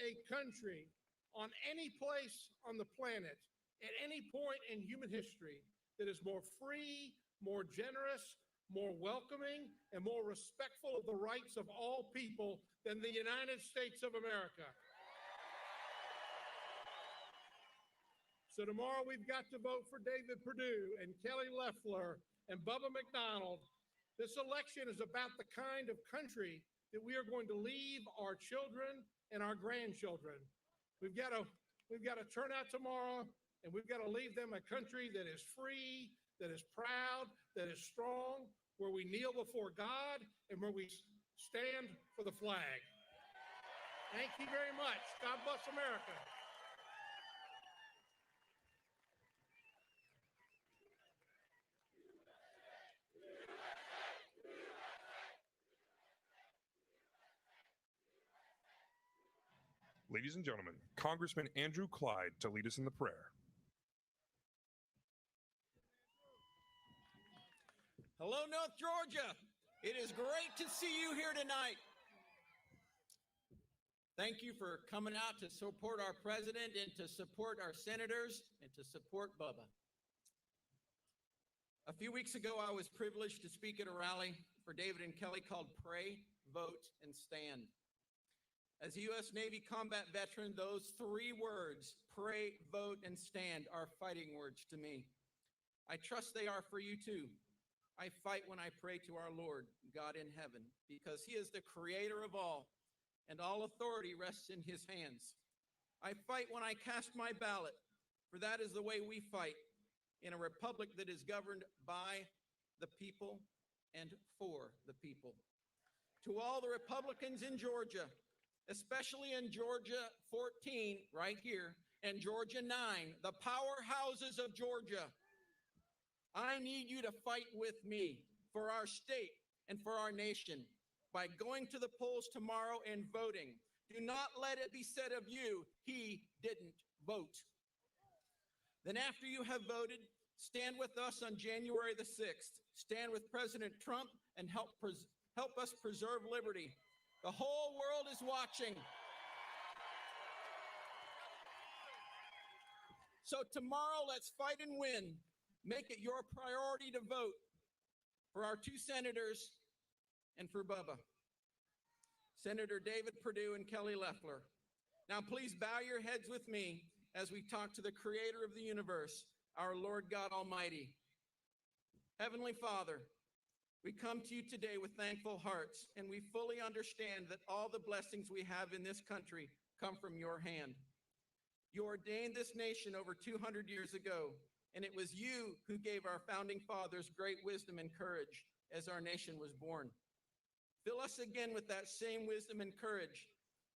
a country on any place on the planet at any point in human history that is more free, more generous, more welcoming, and more respectful of the rights of all people than the United States of America. So tomorrow we've got to vote for David Perdue and Kelly Loeffler and Bubba Mcdonald. This election is about the kind of country that we are going to leave our children and our grandchildren. We've got to turn out tomorrow, and we've got to leave them a country that is free, that is proud, that is strong, where we kneel before God and where we stand for the flag. Thank you very much. God bless America. Ladies and gentlemen, Congressman Andrew Clyde to lead us in the prayer. Hello, North Georgia. It is great to see you here tonight. Thank you for coming out to support our president and to support our senators and to support Bubba. A few weeks ago, I was privileged to speak at a rally for David and Kelly called Pray, Vote, and Stand. As a U.S. Navy combat veteran, those three words, pray, vote, and stand, are fighting words to me. I trust they are for you too. I fight when I pray to our Lord, God in heaven, because he is the creator of all, and all authority rests in his hands. I fight when I cast my ballot, for that is the way we fight in a republic that is governed by the people and for the people. To all the Republicans in Georgia, especially in Georgia 14, right here, and Georgia 9, the powerhouses of Georgia, I need you to fight with me for our state and for our nation by going to the polls tomorrow and voting. Do not let it be said of you, he didn't vote. Then after you have voted, stand with us on January the 6th. Stand with President Trump and help us preserve liberty. The whole world is watching. So tomorrow, let's fight and win. Make it your priority to vote for our two senators and for Bubba. Senator David Perdue and Kelly Loeffler. Now please bow your heads with me as we talk to the creator of the universe, our Lord God Almighty. Heavenly Father, we come to you today with thankful hearts, and we fully understand that all the blessings we have in this country come from your hand. You ordained this nation over 200 years ago, and it was you who gave our founding fathers great wisdom and courage as our nation was born. Fill us again with that same wisdom and courage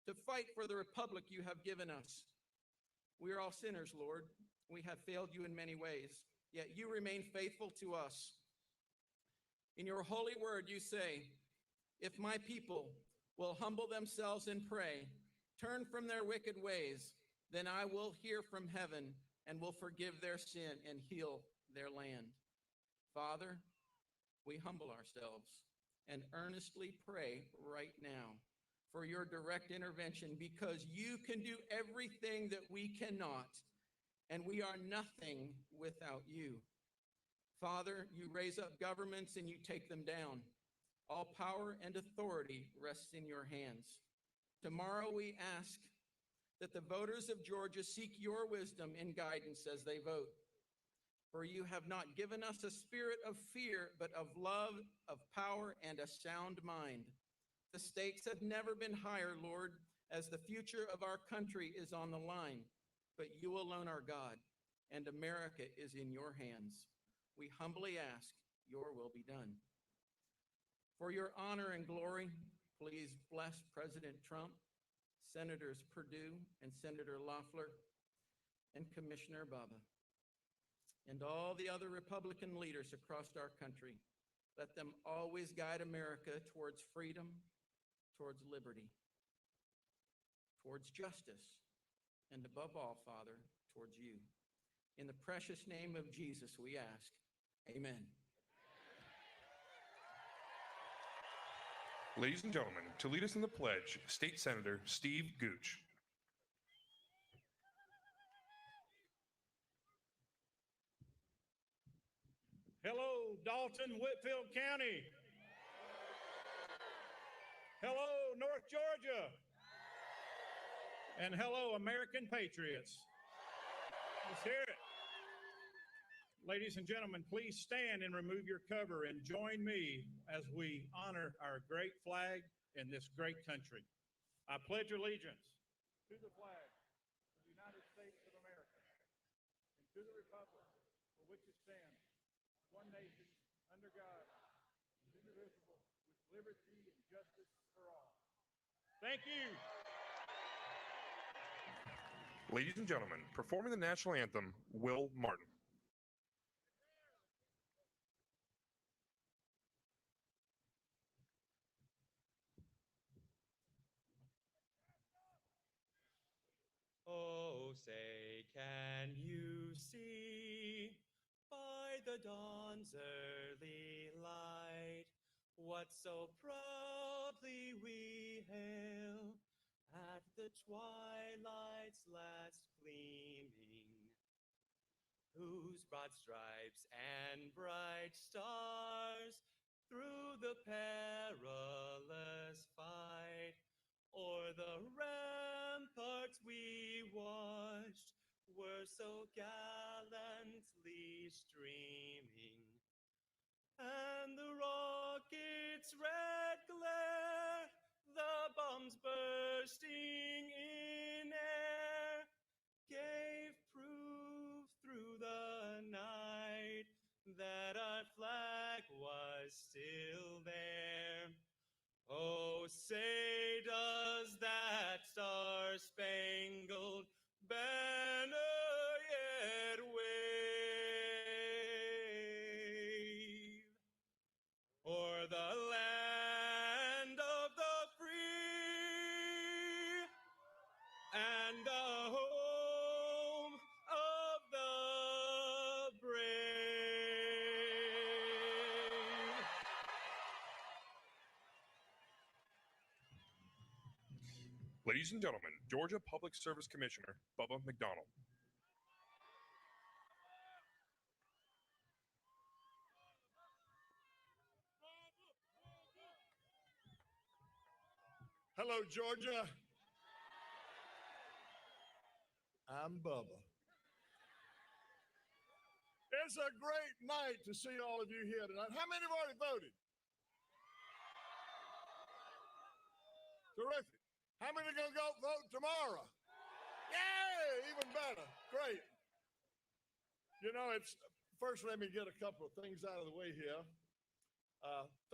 to fight for the republic you have given us. We are all sinners, Lord. We have failed you in many ways, yet you remain faithful to us. In your holy word, you say, if my people will humble themselves and pray, turn from their wicked ways, then I will hear from heaven and will forgive their sin and heal their land. Father, we humble ourselves and earnestly pray right now for your direct intervention, because you can do everything that we cannot, and we are nothing without you. Father, you raise up governments and you take them down. All power and authority rests in your hands. Tomorrow we ask that the voters of Georgia seek your wisdom and guidance as they vote. For you have not given us a spirit of fear, but of love, of power, and a sound mind. The stakes have never been higher, Lord, as the future of our country is on the line. But you alone are God, and America is in your hands. We humbly ask, your will be done. For your honor and glory, please bless President Trump, Senators Perdue and Senator Loeffler, and Commissioner Bubba, and all the other Republican leaders across our country. Let them always guide America towards freedom, towards liberty, towards justice, and above all, Father, towards you. In the precious name of Jesus, we ask. Amen. Ladies and gentlemen, to lead us in the pledge, State Senator Steve Gooch. Dalton, Whitfield County. Hello, North Georgia. And hello, American patriots. Let's hear it. Ladies and gentlemen, please stand and remove your cover and join me as we honor our great flag in this great country. I pledge allegiance to the flag of the United States of America and to the republic for which it stands, one nation, under God, indivisible, with liberty and justice for all. Thank you. Ladies and gentlemen, performing the national anthem, Will Martin. Oh, say, can you see by the dawn's early light what so proudly we hail at the twilight's last gleaming, whose broad stripes and bright stars through the perilous fight o'er the ramparts we watched were so gallantly streaming, and the rocket's red glare, the bombs bursting in air, gave proof through the night that our flag was still there. Oh, say does that star-spangled banner yet wave o'er the land of the free and the home of the brave. Ladies and gentlemen, Georgia Public Service Commissioner Bubba Mcdonald. Hello, Georgia. I'm Bubba. It's a great night to see all of you here tonight. How many have already voted? Terrific. How many are going to go vote tomorrow? Yay! Even better. Great. You know, first let me get a couple of things out of the way here.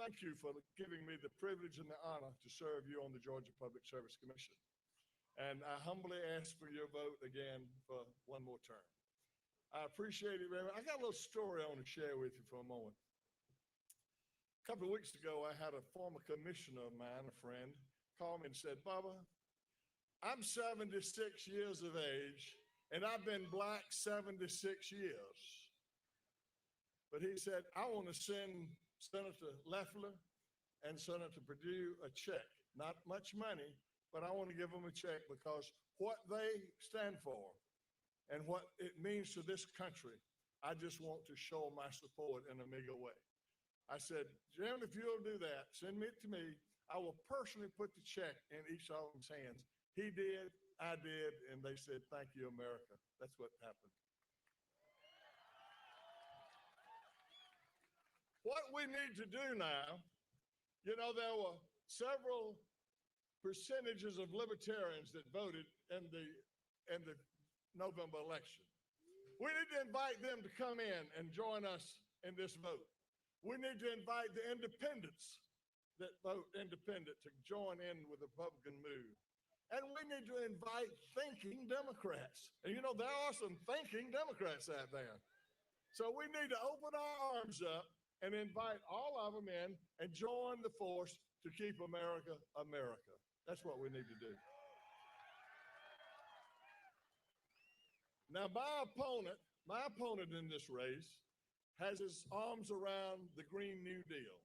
Thank you for giving me the privilege and the honor to serve you on the Georgia Public Service Commission. And I humbly ask for your vote again for one more term. I appreciate it very much. I got a little story I want to share with you for a moment. A couple of weeks ago, I had a former commissioner of mine, a friend, call me and said, Bubba, I'm 76 years of age, and I've been black 76 years. But he said, I want to send Senator Loeffler and Senator Perdue a check. Not much money, but I want to give them a check because what they stand for and what it means to this country, I just want to show my support in a mega way. I said, Jim, if you'll do that, send it to me. I will personally put the check in each of them's hands. He did, I did, and they said, thank you, America. That's what happened. What we need to do now, you know, there were several percentages of libertarians that voted in the November election. We need to invite them to come in and join us in this vote. We need to invite the independents that vote independent to join in with the Republican move. And we need to invite thinking Democrats. And you know, there are some thinking Democrats out there. So we need to open our arms up and invite all of them in and join the force to keep America, America. That's what we need to do. Now, my opponent in this race has his arms around the Green New Deal.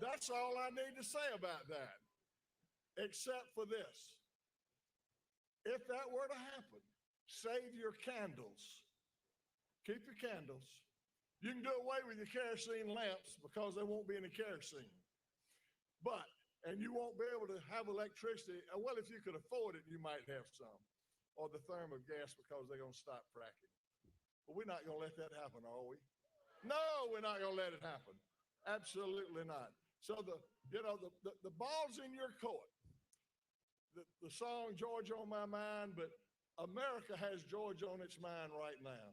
That's all I need to say about that, except for this. If that were to happen, save your candles. Keep your candles. You can do away with your kerosene lamps because there won't be any kerosene. And you won't be able to have electricity. Well, if you could afford it, you might have some. Or the thermal gas because they're going to stop fracking. But we're not going to let that happen, are we? No, we're not going to let it happen. Absolutely not. So the ball's in your court. The song Georgia on my mind, but America has Georgia on its mind right now.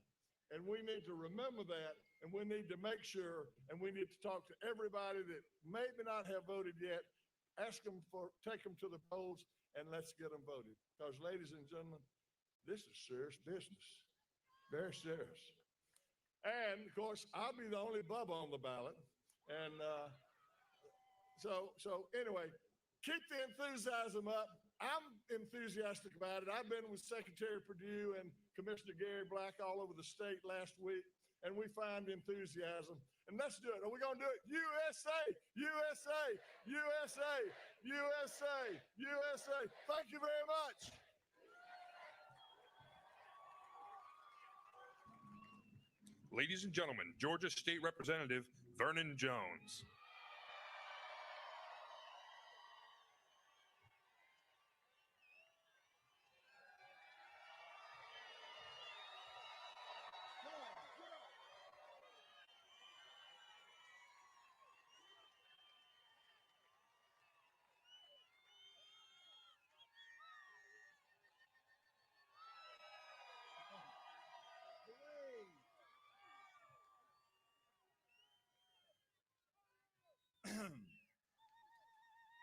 And we need to remember that, and we need to make sure, and we need to talk to everybody that maybe not have voted yet, take them to the polls, and let's get them voted. Because, ladies and gentlemen, this is serious business, very serious. And, of course, I'll be the only Bubba on the ballot. And so anyway, keep the enthusiasm up. I'm enthusiastic about it. I've been with Secretary Perdue and Commissioner Gary Black all over the state last week, and we find enthusiasm. And let's do it. Are we going to do it? USA, USA, USA, USA, USA. Thank you very much. Ladies and gentlemen, Georgia State Representative Vernon Jones.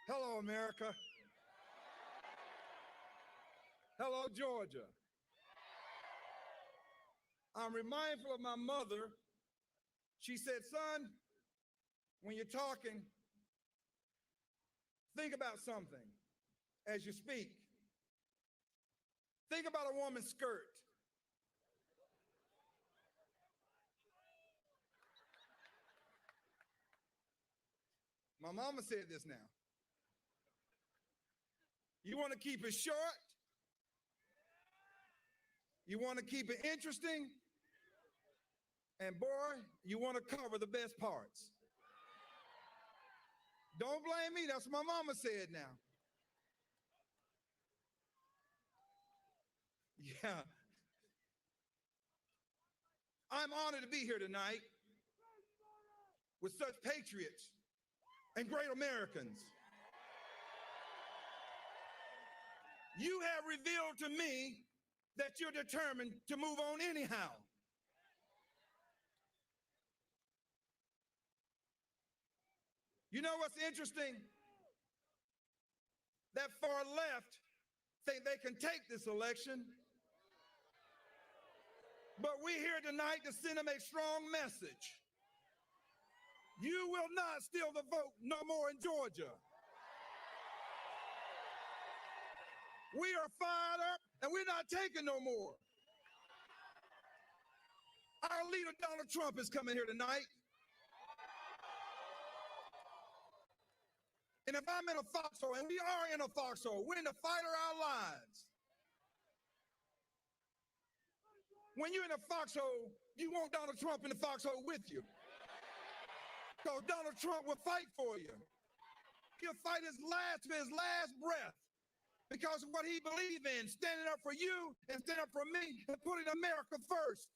Hello, America. Hello, Georgia. I'm remindful of my mother. She said, son, when you're talking, think about something as you speak. Think about a woman's skirt. My mama said this now. You want to keep it short? You want to keep it interesting? And boy, you want to cover the best parts. Don't blame me. That's what my mama said now. Yeah. I'm honored to be here tonight with such patriots and great Americans. You have revealed to me that you're determined to move on anyhow. You know what's interesting? That far left think they can take this election. But we're here tonight to send them a strong message. You will not steal the vote no more in Georgia. We are fired up and we're not taking no more. Our leader, Donald Trump, is coming here tonight. And if I'm in a foxhole, and we are in a foxhole, we're in the fight of our lives. When you're in a foxhole, you want Donald Trump in the foxhole with you. Because Donald Trump will fight for you. He'll fight his last breath because of what he believes in, standing up for you and standing up for me and putting America first.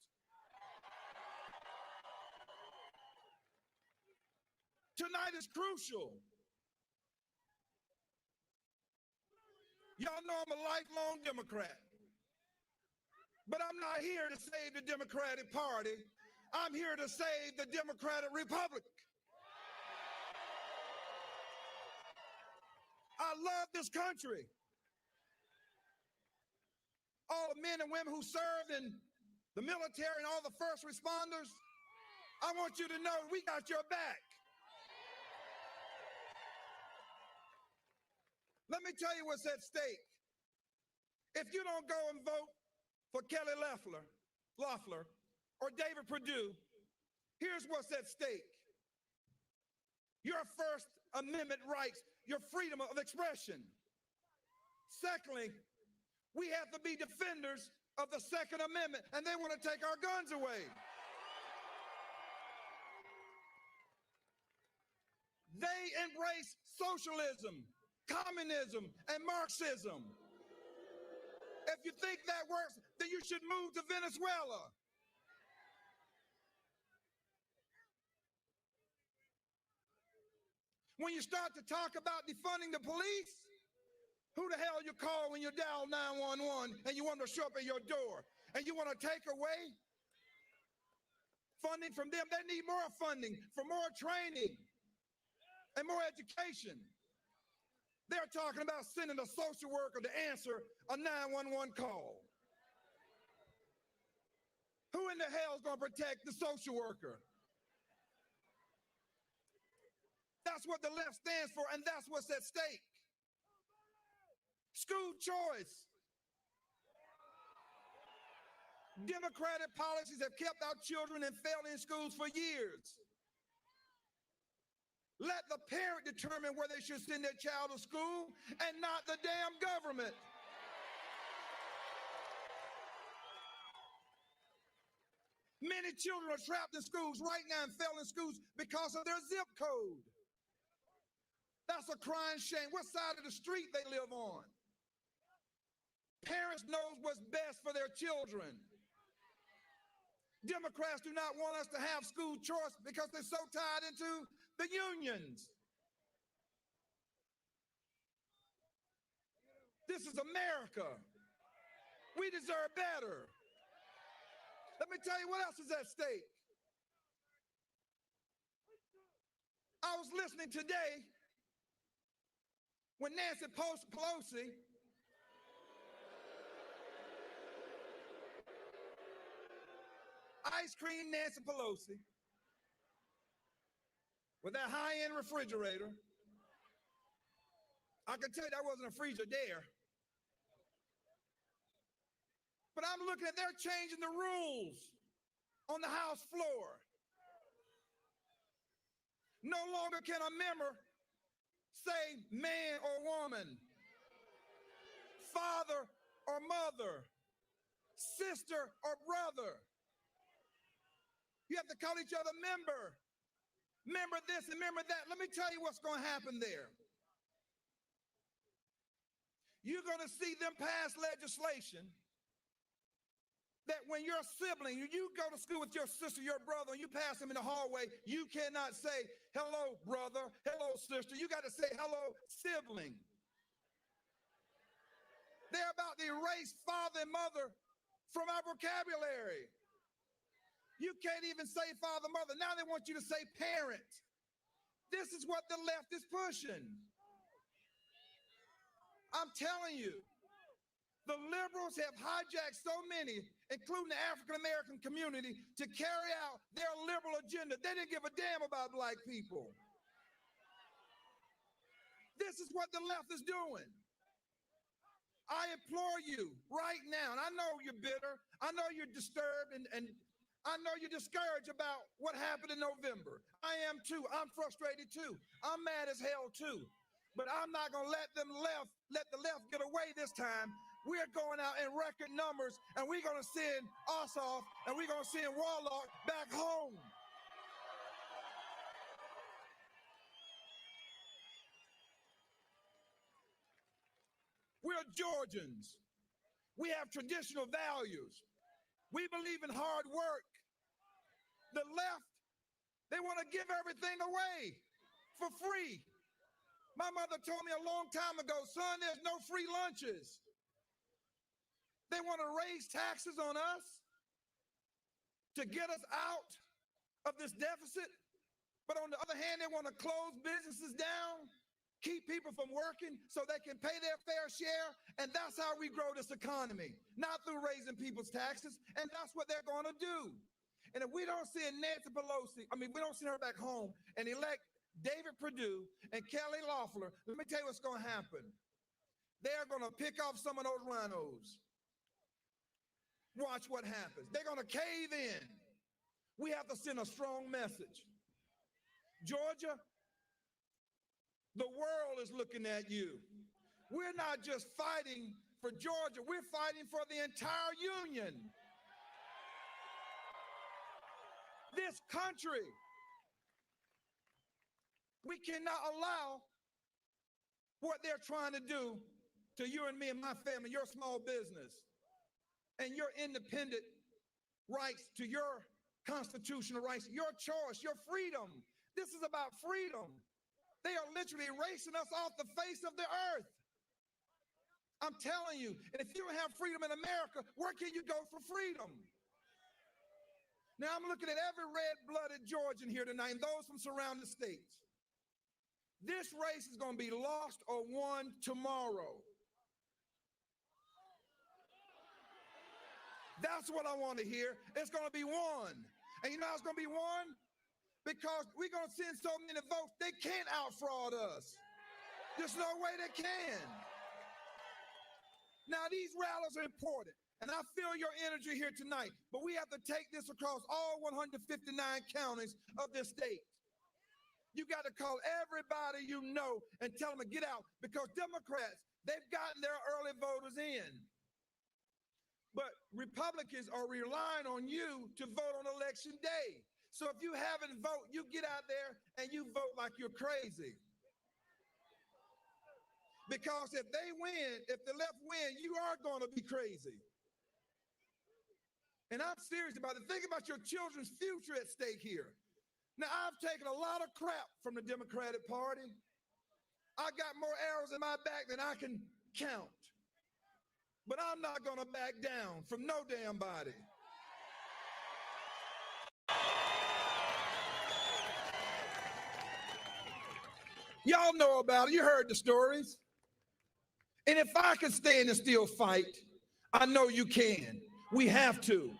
Tonight is crucial. Y'all know I'm a lifelong Democrat. But I'm not here to save the Democratic Party. I'm here to save the Democratic Republic. I love this country. All the men and women who served in the military and all the first responders, I want you to know we got your back. Let me tell you what's at stake. If you don't go and vote for Kelly Loeffler or David Perdue, here's what's at stake. Your First Amendment rights, your freedom of expression. Secondly, we have to be defenders of the Second Amendment, and they want to take our guns away. They embrace socialism, communism, and Marxism. If you think that works, then you should move to Venezuela. When you start to talk about defunding the police, who the hell you call when you dial 911 and you want them to show up at your door and you want to take away funding from them? They need more funding for more training and more education. They're talking about sending a social worker to answer a 911 call. Who in the hell is going to protect the social worker? That's what the left stands for, and that's what's at stake. School choice. Democratic policies have kept our children in failing schools for years. Let the parent determine where they should send their child to school and not the damn government. Many children are trapped in schools right now and failing schools because of their zip code. That's a crying shame. What side of the street they live on? Parents know what's best for their children. Democrats do not want us to have school choice because they're so tied into the unions. This is America. We deserve better. Let me tell you what else is at stake. I was listening today when Nancy Pelosi ice cream Nancy Pelosi with that high-end refrigerator. I can tell you that wasn't a freezer there. But I'm looking at they're changing the rules on the House floor. No longer can a member say man or woman, father or mother, sister or brother. You have to call each other member. Member this and member that. Let me tell you what's going to happen there. You're going to see them pass legislation that when your sibling, you go to school with your sister, your brother, and you pass them in the hallway, you cannot say, hello, brother, hello, sister. You got to say, hello, sibling. They're about to erase father and mother from our vocabulary. You can't even say father, mother. Now they want you to say parent. This is what the left is pushing. I'm telling you, the liberals have hijacked so many, including the African-American community, to carry out their liberal agenda. They didn't give a damn about black people. This is what the left is doing. I implore you right now, and I know you're bitter, I know you're disturbed, and I know you're discouraged about what happened in November. I am too. I'm frustrated too. I'm mad as hell too. But I'm not going to let the left get away this time. We're going out in record numbers, and we're going to send Ossoff, and we're going to send Warlock back home. We're Georgians. We have traditional values. We believe in hard work. The left, they want to give everything away for free. My mother told me a long time ago, son, there's no free lunches. They want to raise taxes on us to get us out of this deficit. But on the other hand, they want to close businesses down, keep people from working so they can pay their fair share. And that's how we grow this economy, not through raising people's taxes. And that's what they're going to do. And if we don't see Nancy Pelosi, we don't send her back home and elect David Perdue and Kelly Loeffler, let me tell you what's going to happen. They're going to pick off some of those rhinos. Watch what happens. They're going to cave in. We have to send a strong message. Georgia, the world is looking at you. We're not just fighting for Georgia, we're fighting for the entire union. This country We cannot allow what they're trying to do to you and me and my family, your small business, and your independent rights to your constitutional rights, your choice, your freedom. This is about freedom. They are literally erasing us off the face of the earth. I'm telling you, and if you don't have freedom in America, where can you go for freedom? Now I'm looking at every red-blooded Georgian here tonight and those from surrounding states. This race is going to be lost or won tomorrow. That's what I want to hear. It's going to be won. And you know how it's going to be won? Because we're going to send so many votes, they can't out-fraud us. There's no way they can. Now, these rallies are important, and I feel your energy here tonight, but we have to take this across all 159 counties of this state. You got to call everybody you know and tell them to get out, because Democrats, they've gotten their early voters in. But Republicans are relying on you to vote on election day. So if you haven't voted, you get out there and you vote like you're crazy. Because if they win, if the left win, you are going to be crazy. And I'm serious about it. Think about your children's future at stake here. Now, I've taken a lot of crap from the Democratic Party. I got more arrows in my back than I can count. But I'm not going to back down from no damn body. Y'all know about it. You heard the stories. And if I can stand and still fight, I know you can. We have to.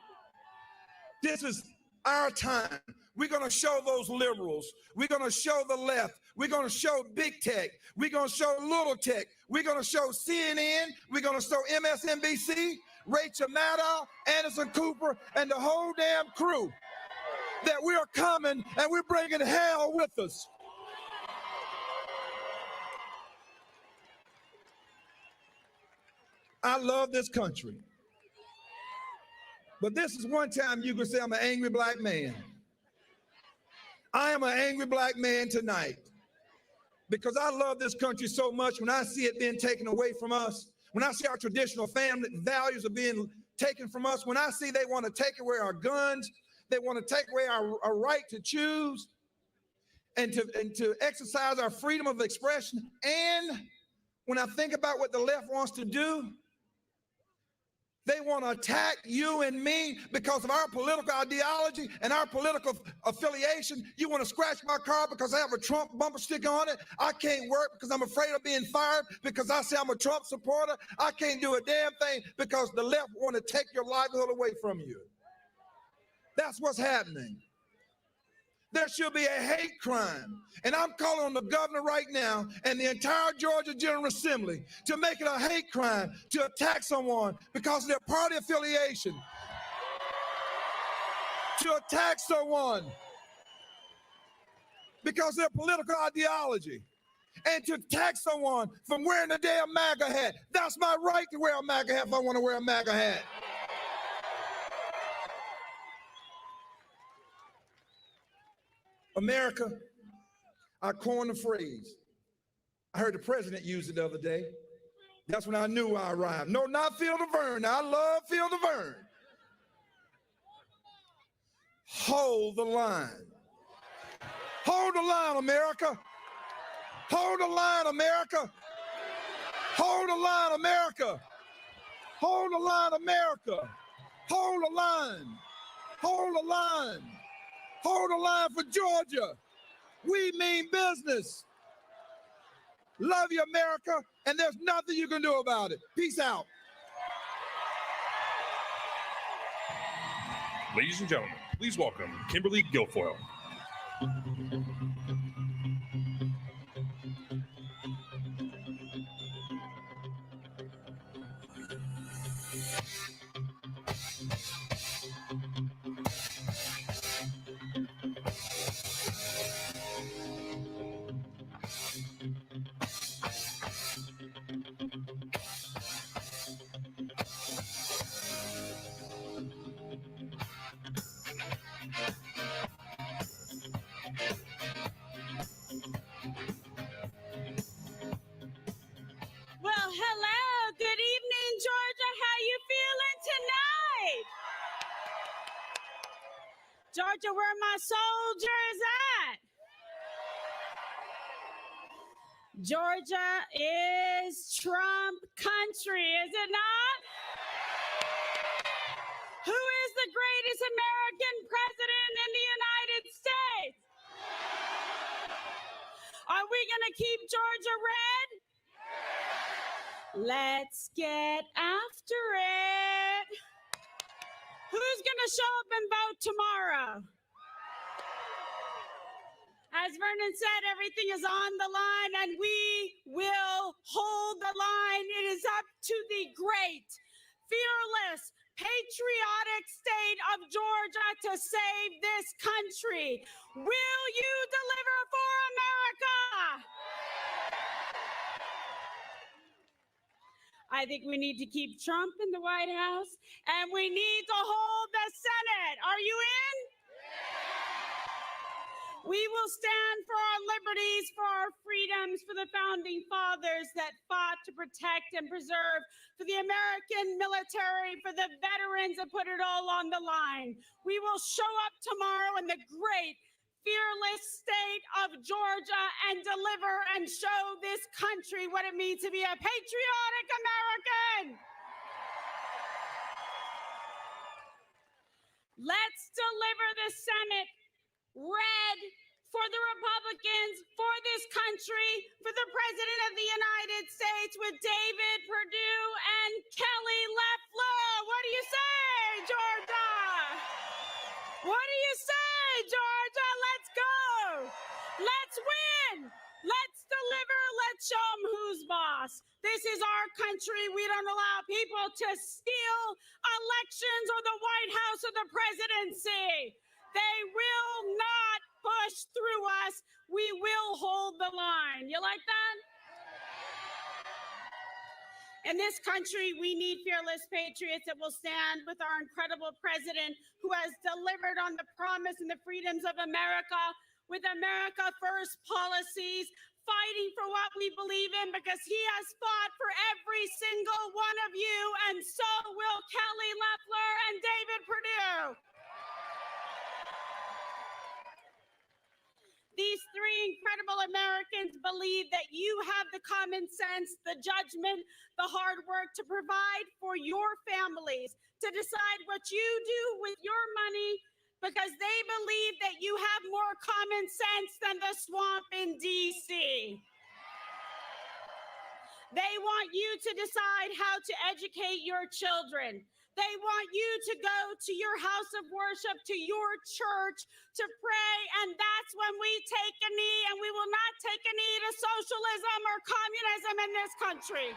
This is our time. We're going to show those liberals. We're going to show the left. We're going to show big tech. We're going to show little tech. We're going to show CNN. We're going to show MSNBC, Rachel Maddow, Anderson Cooper, and the whole damn crew that we are coming and we're bringing hell with us. I love this country. But this is one time you can say I'm an angry black man. I am an angry black man tonight because I love this country so much. When I see it being taken away from us, when I see our traditional family values are being taken from us, when I see they want to take away our guns, they want to take away our right to choose and to exercise our freedom of expression. And when I think about what the left wants to do, they want to attack you and me because of our political ideology and our political affiliation. You want to scratch my car because I have a Trump bumper sticker on it. I can't work because I'm afraid of being fired because I say I'm a Trump supporter. I can't do a damn thing because the left want to take your livelihood away from you. That's what's happening. There should be a hate crime. And I'm calling on the governor right now and the entire Georgia General Assembly to make it a hate crime to attack someone because of their party affiliation. To attack someone because of their political ideology. And to attack someone from wearing a damn MAGA hat. That's my right to wear a MAGA hat if I want to wear a MAGA hat. America, I coined the phrase. I heard the president use it the other day. That's when I knew I arrived. No, not Field of Vern. I love Field of Vern. Hold the line. Hold the line, America. Hold the line, America. Hold the line, America. Hold the line, America. Hold the line. Hold the line. Hold the line for Georgia. We mean business. Love you, America, and there's nothing you can do about it. Peace out. Ladies and gentlemen, please welcome Kimberly Guilfoyle. Georgia, where my soldiers at? Georgia is Trump country, is it not? Who is the greatest American president in the United States? Are we going to keep Georgia red? Let's get after it. Who's going to show up and vote tomorrow? As Vernon said, everything is on the line, and we will hold the line. It is up to the great, fearless, patriotic state of Georgia to save this country. Will you deliver for America? I think we need to keep Trump in the White House, and we need to hold the Senate. Are you in? We will stand for our liberties, for our freedoms, for the founding fathers that fought to protect and preserve, for the American military, for the veterans that put it all on the line. We will show up tomorrow in the great, fearless state of Georgia and deliver and show this country what it means to be a patriotic American. Let's deliver the Senate red for the Republicans, for this country, for the President of the United States with David Perdue and Kelly Loeffler. What do you say, Georgia? What do you say, Georgia? Let's go. Let's win. Let's deliver. Let's show them who's boss. This is our country. We don't allow people to steal elections or the White House or the presidency. They will not push through us. We will hold the line. You like that? In this country, we need fearless patriots that will stand with our incredible president who has delivered on the promise and the freedoms of America with America First policies, fighting for what we believe in because he has fought for every single one of you, and so will Kelly Loeffler and David Perdue. These three incredible Americans believe that you have the common sense, the judgment, the hard work to provide for your families, to decide what you do with your money, because they believe that you have more common sense than the swamp in D.C. They want you to decide how to educate your children. They want you to go to your house of worship, to your church, to pray, and that's when we take a knee, and we will not take a knee to socialism or communism in this country.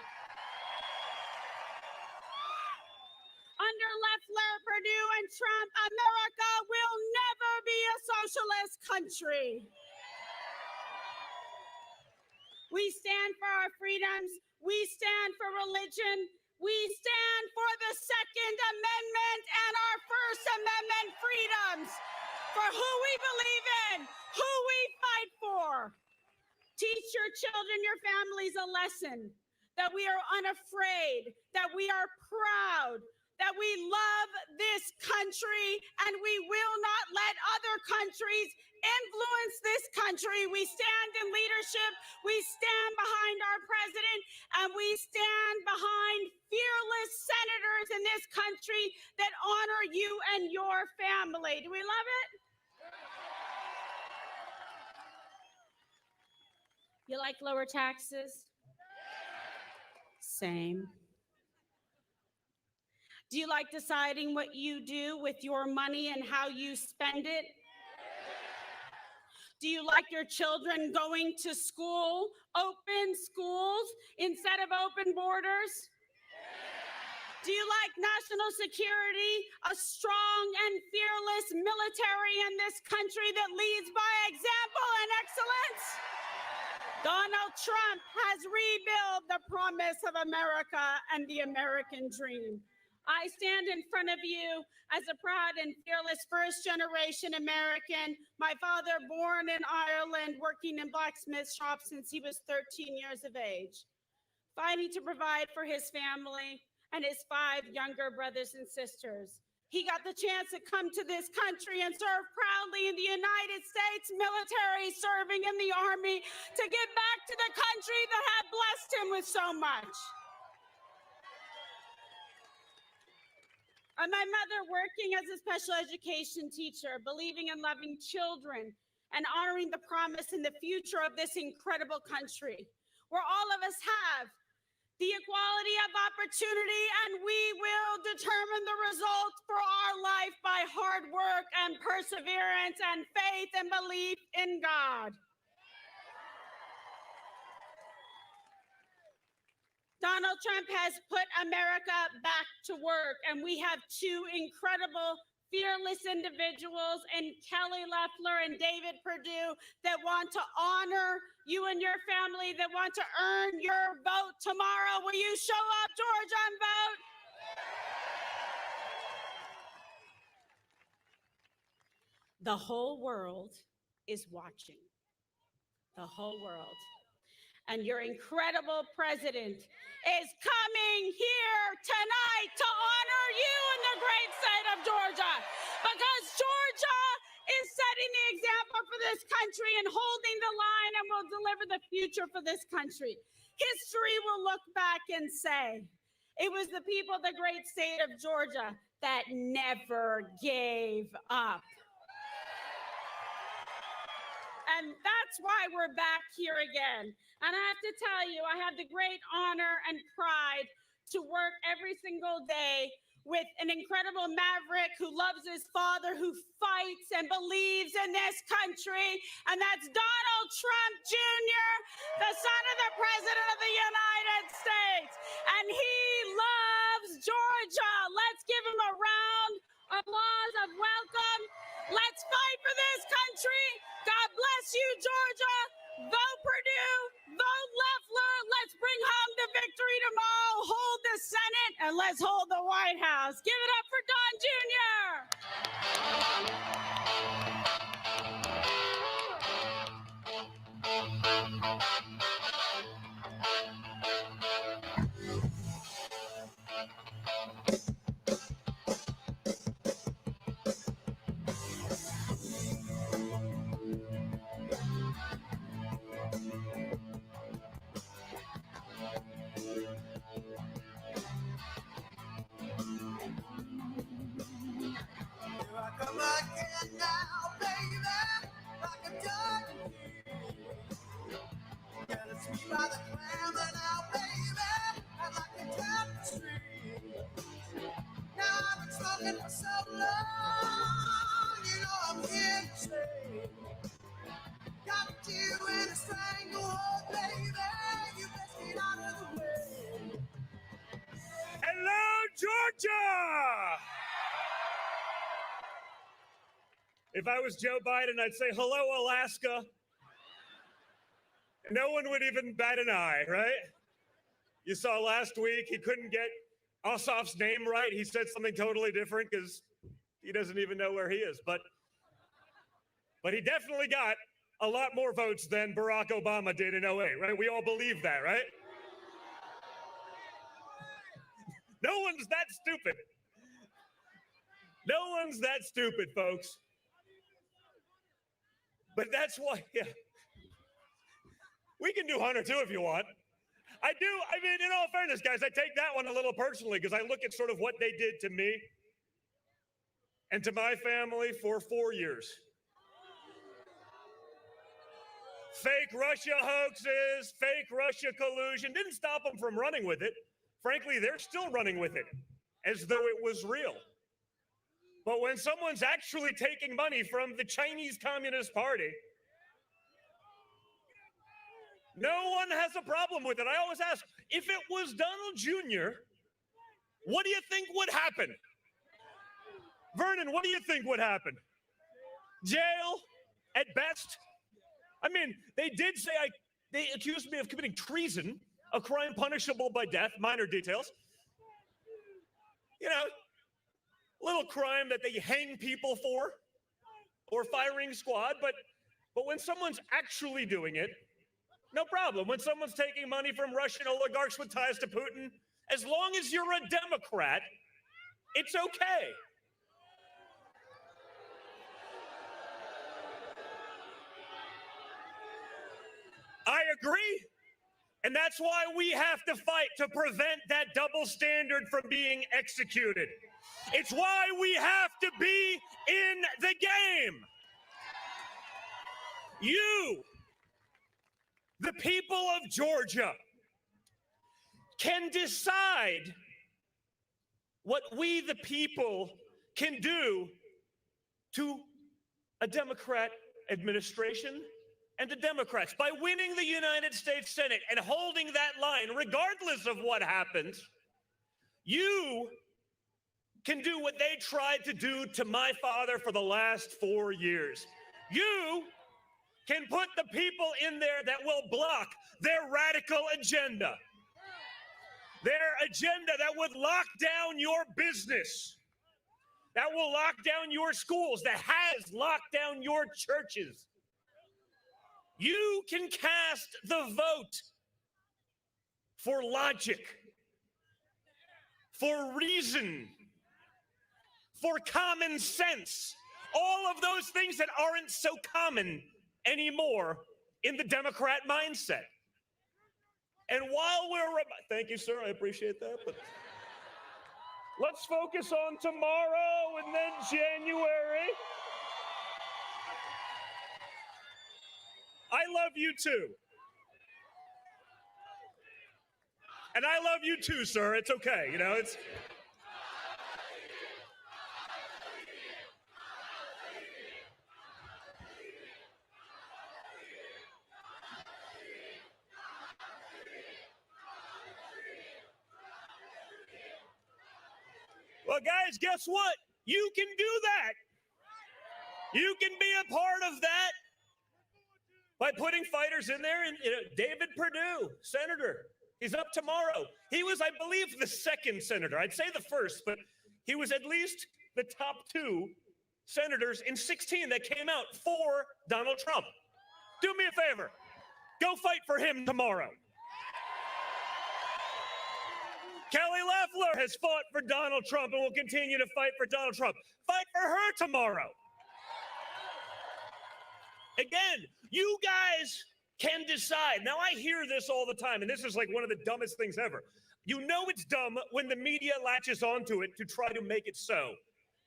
Under Loeffler, Perdue, and Trump, America will never be a socialist country. We stand for our freedoms. We stand for religion. We stand for the Second Amendment and our First Amendment freedoms, for who we believe in, who we fight for. Teach your children, your families a lesson that we are unafraid, that we are proud, that we love this country, and we will not let other countries influence this country. We stand in leadership, we stand behind our president, and we stand behind fearless senators in this country that honor you and your family. Do we love it? You like lower taxes? Same. Do you like deciding what you do with your money and how you spend it? Do you like your children going to school, open schools instead of open borders? Do you like national security, a strong and fearless military in this country that leads by example and excellence? Donald Trump has rebuilt the promise of America and the American dream. I stand in front of you as a proud and fearless first-generation American. My father, born in Ireland, working in blacksmith shops since he was 13 years of age, fighting to provide for his family and his 5 younger brothers and sisters. He got the chance to come to this country and serve proudly in the United States military, serving in the Army to give back to the country that had blessed him with so much. And my mother, working as a special education teacher, believing in loving children and honoring the promise in the future of this incredible country, where all of us have the equality of opportunity, and we will determine the results for our life by hard work and perseverance and faith and belief in God. Donald Trump has put America back to work, and we have two incredible, fearless individuals in Kelly Loeffler and David Perdue that want to honor you and your family, that want to earn your vote tomorrow. Will you show up, Georgia, and vote? The whole world is watching. The whole world. And your incredible president is coming here tonight to honor you in the great state of Georgia, because Georgia is setting the example for this country and holding the line and will deliver the future for this country. History will look back and say, it was the people of the great state of Georgia that never gave up. And that's why we're back here again. And I have to tell you, I have the great honor and pride to work every single day with an incredible maverick who loves his father, who fights and believes in this country. And that's Donald Trump Jr., the son of the President of the United States. And he loves Georgia. Let's give him a round of applause of welcome. Let's fight for this country. God bless you, Georgia. Vote Perdue, vote Loeffler. Let's bring home the victory tomorrow. Hold the Senate, and let's hold the White House. Give it up for Don Come again now, baby, like a Dalton. Yeah, let's meet by the glamour now, baby, and like a tapestry. Now I've been smoking for so long, you know I'm here to stay. Got you in a stranglehold, baby, you best get out of the way. Hello, Georgia! If I was Joe Biden, I'd say, hello, Alaska. No one would even bat an eye, right? You saw last week, he couldn't get Ossoff's name right. He said something totally different because he doesn't even know where he is. But he definitely got a lot more votes than Barack Obama did in 08, right? We all believe that, right? No one's that stupid. No one's that stupid, folks. But that's why, yeah. We can do Hunter too if you want. I mean, in all fairness, guys, I take that one a little personally because I look at sort of what they did to me and to my family for 4 years. Fake Russia hoaxes, fake Russia collusion, didn't stop them from running with it. Frankly, they're still running with it as though it was real. But when someone's actually taking money from the Chinese Communist Party, no one has a problem with it. I always ask, if it was Donald Jr., what do you think would happen? Vernon, what do you think would happen? Jail, at best? I mean, they did say they accused me of committing treason, a crime punishable by death, minor details. You know, little crime that they hang people for, or firing squad, but when someone's actually doing it, no problem. When someone's taking money from Russian oligarchs with ties to Putin, as long as you're a Democrat, it's okay. I agree. And that's why we have to fight to prevent that double standard from being executed. It's why we have to be in the game. You, the people of Georgia, can decide what we, the people, can do to a Democrat administration and the Democrats. By winning the United States Senate and holding that line, regardless of what happens, you can do what they tried to do to my father for the last 4 years. You can put the people in there that will block their radical agenda. Their agenda that would lock down your business, that will lock down your schools, that has locked down your churches. You can cast the vote for logic, for reason, for common sense, all of those things that aren't so common anymore in the Democrat mindset. And while we're, thank you, sir, I appreciate that, but let's focus on tomorrow and then January. I love you too. And I love you too, sir. It's okay, you know, it's... Well, guys, guess what? You can do that. You can be a part of that by putting fighters in there. And David Perdue, senator, he's up tomorrow. He was, I believe, the second senator. I'd say the first, but he was at least the top 2 senators in 16 that came out for Donald Trump. Do me a favor. Go fight for him tomorrow. Kelly Loeffler has fought for Donald Trump and will continue to fight for Donald Trump. Fight for her tomorrow. Again, you guys can decide. Now, I hear this all the time, and this is like one of the dumbest things ever. You know it's dumb when the media latches onto it to try to make it so,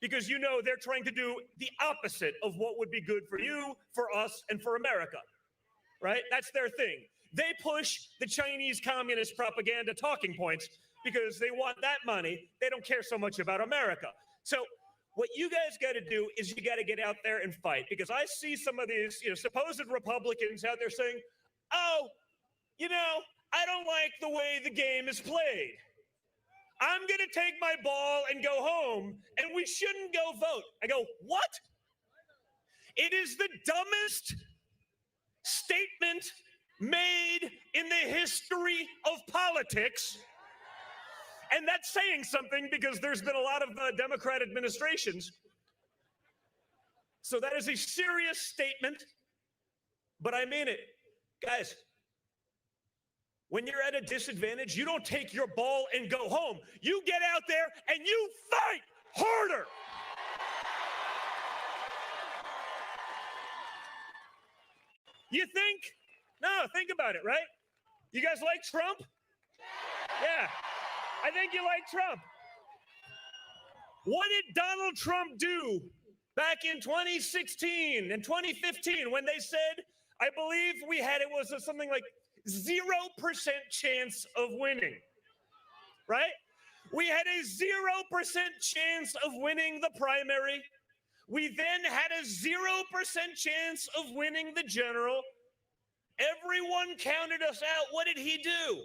because you know they're trying to do the opposite of what would be good for you, for us, and for America, right? That's their thing. They push the Chinese communist propaganda talking points because they want that money. They don't care so much about America. So what you guys got to do is you got to get out there and fight, because I see some of these, supposed Republicans out there saying, oh, I don't like the way the game is played. I'm going to take my ball and go home, and we shouldn't go vote. I go, what? It is the dumbest statement made in the history of politics. And that's saying something, because there's been a lot of Democrat administrations. So that is a serious statement, but I mean it. Guys, when you're at a disadvantage, you don't take your ball and go home. You get out there and you fight harder. You think? No, think about it, right? You guys like Trump? Yeah. I think you like Trump. What did Donald Trump do back in 2016 and 2015 when they said, I believe it was something like 0% chance of winning, right? We had a 0% chance of winning the primary. We then had a 0% chance of winning the general. Everyone counted us out. What did he do?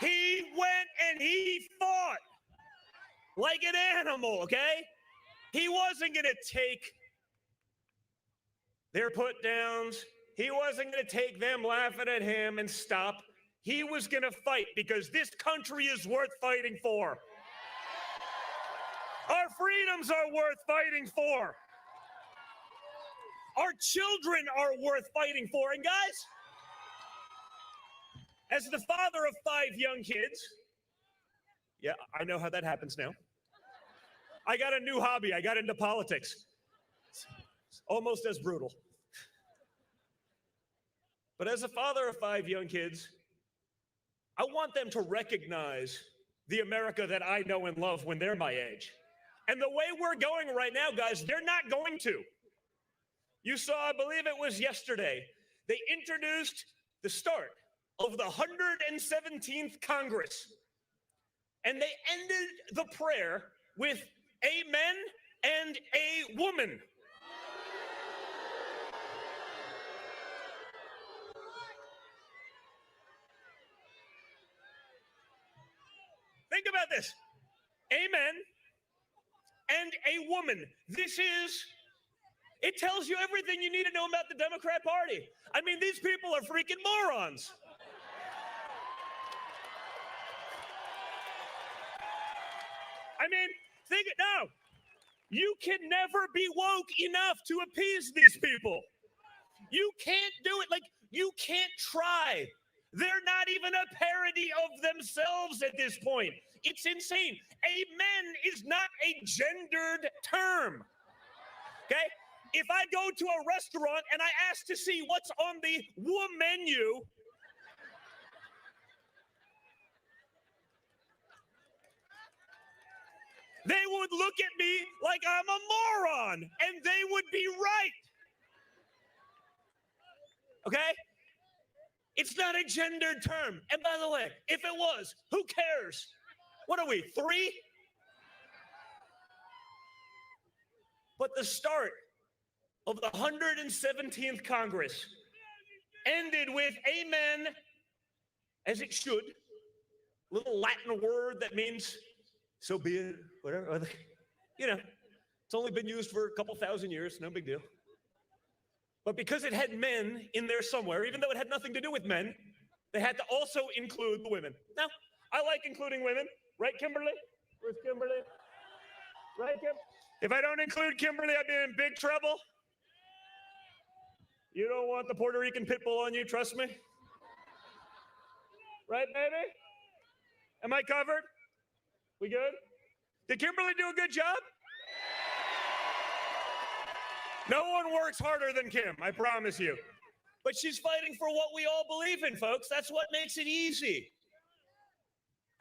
He went and he fought like an animal, okay? He wasn't going to take their put downs. He wasn't going to take them laughing at him and stop. He was going to fight, because this country is worth fighting for. Our freedoms are worth fighting for. Our children are worth fighting for. And guys, as the father of 5 young kids, yeah, I know how that happens now. I got a new hobby. I got into politics. It's almost as brutal. But as a father of 5 young kids, I want them to recognize the America that I know and love when they're my age. And the way we're going right now, guys, they're not going to. You saw, I believe it was yesterday, they introduced the start of the 117th Congress. And they ended the prayer with amen and a woman. Think about this. Amen and a woman. It tells you everything you need to know about the Democrat Party. I mean, these people are freaking morons. I mean, no, you can never be woke enough to appease these people. You can't do it. Like, you can't try. They're not even a parody of themselves at this point. It's insane. Amen is not a gendered term. Okay? If I go to a restaurant and I ask to see what's on the menu, they would look at me like I'm a moron, and they would be right. Okay? It's not a gendered term. And by the way, if it was, who cares? What are we, 3? But the start of the 117th Congress ended with amen, as it should. A little Latin word that means so be it, whatever. You know, it's only been used for a couple thousand years, no big deal. But because it had men in there somewhere, even though it had nothing to do with men, they had to also include the women. Now, I like including women. Right, Kimberly? Where's Kimberly? Right, Kim? If I don't include Kimberly, I'd be in big trouble. You don't want the Puerto Rican pit bull on you, trust me. Right, baby? Am I covered? We good? Did Kimberly do a good job? No one works harder than Kim, I promise you. But she's fighting for what we all believe in, folks. That's what makes it easy.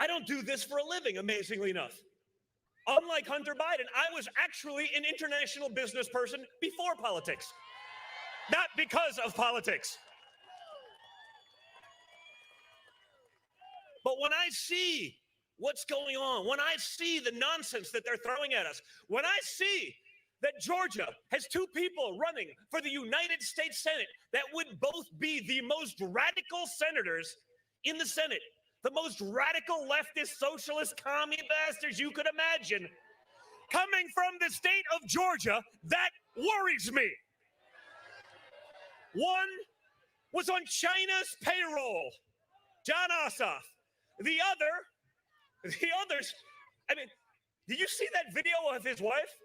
I don't do this for a living, amazingly enough. Unlike Hunter Biden, I was actually an international business person before politics, not because of politics. But when I see what's going on, when I see the nonsense that they're throwing at us, when I see that Georgia has 2 people running for the United States Senate that would both be the most radical senators in the Senate, the most radical leftist socialist commie bastards you could imagine, coming from the state of Georgia, that worries me. One was on China's payroll, John Ossoff. The others, I mean, did you see that video of his wife?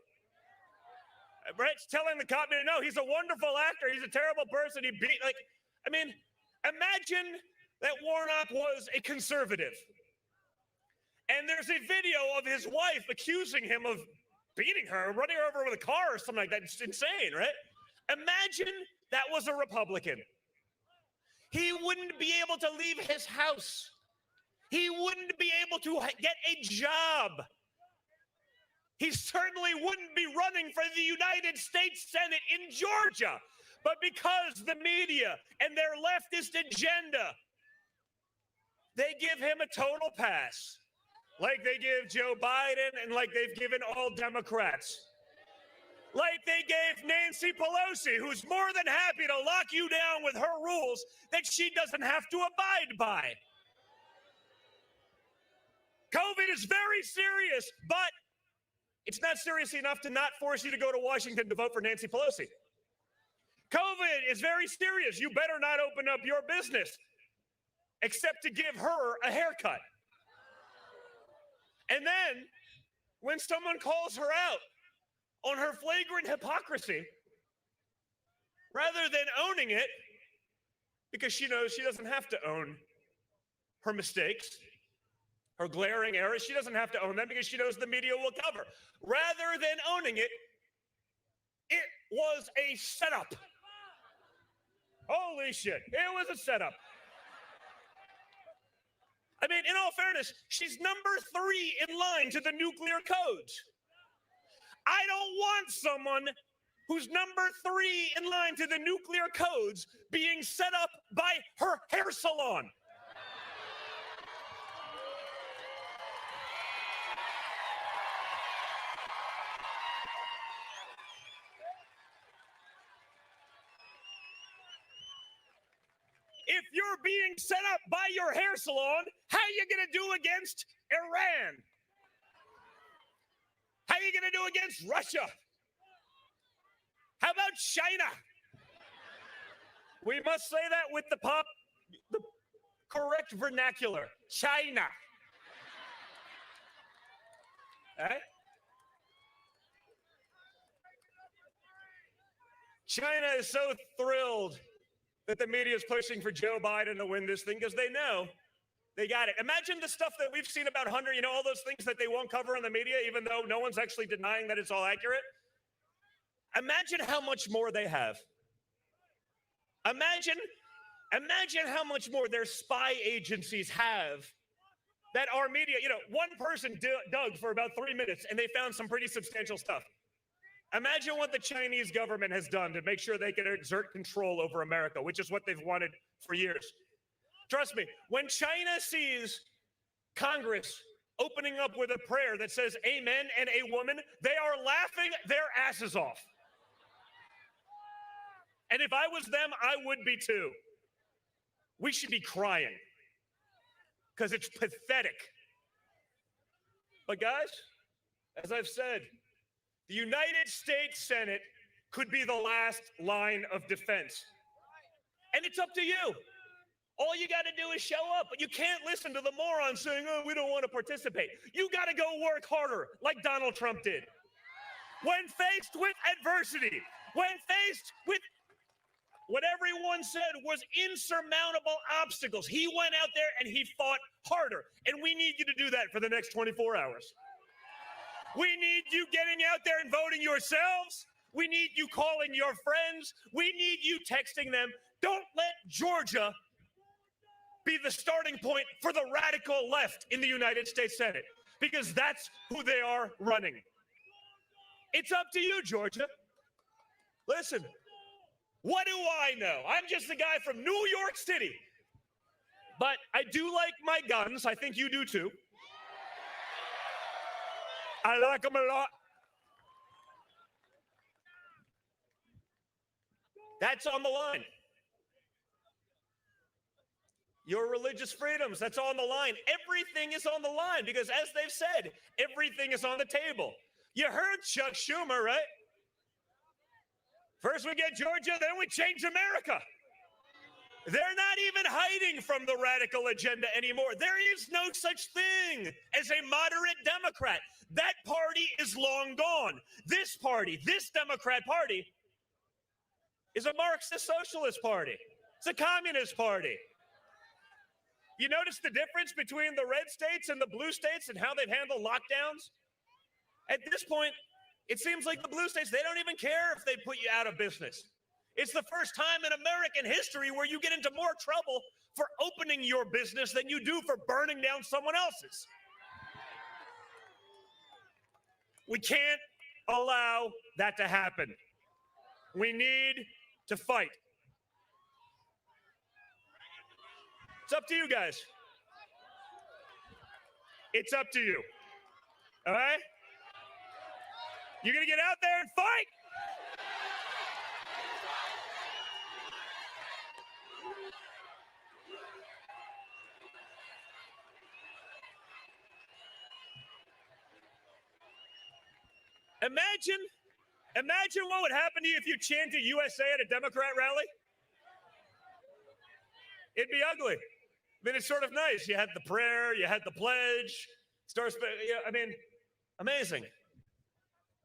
Right, telling the cop, no, he's a wonderful actor. He's a terrible person. Imagine that Warnock was a conservative. And there's a video of his wife accusing him of beating her, running her over with a car or something like that. It's insane, right? Imagine that was a Republican. He wouldn't be able to leave his house. He wouldn't be able to get a job. He certainly wouldn't be running for the United States Senate in Georgia. But because the media and their leftist agenda, they give him a total pass. Like they give Joe Biden and like they've given all Democrats. Like they gave Nancy Pelosi, who's more than happy to lock you down with her rules that she doesn't have to abide by. COVID is very serious, but it's not serious enough to not force you to go to Washington to vote for Nancy Pelosi. COVID is very serious. You better not open up your business except to give her a haircut. And then when someone calls her out on her flagrant hypocrisy, rather than owning it, because she knows she doesn't have to own her mistakes, her glaring errors, she doesn't have to own them because she knows the media will cover. Rather than owning it, it was a setup. Holy shit. It was a setup. I mean, in all fairness, she's number 3 in line to the nuclear codes. I don't want someone who's number 3 in line to the nuclear codes being set up by her hair salon. If you're being set up by your hair salon, how are you going to do against Iran? How are you going to do against Russia? How about China? We must say that with the correct vernacular. China. Eh? China is so thrilled that the media is pushing for Joe Biden to win this thing because they know they got it. Imagine the stuff that we've seen about Hunter, all those things that they won't cover in the media, even though no one's actually denying that it's all accurate. Imagine how much more they have. Imagine how much more their spy agencies have that our media, one person dug for about 3 minutes and they found some pretty substantial stuff. Imagine what the Chinese government has done to make sure they can exert control over America, which is what they've wanted for years. Trust me, when China sees Congress opening up with a prayer that says amen and a woman, they are laughing their asses off. And if I was them, I would be too. We should be crying because it's pathetic. But guys, as I've said, the United States Senate could be the last line of defense. And it's up to you. All you got to do is show up, but you can't listen to the morons saying, oh, we don't want to participate. You got to go work harder like Donald Trump did. When faced with adversity, when faced with what everyone said was insurmountable obstacles, he went out there and he fought harder. And we need you to do that for the next 24 hours. We need you getting out there and voting yourselves. We need you calling your friends. We need you texting them. Don't let Georgia be the starting point for the radical left in the United States Senate, because that's who they are running. It's up to you, Georgia. Listen, what do I know? I'm just a guy from New York City, but I do like my guns. I think you do too. I like them a lot. That's on the line. Your religious freedoms, that's on the line. Everything is on the line because, as they've said, everything is on the table. You heard Chuck Schumer, right? First we get Georgia, then we change America. They're not even hiding from the radical agenda anymore. There is no such thing as a moderate Democrat. That party is long gone. This party, this Democrat Party, is a Marxist socialist party. It's a communist party. You notice the difference between the red states and the blue states and how they've handled lockdowns? At this point, it seems like the blue states, they don't even care if they put you out of business. It's the first time in American history where you get into more trouble for opening your business than you do for burning down someone else's. We can't allow that to happen. We need to fight. It's up to you guys. It's up to you. All right? You're going to get out there and fight? Imagine what would happen to you if you chanted USA at a Democrat rally. It'd be ugly. I mean, it's sort of nice. You had the prayer, you had the pledge, amazing.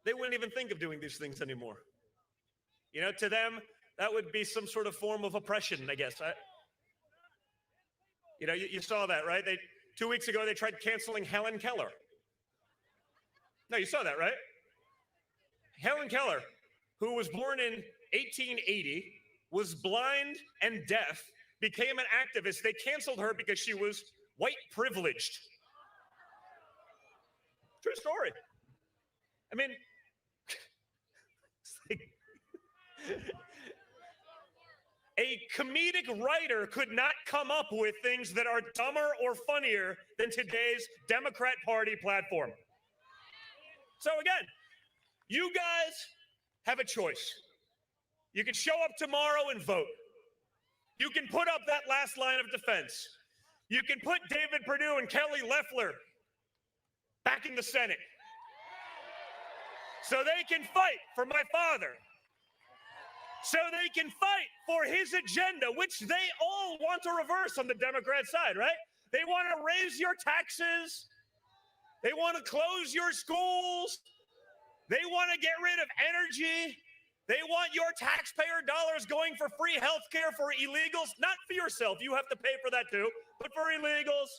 They wouldn't even think of doing these things anymore. To them, that would be some sort of form of oppression, I guess. You saw that, right? 2 weeks ago, they tried canceling Helen Keller. No, you saw that, right? Helen Keller, who was born in 1880, was blind and deaf, became an activist. They canceled her because she was white privileged. True story. I mean, it's like a comedic writer could not come up with things that are dumber or funnier than today's Democrat Party platform. So again, you guys have a choice. You can show up tomorrow and vote. You can put up that last line of defense. You can put David Perdue and Kelly Loeffler back in the Senate so they can fight for my father, so they can fight for his agenda, which they all want to reverse on the Democrat side, right? They want to raise your taxes. They want to close your schools. They want to get rid of energy. They want your taxpayer dollars going for free health care for illegals, not for yourself. You have to pay for that too, but for illegals.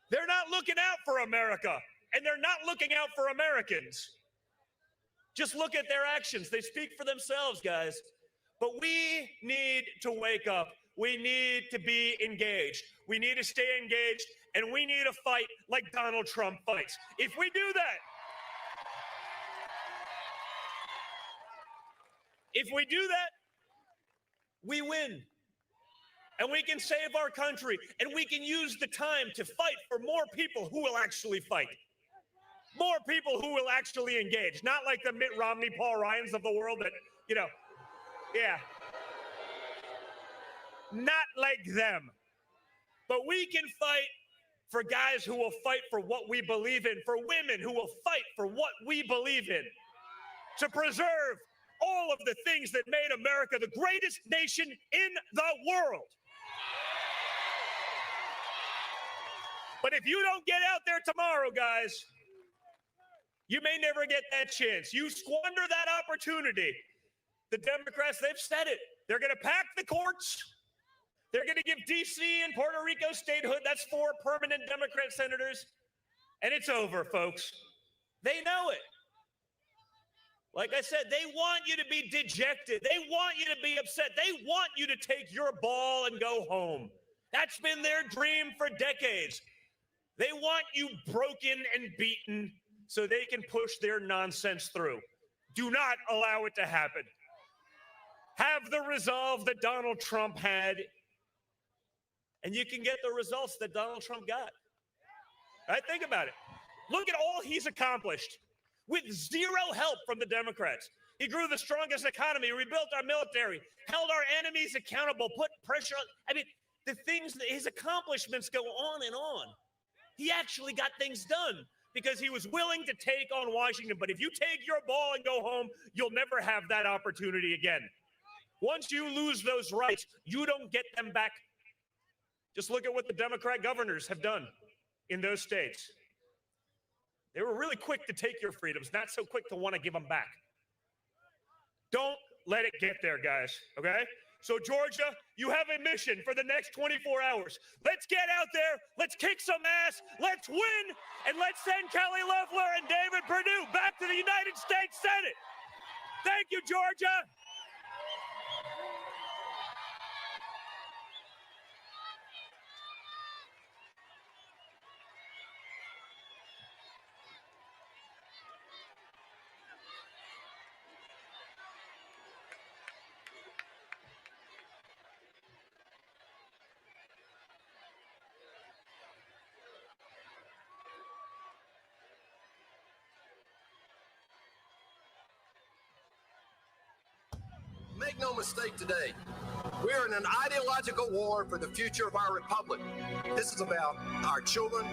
They're not looking out for America, and they're not looking out for Americans. Just look at their actions. They speak for themselves, guys. But we need to wake up. We need to be engaged. We need to stay engaged, and we need to fight like Donald Trump fights. If we do that, we win. And we can save our country, and we can use the time to fight for more people who will actually fight. More people who will actually engage, not like the Mitt Romney, Paul Ryans of the world that, yeah. Not like them. But we can fight for guys who will fight for what we believe in, for women who will fight for what we believe in, to preserve all of the things that made America the greatest nation in the world. But if you don't get out there tomorrow, guys, you may never get that chance. You squander that opportunity. The Democrats, they've said it. They're going to pack the courts. They're going to give D.C. and Puerto Rico statehood. That's 4 permanent Democrat senators. And it's over, folks. They know it. Like I said, they want you to be dejected. They want you to be upset. They want you to take your ball and go home. That's been their dream for decades. They want you broken and beaten so they can push their nonsense through. Do not allow it to happen. Have the resolve that Donald Trump had, and you can get the results that Donald Trump got. Right? Think about it. Look at all he's accomplished with zero help from the Democrats. He grew the strongest economy, rebuilt our military, held our enemies accountable, put pressure on. I mean, the things, his accomplishments go on and on. He actually got things done because he was willing to take on Washington. But if you take your ball and go home, you'll never have that opportunity again. Once you lose those rights, you don't get them back. Just look at what the Democrat governors have done in those states. They were really quick to take your freedoms, not so quick to want to give them back. Don't let it get there, guys, okay? So, Georgia, you have a mission for the next 24 hours. Let's get out there. Let's kick some ass. Let's win. And let's send Kelly Loeffler and David Perdue back to the United States Senate. Thank you, Georgia. Make no mistake today, we're in an ideological war for the future of our republic. This is about our children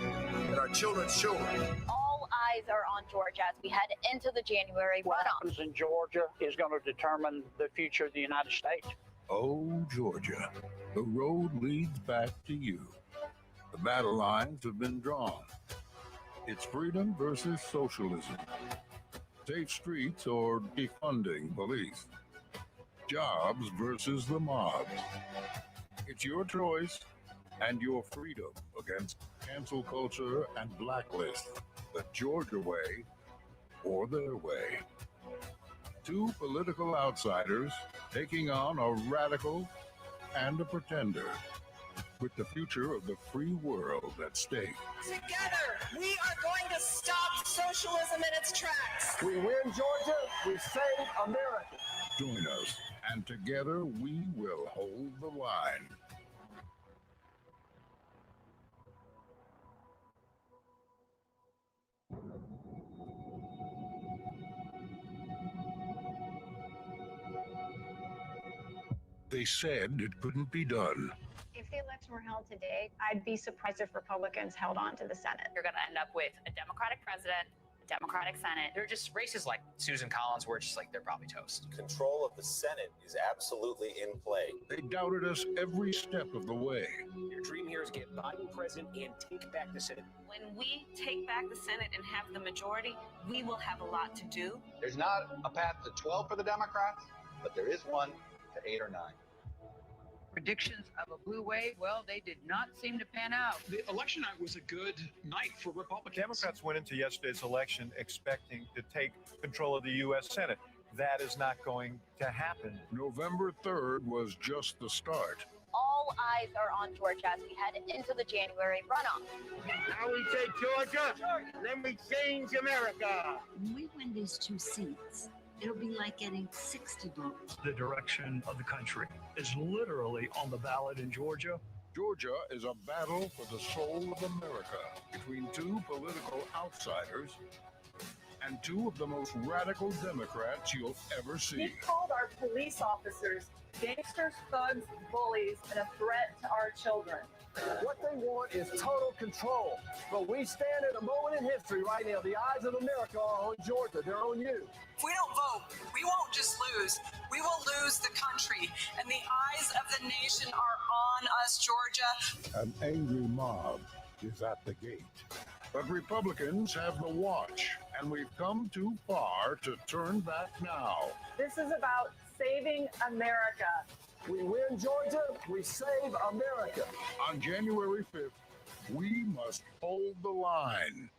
and our children's children. All eyes are on Georgia as we head into the January What runoff. happens in Georgia is going to determine the future of the United States. Oh, Georgia, the road leads back to you. The battle lines have been drawn. It's freedom versus socialism. Safe streets or defunding police. Jobs versus the mob. It's your choice and your freedom against cancel culture and blacklist. The Georgia way or their way. two political outsiders taking on a radical and a pretender, with the future of the free world at stake. Together, we are going to stop socialism in its tracks. We win Georgia, we save America. Join us, and together we will hold the line. They said it couldn't be done. If the election were held today, I'd be surprised if Republicans held on to the Senate. You're going to end up with a Democratic president, a Democratic Senate. They're just races like Susan Collins, where it's just like they're probably toast. Control of the Senate is absolutely in play. They doubted us every step of the way. Your dream here is get Biden president and take back the Senate. When we take back the Senate and have the majority, we will have a lot to do. There's not a path to 12 for the Democrats, but there is one to 8 or 9. Predictions of a blue wave, well, they did not seem to pan out. The election night was a good night for Republicans. Democrats went into yesterday's election expecting to take control of the U.S. Senate. That is not going to happen. November 3rd was just the start. All eyes are on Georgia as we head into the January runoff. Now we take Georgia, then we change America. When we win these 2 seats, it'll be like getting 60 votes. The direction of the country is literally on the ballot in Georgia. Georgia is a battle for the soul of America between two political outsiders and two of the most radical Democrats you'll ever see. He called our police officers gangsters, thugs, bullies, and a threat to our children. What they want is total control. But we stand at a moment in history right now. The eyes of America are on Georgia. They're on you. If we don't vote, we won't just lose. We will lose the country. And the eyes of the nation are on us, Georgia. An angry mob is at the gate. But Republicans have the watch, and we've come too far to turn back now. This is about saving America. We win Georgia, we save America. On January 5th, we must hold the line.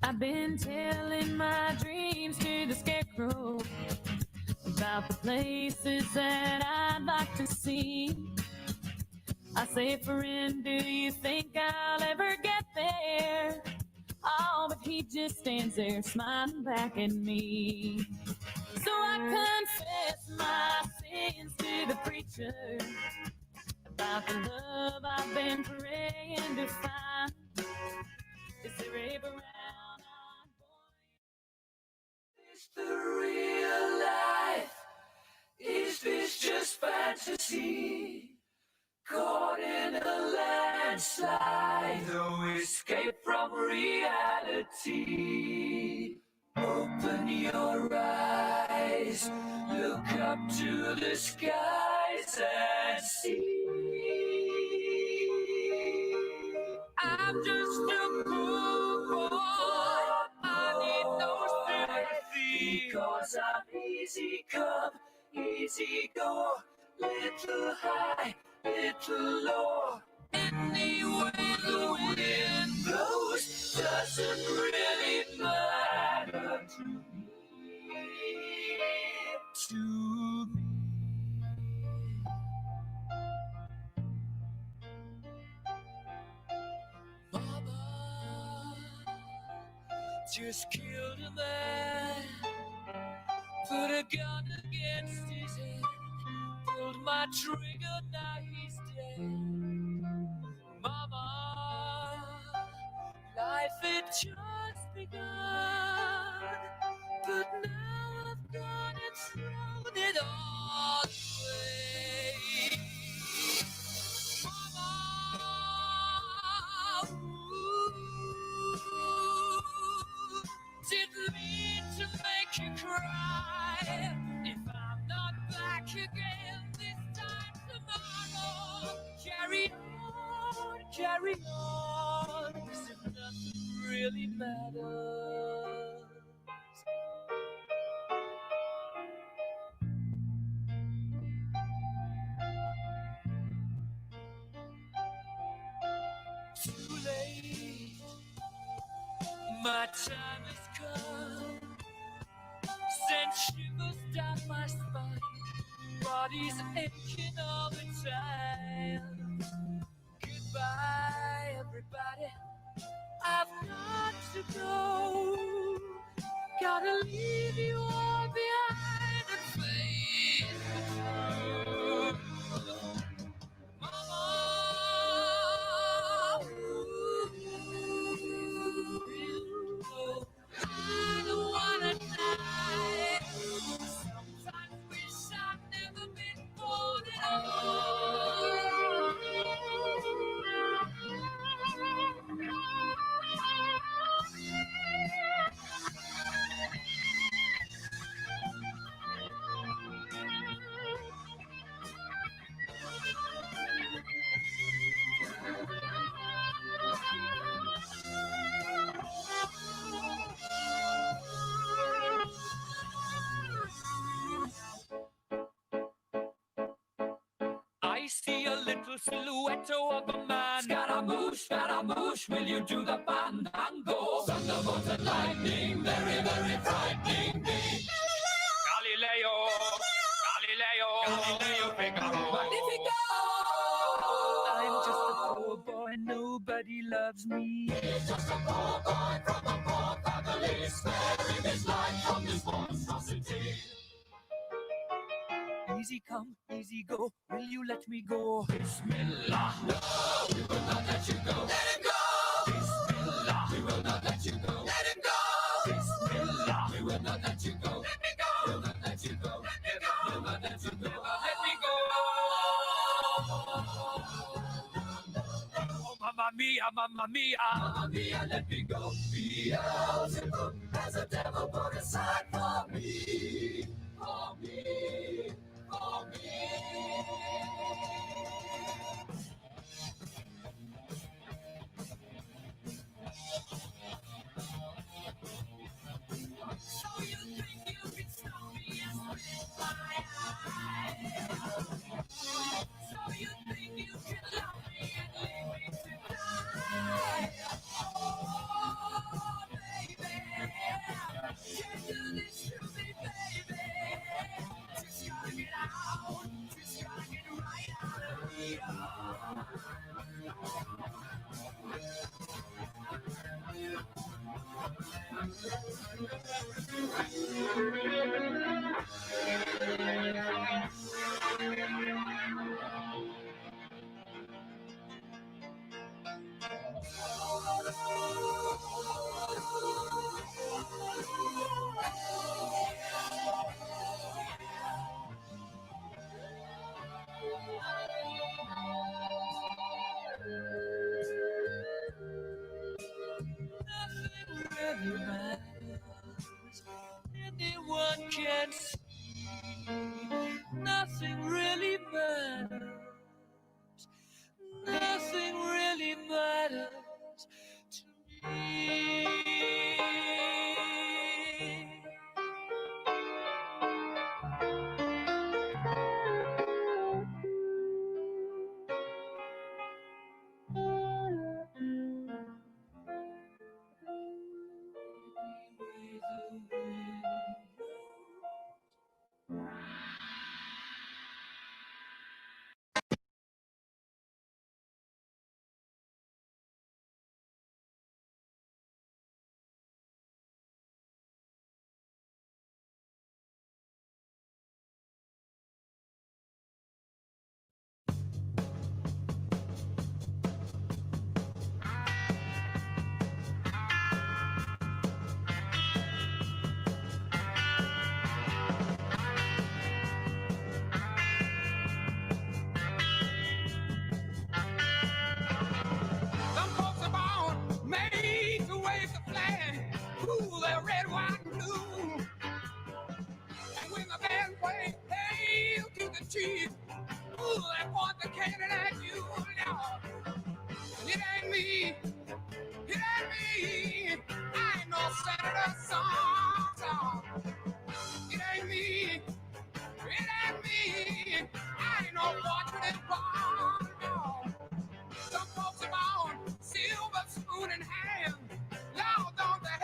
I've been telling my dreams to the scarecrow about the places that I'd like to see. I say, friend, do you think I'll ever get there? Oh, but he just stands there smiling back at me. So I confess my sins to the preacher about the love I've been praying to find. Is there a brown Is the real life? Is this just fantasy? Caught in a landslide, no escape from reality. Open your eyes, look up to the skies and see. I'm just a poor boy, I need no sympathy, 'cause I'm easy come, easy go, little high, little low. Anyway the wind blows doesn't really matter to me. To me. Mama just killed a man, put a gun against his head, pulled my trigger, now he's dead. Mama, life had just begun, but now I've gone and thrown it all away. Mama, didn't mean to make you cry. If I'm not back again this time tomorrow, carry on, carry on, as if nothing really matters. My time has come. Send shivers down my spine. Body's aching all the time. Goodbye, everybody. I've got to go. Gotta leave you all behind and face the truth. Mama, I don't wanna die. Sometimes wish I'd never been born at all. I see a little silhouette of a man. Scaramouche, will you do the fandango? Thunderbolts and lightning, very, very frightening me. Galileo, Figaro. Magnifico! I'm just a poor boy, nobody loves me. He's just a poor boy from a poor family, sparing his life from this monstrosity. Easy come, easy go, will you let me go? Bismillah, no, we will not let you go. Let him go! Bismillah, we will not let you go. Let him go! Bismillah, we will not let you go. Let me go! We'll not let you go. Let me go! We'll not let you go. Let me go! Oh, mamma mia, mamma mia. Mamma mia, let me go. Beelzebub has a devil put aside for me. For me. For me. So you think you can stop me and split my eye? So you think you can love me and leave me to die? Oh, baby, can't do this to me, baby. Just gotta get out, just gotta get right out of here. Nothing really matters. Anyone can see. Nothing really matters. Nothing really matters to me. Some folks are born made to wave the flag. Ooh, they're red, white, and blue. And when the band plays hail to the chief, ooh, they point the cannon at you now. And it ain't me, it ain't me. I ain't no senator song. It ain't me, it ain't me. I ain't no fortunate bomb, no. Some folks are born silver spoon in hand. Lord, don't they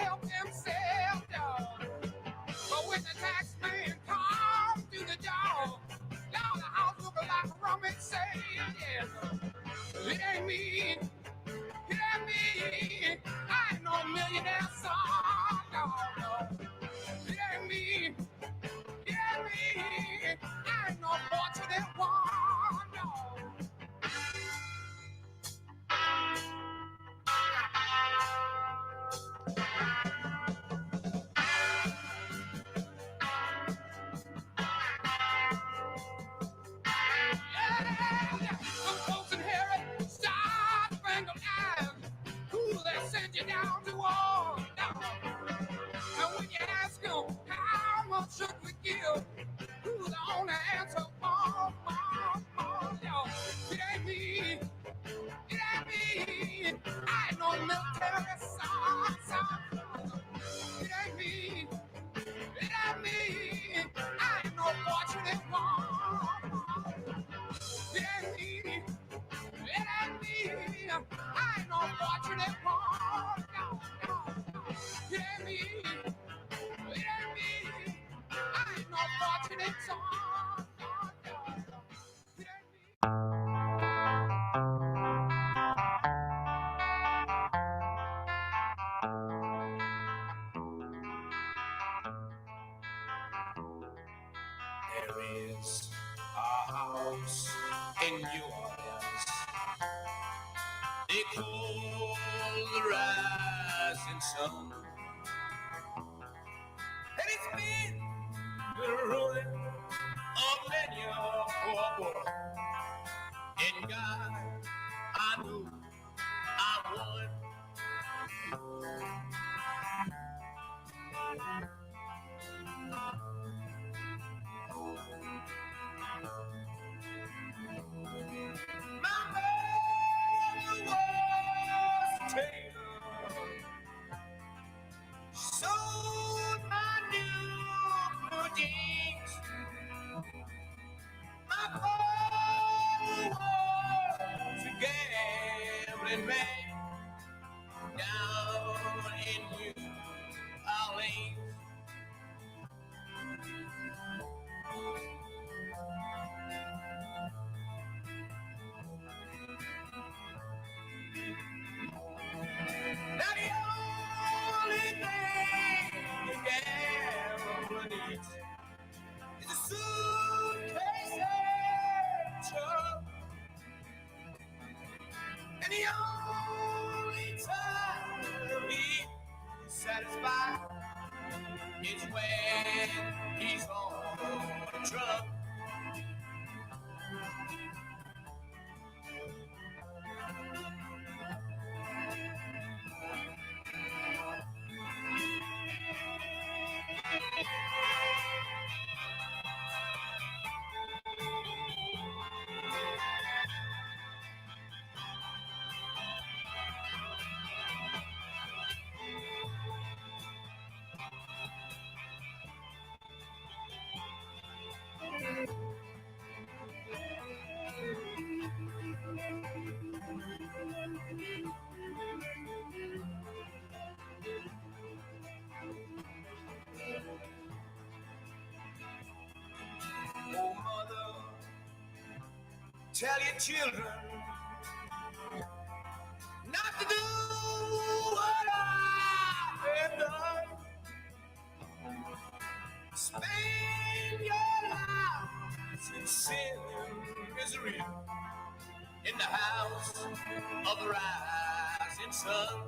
send you down to war. And when you ask them how much should we give, who's the only answer? It ain't me. It ain't me. I ain't no military son. It ain't me. It ain't me. I ain't no fortunate one. It ain't me. It ain't me. I ain't no fortunate one. It ain't me. It ain't me. I ain't no fortunate son. There is a house in New Orleans they call the rising sun, and it's been the ruin of many a poor boy. And God, I knew I won. My mother was a tailor. She sold my new blue jeans. My father was a gambling man down in New Orleans. Now the only thing the gambler needs is a suitcase and truck. And the only time he's satisfied is when he's on a truck. Oh, mother, tell your children not to do what I have done. Spend your lives in sin and misery in the house of the rising sun.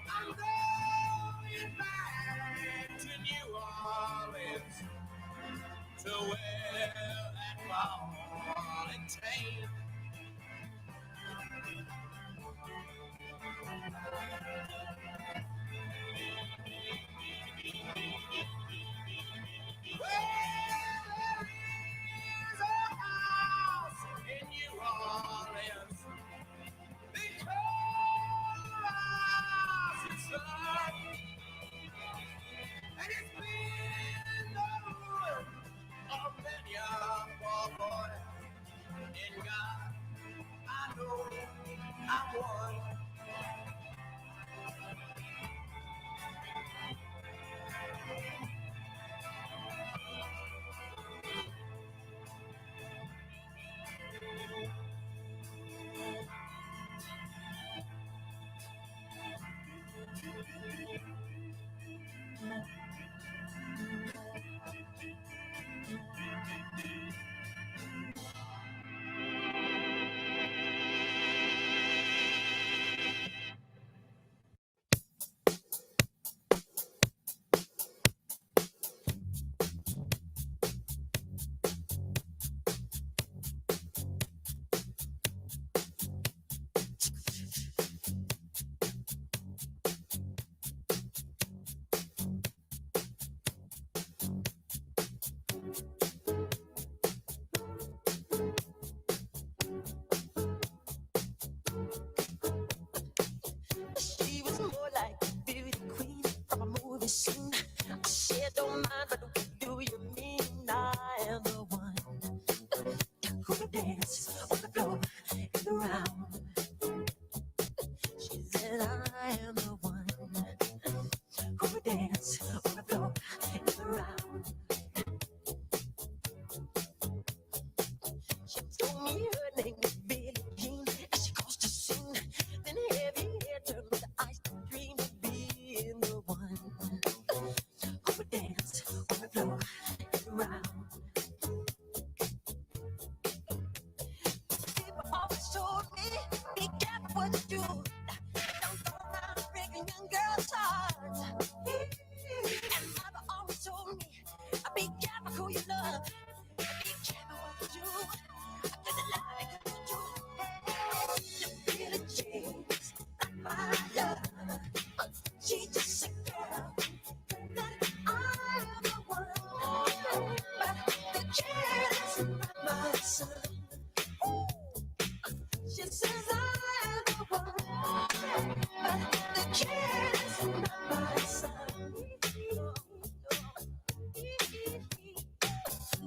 I'm going back to New Orleans to wear that ball and chain. God told me her name was Billie Jean. As she crossed the scene, then heavy hair turned with the ice cream of being the one who would dance on the floor and around. People always told me, be careful what you do. Don't go around breaking young girls' hearts. And mother always told me, be careful who you love. Be careful what you do. To the lie that you do. The Billie Jean's not my love. She just a girl that I am the one. But the kid is not my son. She says I am the one. But the kid is not my son.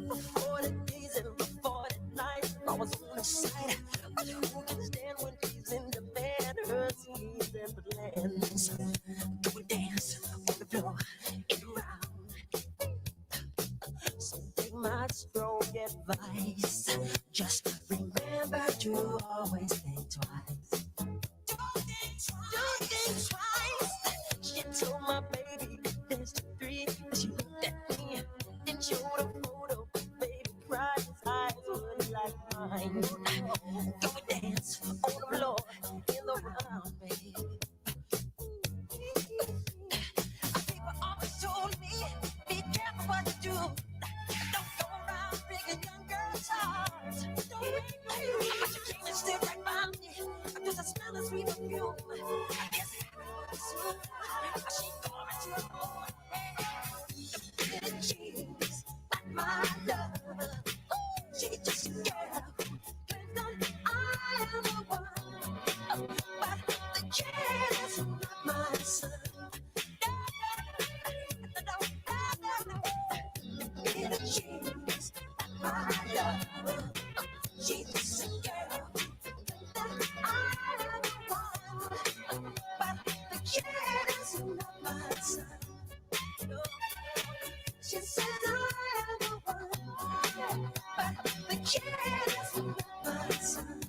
For 40 days and 40 nights, I was on her side. But who can stand when she's in the bed? Her scenes and the lands. Go and dance on the floor and around. So take my strong advice. Just remember to always think twice. Don't think twice. She told my baby there's the three. She looked at me and showed a photo. Baby cried, his eyes were like mine. Go and dance on the floor in the round, baby. People always told me, be careful what you do. Don't go around breaking young girls' hearts. But you came and stood right by me. Because I smell the sweet perfume. I guess it happened soon. She called me to her home. The Billie Jean's not my love. She just a girl who claims that I am the one. But the kid is not my son. The Billie Jean's not my love. She just a girl who claims that I am the one. But the kid is not my son. She says I am the one, but the kid is not my son.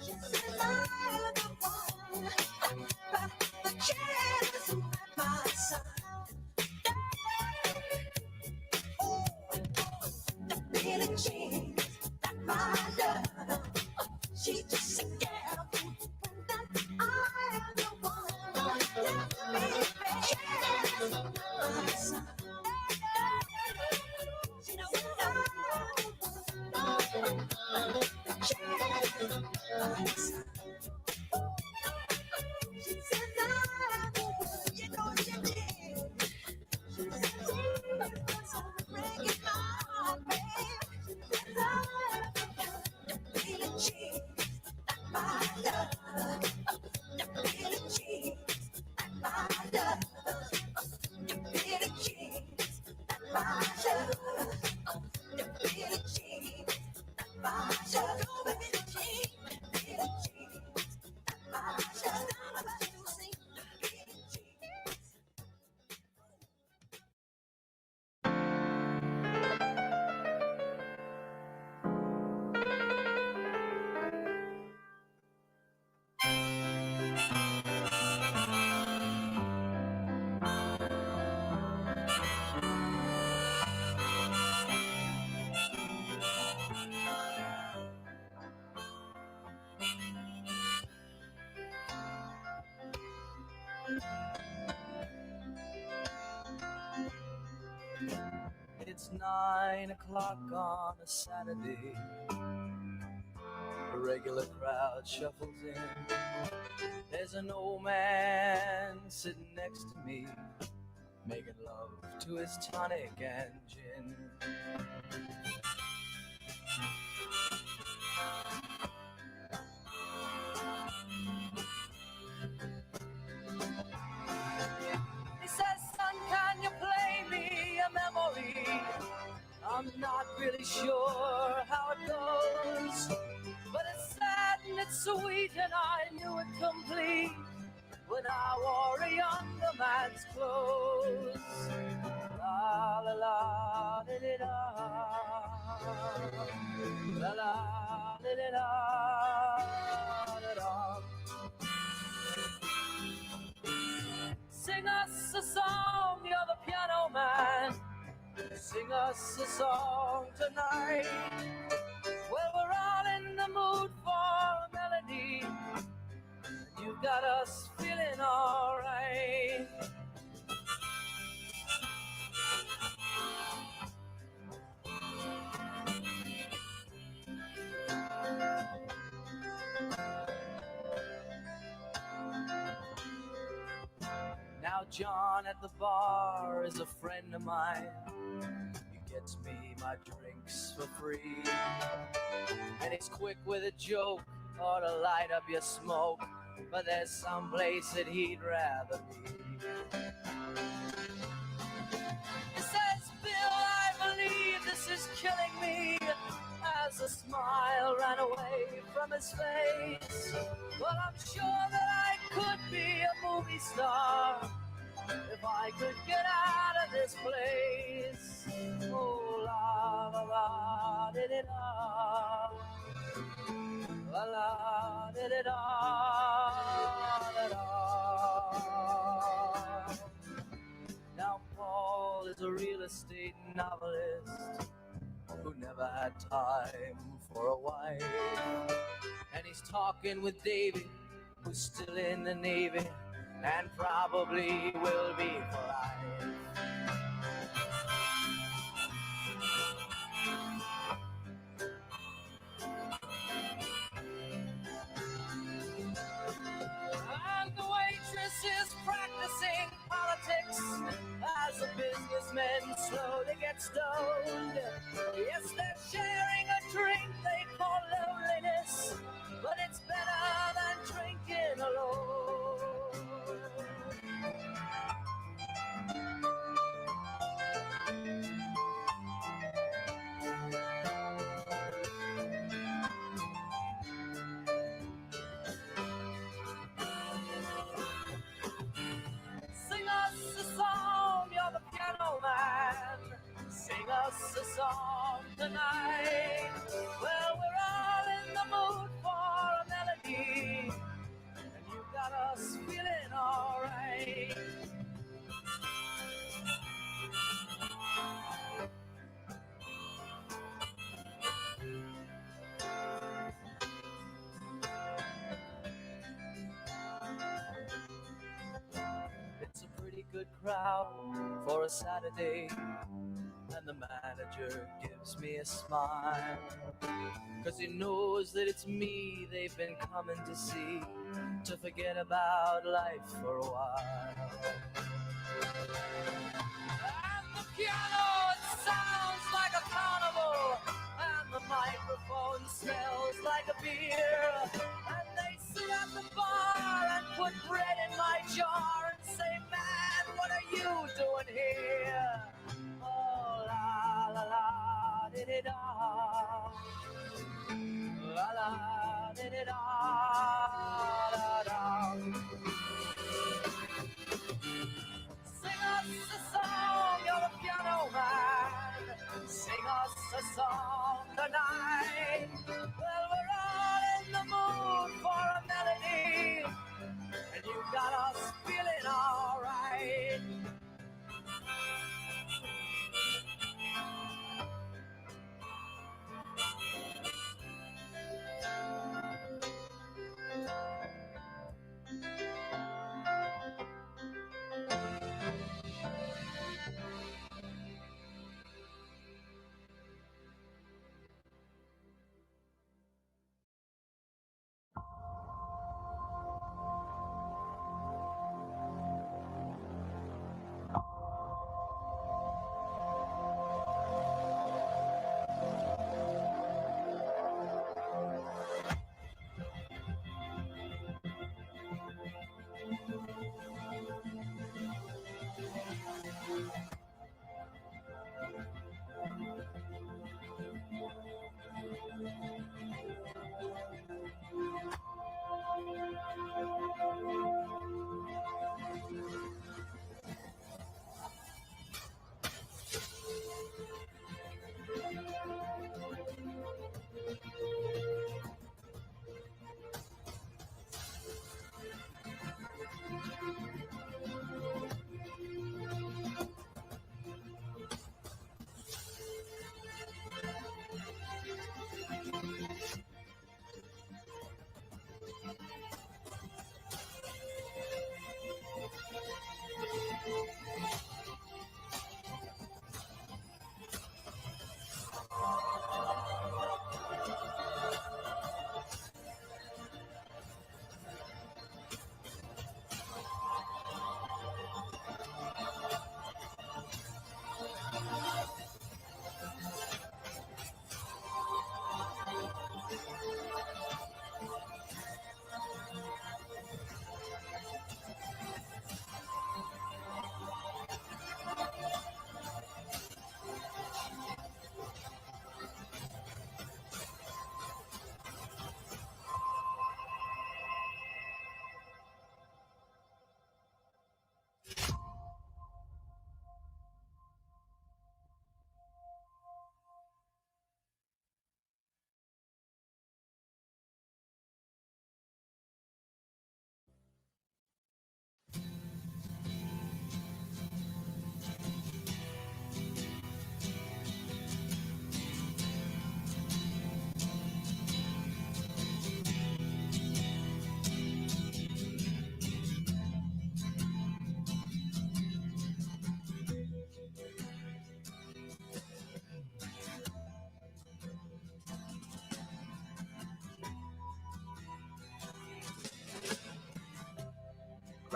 She says I am the one, but the kid is not my son. The Billie Jean's not my love. She just a girl who thinks that I am the one. The kid is not my son. She knows that I am the one. The kid is not my son. She says I am the one. You know she did. She says I'm breaking my heart, babe. She says I am the one. The Billie Jean's not my love. The Billie Jean's not my love. The Billie Jean's not my love. The Billie Jean's not my love. The Billie Jean's not my love. It's 9 o'clock on a Saturday. A regular crowd shuffles in. There's an old man sitting next to me, making love to his tonic and gin. He says, son, can you play me a memory I'm not really sure how it goes, but it's sad and it's sweet, and I knew it complete when I wore a younger man's clothes. La la la da da da, la la da da da da. Sing us a song, you're the piano man. Sing us a song tonight. Well, we're all in the mood for a melody. You got us feeling alright. Now John at the bar is a friend of mine. He gets me my drinks for free, and he's quick with a joke or to light up your smoke, but there's some place that he'd rather be. He says, Bill, I believe this is killing me, as a smile ran away from his face. Well, I'm sure that I could be a movie star if I could get out of this place. Oh, la la la da da da, la la da da da da da. Now Paul is a real estate novelist who never had time for a wife, and he's talking with David, who's still in the Navy and probably will be for life. And the waitress is practicing politics as the businessmen slowly get stoned. Yes, they're sharing a drink they call loneliness, but it's better than drinking alone. Sing us a song, you're the piano man. Sing us a song tonight. Well, we're all in the mood for a melody, and you got us feeling alright. It's a pretty good crowd for a Saturday, and the manager gives me a smile, 'cause he knows that it's me they've been coming to see, to forget about life for a while. And the piano, it sounds like a carnival, and the microphone smells like a beer, and they sit at the bar and put bread in my jar and say, man, what are you doing here? Oh, la la la di di da, la la di di da da da. Sing us a song, you're the piano man. Sing us a song tonight. Well, we're all in the mood for a melody, and you got us feeling alright.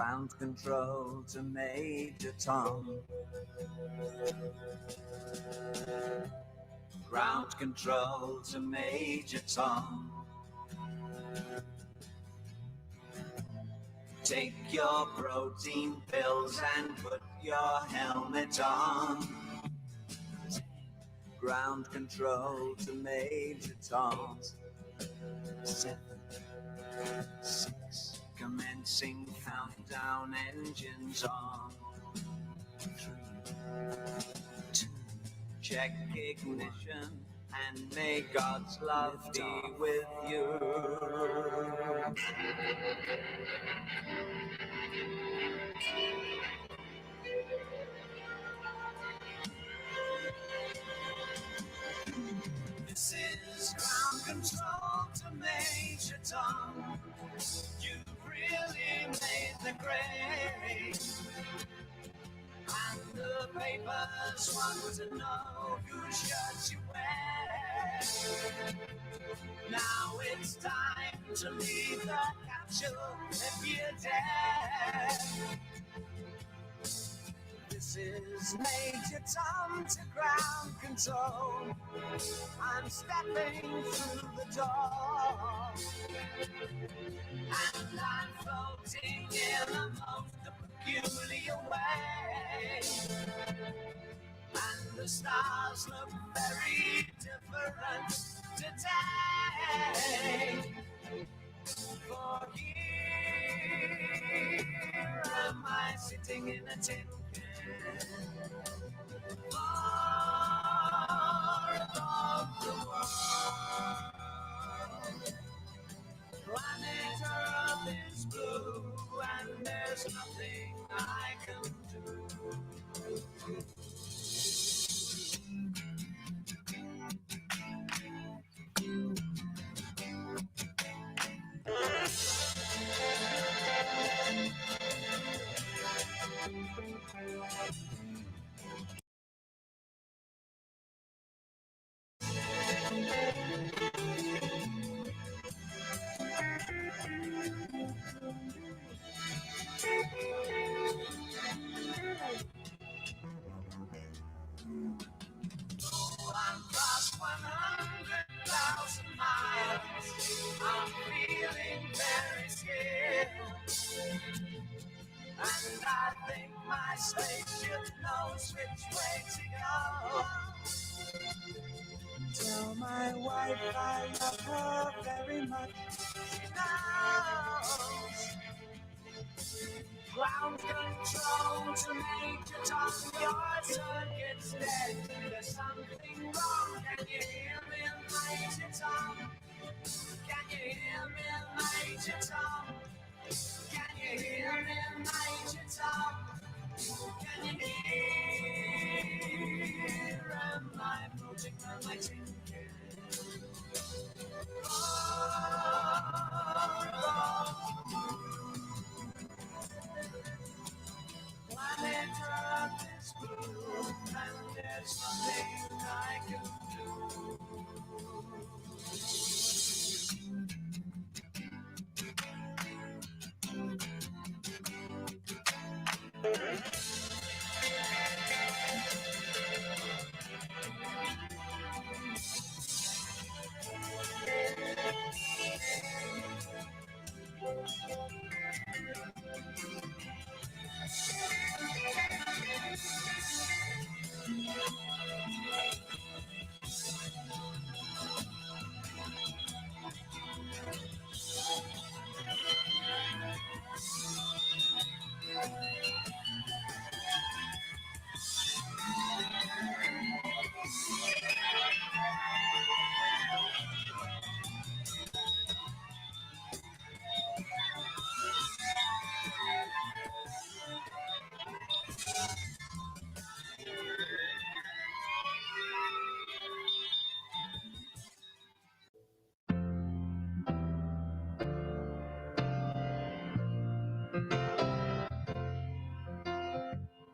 Ground control to Major Tom. Ground control to Major Tom. Take your protein pills and put your helmet on. Ground control to Major Tom. 7, 6, commencing countdown, engines on. 3, 2, check ignition, and may God's love be with you. This is ground control to Major Tom. You've really made the grade. And the papers want to know whose shirts you wear. Now it's time to leave the capsule if you dare. This is Major Tom to ground control. I'm stepping through the door, and I'm floating in a most peculiar way. And the stars look very different today. For here am I sitting in a tin can, far above the world. Planet Earth is blue, and there's nothing I can do. I'm past 100,000 miles. I'm feeling very scared, and I think my spaceship knows which way to go. Tell my wife I love her very much. She knows. Ground control to Major Tom, your circuit's dead. There's something wrong. Can you hear me, Major Tom? Can you hear me, Major Tom? Can you hear me, Major Tom? Can you hear? Am I floating on my tin can? Planet Earth is blue, and there's nothing I can do.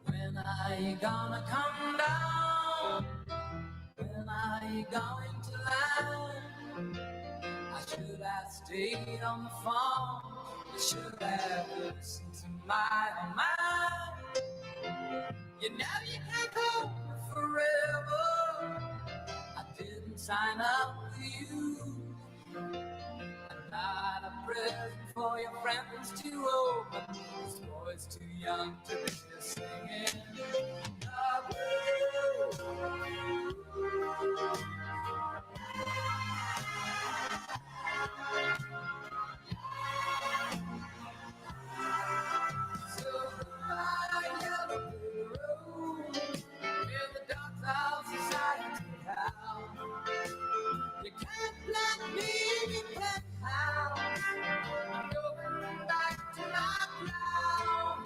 When are you gonna come down? When are you going to land? I should have stayed on the phone. Should have listened to my own mind. You know you can't hold me forever. I didn't sign up for you. I'm not a present for your friends to open. This boy's too young to be just singing. So goodbye, yellow brick road, where the dogs of society howl. You can't let me in your penthouse. I'm going back to my plow,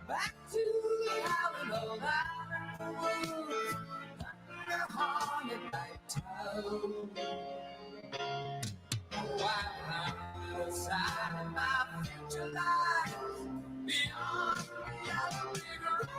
back to the howling old iron woods, under haunted by toad. Oh, I found the side of my future life beyond the yellow brick road.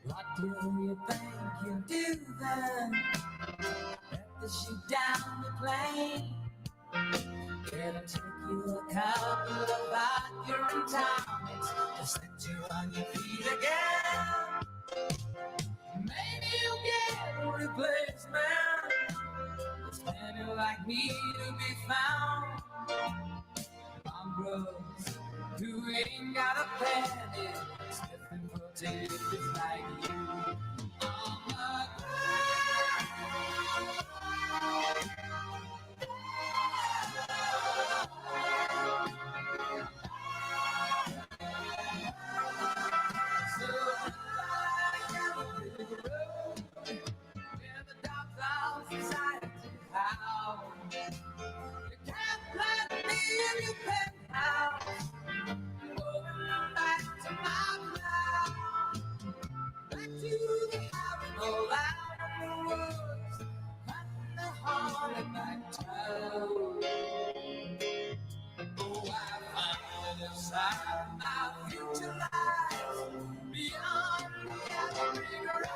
What do you think you do then? Let the shoot down the plane. It'll take you a couple of hours in town to set you on your feet again. Maybe you'll get a replacement. There's plenty like me to be found. Mongrels who ain't got a penny, sniffing potatoes like you. On the so I got a big road where the dogs of society howl. You can't let me in your penthouse. Going back to my plow, back to the howling old iron woods, and the haunted back town. Oh, I found inside my future life beyond the yellow brick road.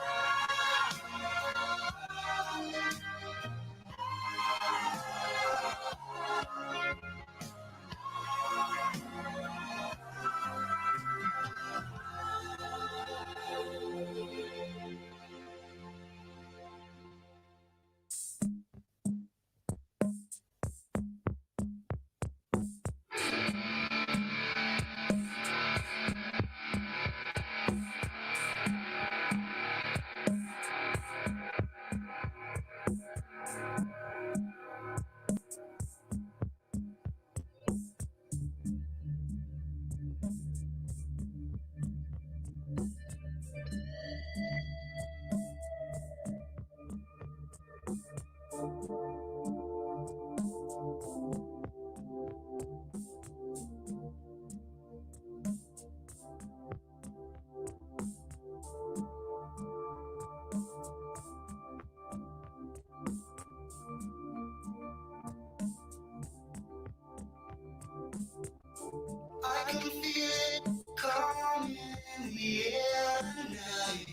I can feel it coming in the air tonight.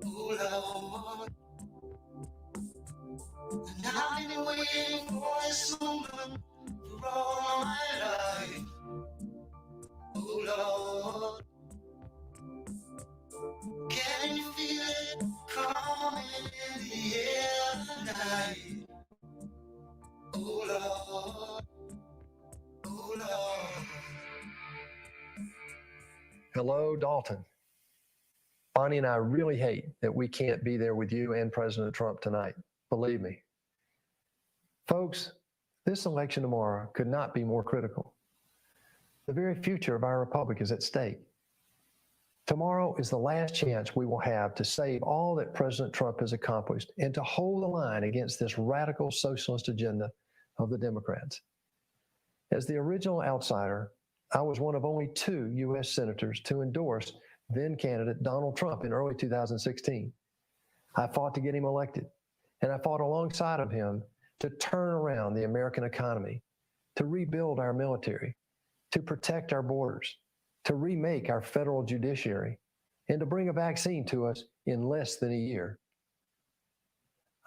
Oh Lord, and I've been waiting for this moment for all my life. Oh Lord, can you feel it coming in the air tonight? Oh Lord, oh Lord. Hello, Dalton. Bonnie and I really hate that we can't be there with you and President Trump tonight. Believe me. Folks, this election tomorrow could not be more critical. The very future of our republic is at stake. Tomorrow is the last chance we will have to save all that President Trump has accomplished and to hold the line against this radical socialist agenda of the Democrats. As the original outsider, I was one of only 2 U.S. senators to endorse then candidate Donald Trump in early 2016. I fought to get him elected, and I fought alongside of him to turn around the American economy, to rebuild our military, to protect our borders, to remake our federal judiciary, and to bring a vaccine to us in less than a year.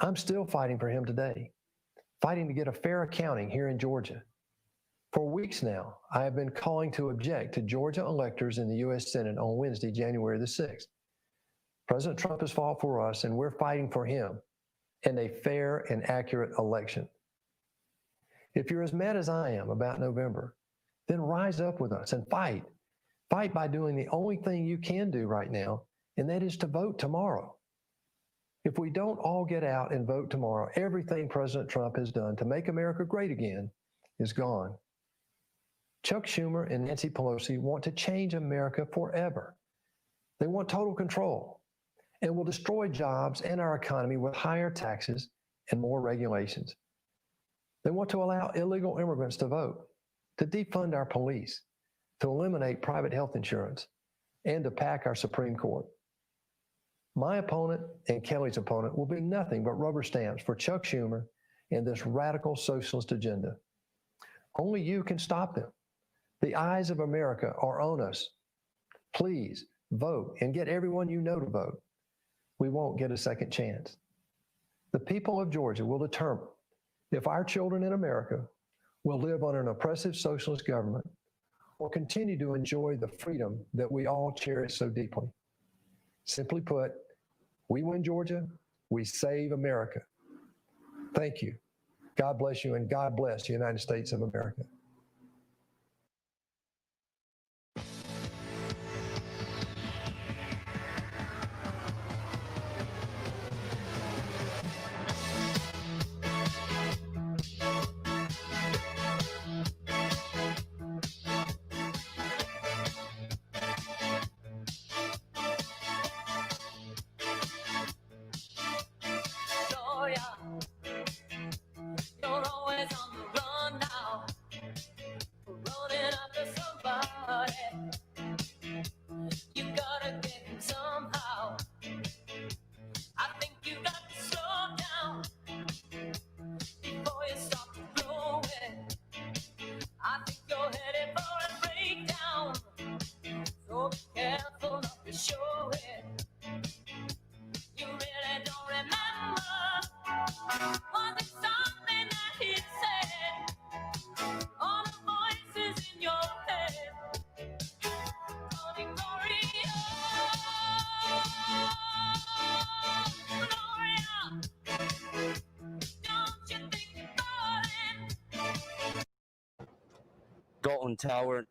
I'm still fighting for him today, fighting to get a fair accounting here in Georgia. For weeks now, I have been calling to object to Georgia electors in the U.S. Senate on Wednesday, January the 6th. President Trump has fought for us, and we're fighting for him and a fair and accurate election. If you're as mad as I am about November, then rise up with us and fight. Fight by doing the only thing you can do right now, and that is to vote tomorrow. If we don't all get out and vote tomorrow, everything President Trump has done to make America great again is gone. Chuck Schumer and Nancy Pelosi want to change America forever. They want total control and will destroy jobs and our economy with higher taxes and more regulations. They want to allow illegal immigrants to vote, to defund our police, to eliminate private health insurance, and to pack our Supreme Court. My opponent and Kelly's opponent will be nothing but rubber stamps for Chuck Schumer and this radical socialist agenda. Only you can stop them. The eyes of America are on us. Please vote and get everyone you know to vote. We won't get a second chance. The people of Georgia will determine if our children in America will live under an oppressive socialist government or continue to enjoy the freedom that we all cherish so deeply. Simply put, we win Georgia, we save America. Thank you. God bless you, and God bless the United States of America.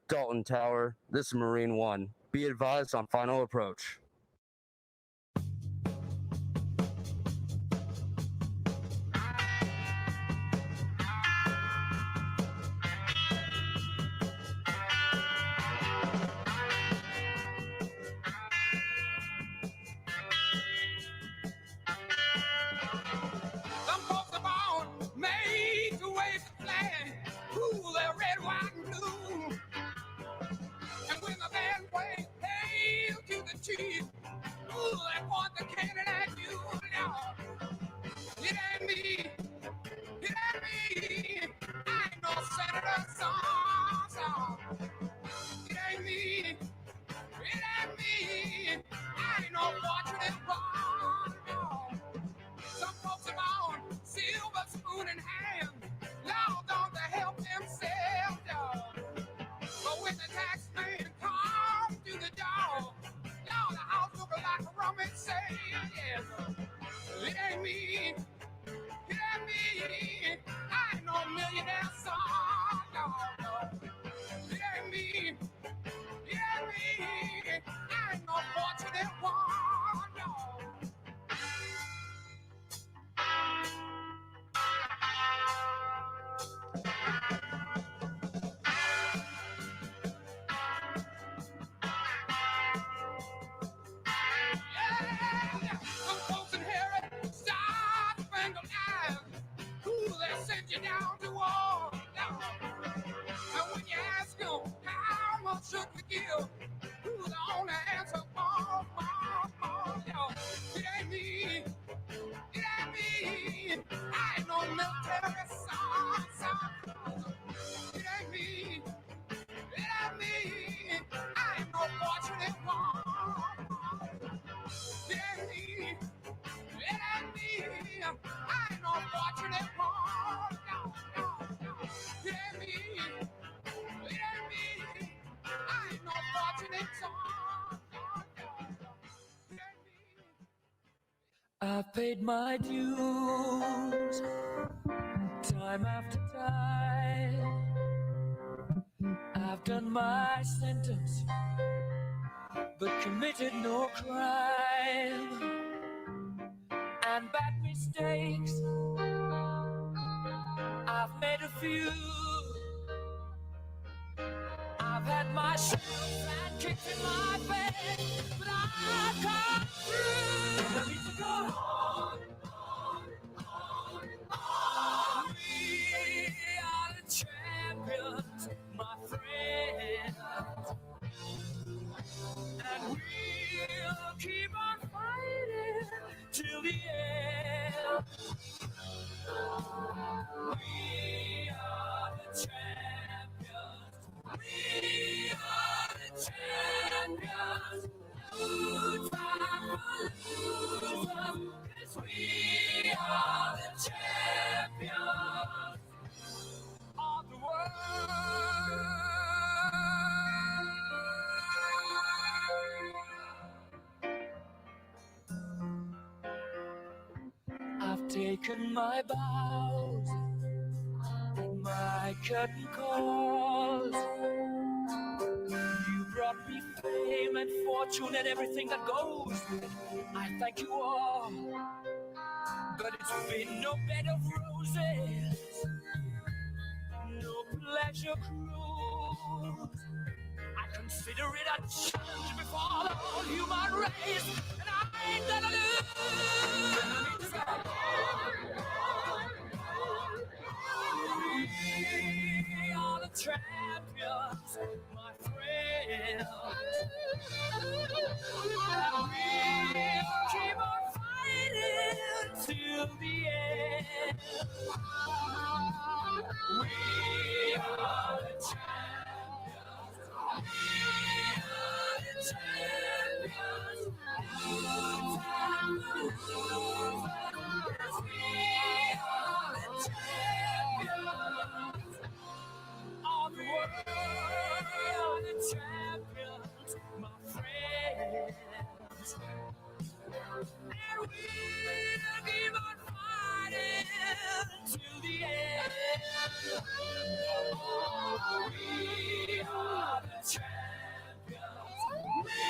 Dalton Tower, this is Marine 1. Be advised on final approach. Some folks are born made to wave the flag. Ooh, they're red, white, and blue. And when the band plays hail to the chief, ooh, they point the cannon at you. Now, it ain't me. It ain't me. I ain't no senator song. It ain't me. It ain't me. I ain't no fortunate one. No. Some folks are born silver spoon in hand. Lord, don't they help themselves, dog. But when the tax man comes to the door, Lord, the house look like a rummage sale, yes. It ain't me. It ain't me. I ain't no millionaire son, no. It ain't me. It ain't me. I ain't no fortunate one, no. Some folks I've paid my dues time after time. I've done my sentence, but committed no crime. And bad mistakes, I've made a few. I've had my shells and kicked in my face, but I've come through. I need to go on. We are the champions, my friend, and we'll keep on fighting till the end. We are the champions. We are the champions. No time for losers, 'cause we are the champions of the world. I've taken my bows, my curtain calls. You brought me fame and fortune and everything that goes with it. I thank you all, but it's been no bed of roses, no pleasure cruise. I consider it a challenge before the whole human race, and I ain't gonna lose. We are the champions, my friend, and we'll keep on fighting till the end. We are the champions. We are the champions. No time to lose. 'Cause we are the champions of the world. We are the champions, my friends. And we'll keep on fighting till the end. We are the champions. We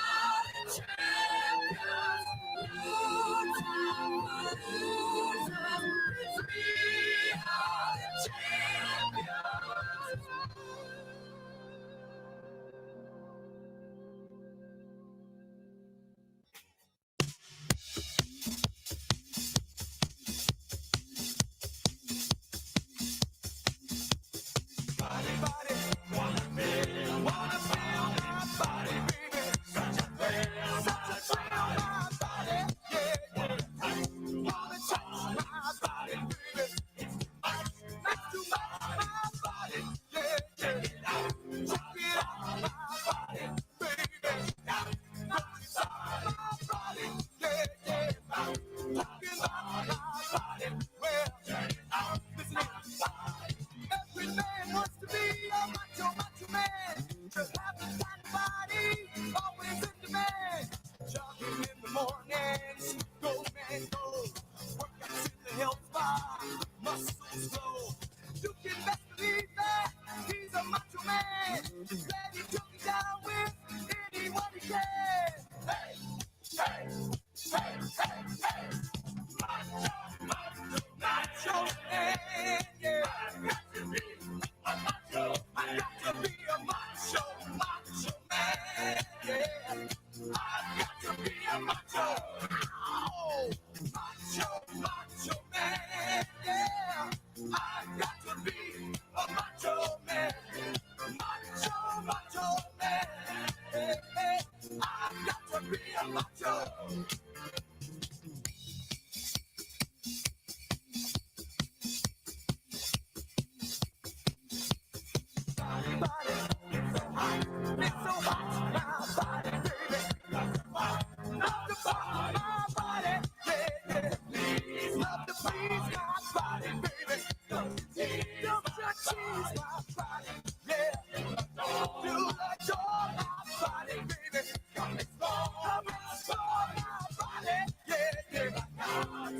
are the champions. No time for losers, 'cause we are the champions. Body, body, one man.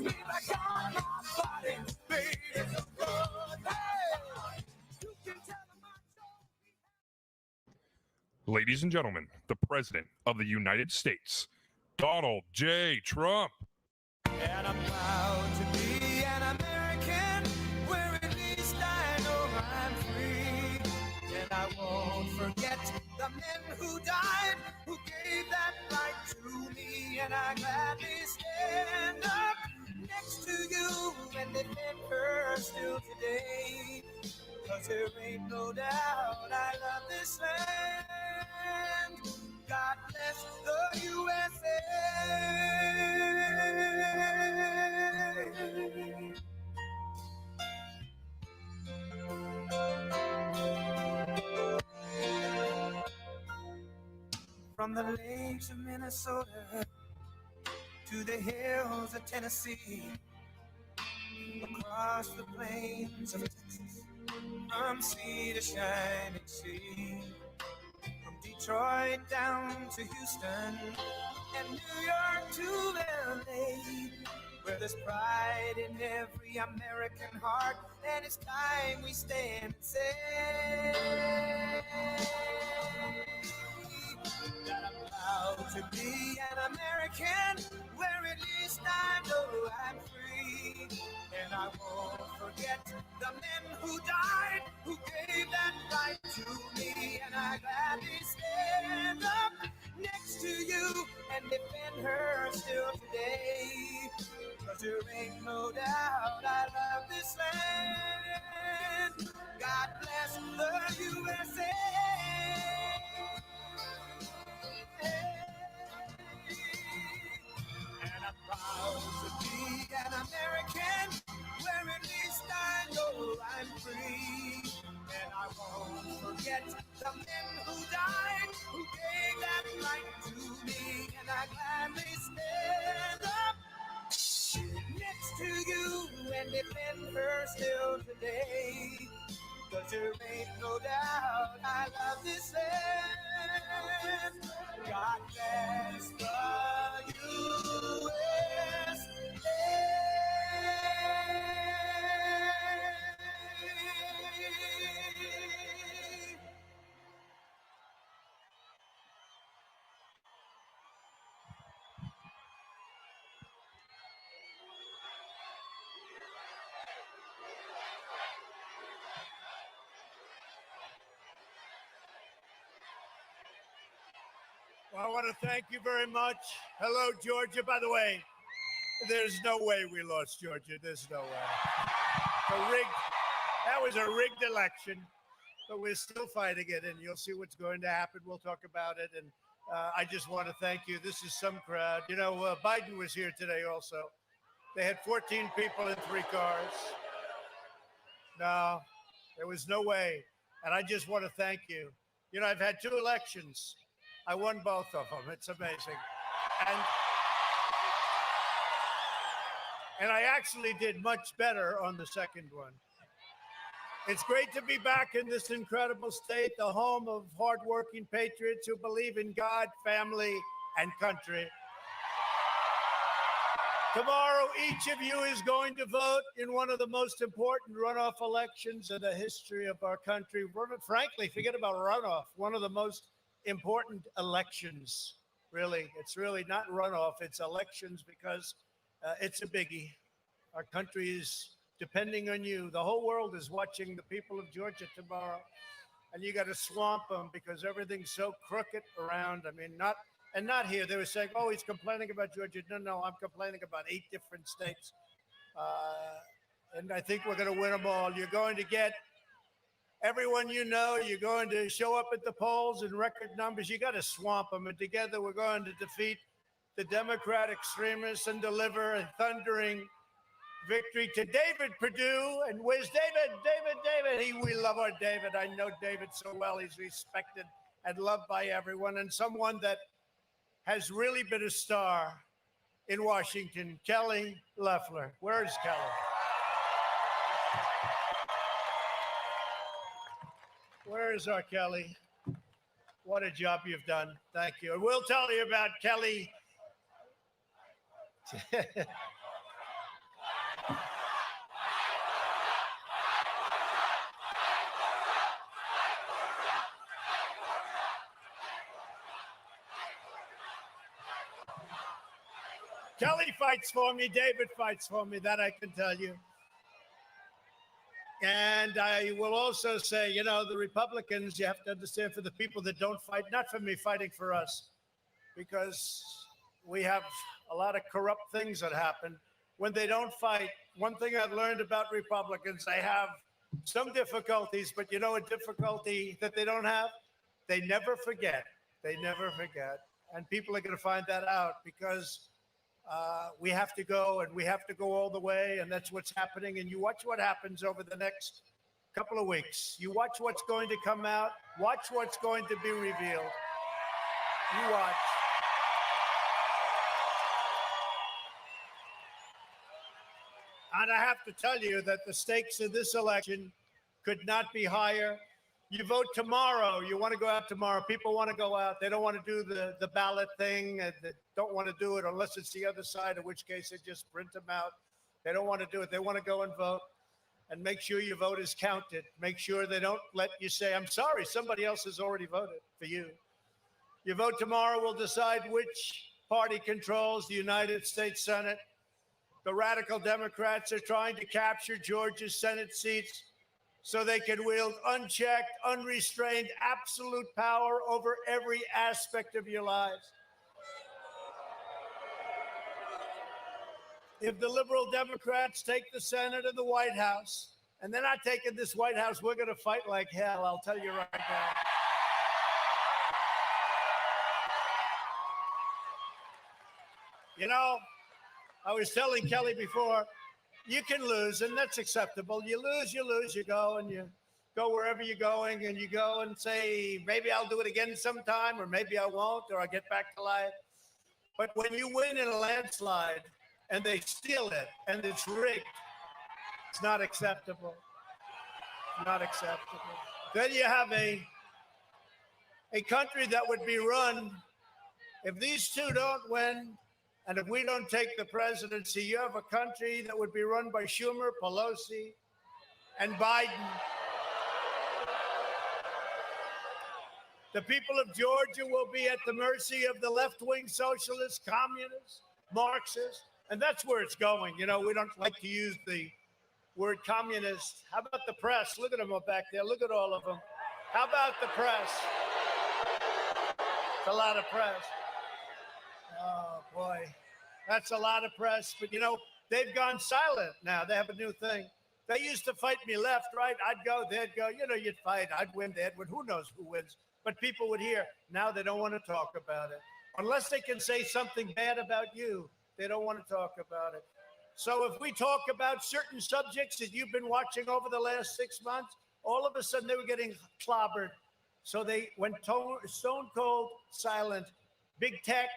me back on my body, baby, it's so good. Hey, you can tell them my Ladies and gentlemen, the President of the United States, Donald J. Trump. And I'm proud to be an American, where at least I know I'm free. And I won't forget the men who died, who gave that right to me. And I gladly stand up next to you and defend her still today. 'Cause there ain't no doubt I love this land. God bless the USA. From the lakes of Minnesota to the hills of Tennessee, across the plains of Texas, from sea to shining sea, from Detroit down to Houston and New York to LA, where there's pride in every American heart, and it's time we stand and say that I'm proud to be an American, where at least I know I'm free. And I won't forget the men who died, who gave that right to me. And I gladly stand up next to you and defend her still today. 'Cause there ain't no doubt I love this land. God bless the USA. And I'm proud to be an American, where at least I know I'm free. And I won't forget the men who died, who gave that right to me. And I gladly stand up next to you and defend her still today. 'Cause there ain't no doubt I love this land. God bless the USA. Well, I want to thank you very much. Hello, Georgia. By the way, there's no way we lost Georgia. There's no way. That was a rigged election, but we're still fighting it, and you'll see what's going to happen. We'll talk about it, and I just want to thank you. This is some crowd. You know, Biden was here today also. They had 14 people in 3 cars. No, there was no way, and I just want to thank you. You know, I've had 2 elections. I won both of them. It's amazing. And I actually did much better on the second one. It's great to be back in this incredible state, the home of hardworking patriots who believe in God, family, and country. Tomorrow, each of you is going to vote in one of the most important runoff elections in the history of our country. Frankly, forget about runoff, one of the most important elections, really. It's really not runoff, it's elections, because it's a biggie. Our country is depending on you. The whole world is watching the people of Georgia tomorrow, and you got to swamp them because everything's so crooked around. I mean, not here. They were saying, oh, he's complaining about Georgia. No, I'm complaining about 8 different states. And I think we're going to win them all. You're going to get everyone you know. You're going to show up at the polls in record numbers. You got to swamp them. And together we're going to defeat the Democrat extremists and deliver a thundering victory to David Perdue. And where's David? We love our David. I know David so well. He's respected and loved by everyone, and someone that has really been a star in Washington, Kelly Loeffler. Where's Kelly? Where is our Kelly? What a job you've done. Thank you. And we'll tell you about Kelly. Kelly fights for me. David fights for me. That I can tell you. And I will also say, you know, the Republicans, you have to understand, for the people that don't fight, not for me, fighting for us, because we have a lot of corrupt things that happen when they don't fight. One thing I've learned about Republicans, they have some difficulties, but you know a difficulty that they don't have? They never forget. They never forget. And people are going to find that out, because we have to go, and we have to go all the way, and that's what's happening. And you watch what happens over the next couple of weeks. You watch what's going to come out. Watch what's going to be revealed. You watch. And I have to tell you that the stakes of this election could not be higher. You vote tomorrow. You want to go out tomorrow. People want to go out. They don't want to do the ballot thing. They don't want to do it unless it's the other side, in which case they just print them out. They don't want to do it. They want to go and vote. And make sure your vote is counted. Make sure they don't let you say, I'm sorry, somebody else has already voted for you. Your vote tomorrow will decide which party controls the United States Senate. The radical Democrats are trying to capture Georgia's Senate seats so they can wield unchecked, unrestrained, absolute power over every aspect of your lives. If the liberal Democrats take the Senate and the White House, and they're not taking this White House, we're going to fight like hell, I'll tell you right now. You know, I was telling Kelly before, you can lose, and that's acceptable. You lose, you go, and you go wherever you're going, and you go and say, maybe I'll do it again sometime, or maybe I won't, or I'll get back to life. But when you win in a landslide, and they steal it, and it's rigged, it's not acceptable. Not acceptable. Then you have a country that would be run, if these two don't win, and if we don't take the presidency, you have a country that would be run by Schumer, Pelosi, and Biden. The people of Georgia will be at the mercy of the left-wing socialists, communists, Marxists, and that's where it's going. You know, we don't like to use the word communist. How about the press? Look at them up back there. Look at all of them. How about the press? It's a lot of press. Oh, boy. That's a lot of press. But, you know, they've gone silent now. They have a new thing. They used to fight me left, right? I'd go, they'd go. You know, you'd fight. I'd win, they'd win. Who knows who wins? But people would hear. Now they don't want to talk about it. Unless they can say something bad about you, they don't want to talk about it. So if we talk about certain subjects that you've been watching over the last 6 months, all of a sudden they were getting clobbered. So they went stone cold silent. Big tech,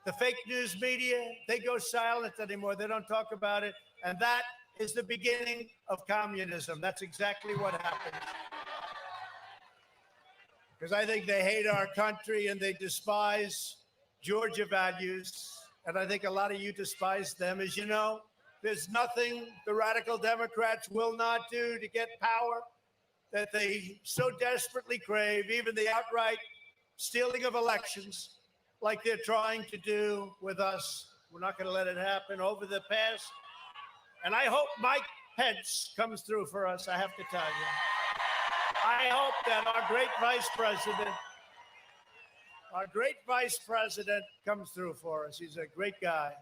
the fake news media, they go silent anymore. They don't talk about it. And that is the beginning of communism. That's exactly what happened. Because I think they hate our country and they despise Georgia values. And I think a lot of you despise them. As you know, there's nothing the radical Democrats will not do to get power that they so desperately crave, even the outright stealing of elections like they're trying to do with us. We're not going to let it happen. Over the past, and I hope Mike Pence comes through for us, I have to tell you. I hope that our great vice president comes through for us. He's a great guy.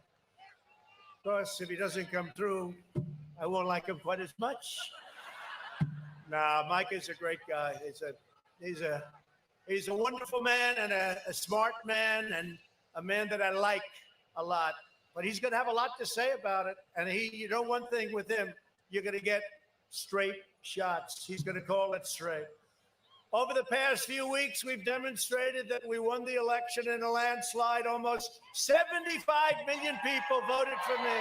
Of course, if he doesn't come through, I won't like him quite as much. Nah, Mike is a great guy. He's a wonderful man and a smart man and a man that I like a lot. But he's going to have a lot to say about it. And you know one thing with him, you're going to get straight shots. He's going to call it straight. Over the past few weeks, we've demonstrated that we won the election in a landslide. Almost 75 million people voted for me.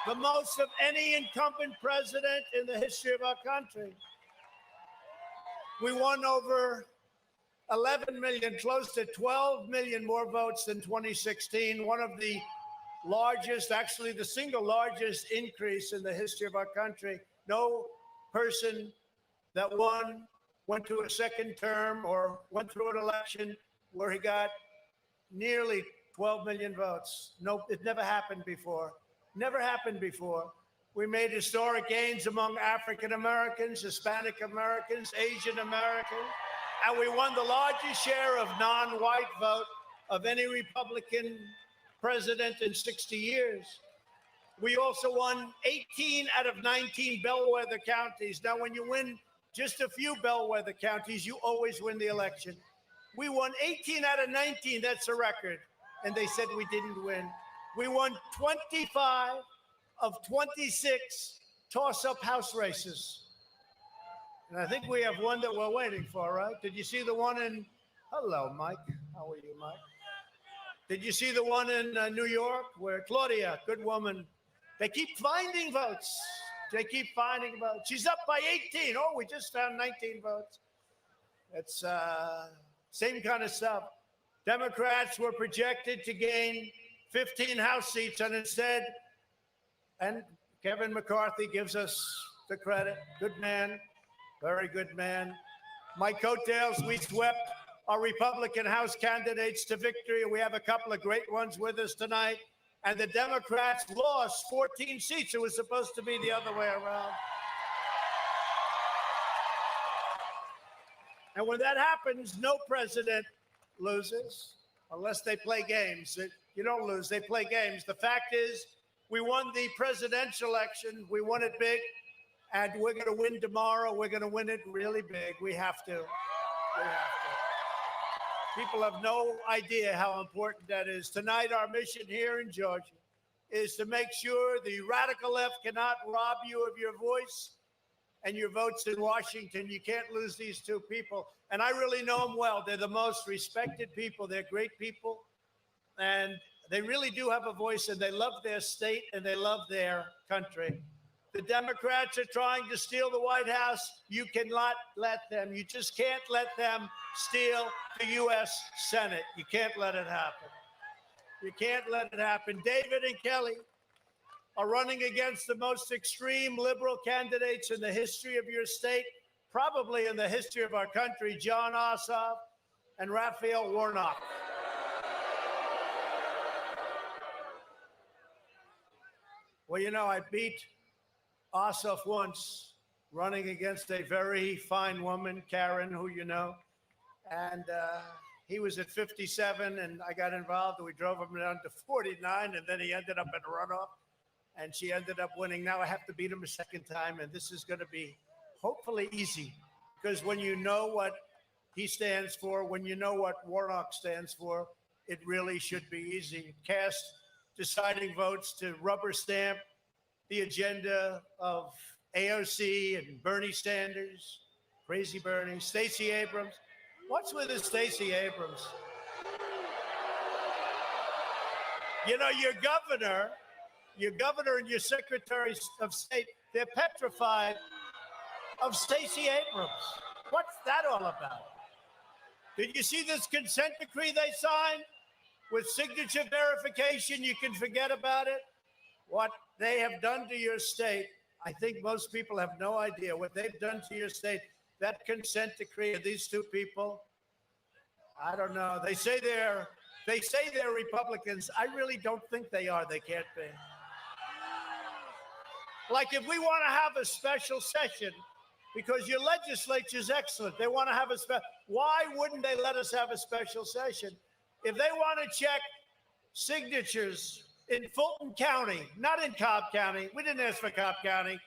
The most of any incumbent president in the history of our country. We won over 11 million, close to 12 million more votes than 2016. One of the largest, actually the single largest increase in the history of our country. No person that went to a second term or went through an election where he got nearly 12 million votes. No, it never happened before. Never happened before. We made historic gains among African Americans, Hispanic Americans, Asian Americans, and we won the largest share of non-white vote of any Republican president in 60 years. We also won 18 out of 19 bellwether counties. Now, when you win just a few bellwether counties, you always win the election. We won 18 out of 19. That's a record. And they said we didn't win. We won 25 of 26 toss-up House races. And I think we have one that we're waiting for, right? Did you see the one in, hello, Mike. How are you, Mike? Did you see the one in New York where Claudia, good woman, they keep finding votes. They keep finding votes. She's up by 18. Oh, we just found 19 votes. It's same kind of stuff. Democrats were projected to gain 15 House seats, and instead, and Kevin McCarthy gives us the credit. Good man, very good man. My coattails, we swept our Republican House candidates to victory. We have a couple of great ones with us tonight. And the Democrats lost 14 seats. It was supposed to be the other way around. And when that happens, no president loses unless they play games. You don't lose, they play games. The fact is, we won the presidential election. We won it big, and we're going to win tomorrow. We're going to win it really big. We have to. We have to. People have no idea how important that is. Tonight, our mission here in Georgia is to make sure the radical left cannot rob you of your voice and your votes in Washington. You can't lose these two people. And I really know them well. They're the most respected people. They're great people. And they really do have a voice, and they love their state, and they love their country. The Democrats are trying to steal the White House. You cannot let them. You just can't let them steal the U.S. Senate. You can't let it happen. You can't let it happen. David and Kelly are running against the most extreme liberal candidates in the history of your state, probably in the history of our country, John Ossoff and Raphael Warnock. Well, you know, I beat Ossoff once, running against a very fine woman, Karen, who you know, and he was at 57, and I got involved, and we drove him down to 49, and then he ended up in a runoff, and she ended up winning. Now I have to beat him a second time, and this is going to be hopefully easy, because when you know what he stands for, when you know what Warnock stands for, it really should be easy. Cast deciding votes to rubber stamp the agenda of AOC and Bernie Sanders, crazy Bernie, Stacey Abrams. What's with this Stacey Abrams? You know, your governor and your secretary of state, they're petrified of Stacey Abrams. What's that all about? Did you see this consent decree they signed? With signature verification, you can forget about it. What they have done to your state, I think most people have no idea what they've done to your state. That consent decree of these two people, I don't know. They say they're Republicans. I really don't think they are. They can't be. Like if we want to have a special session, because your legislature's excellent, they want to have a special. Why wouldn't they let us have a special session? If they want to check signatures in Fulton County, not in Cobb County. We didn't ask for Cobb County.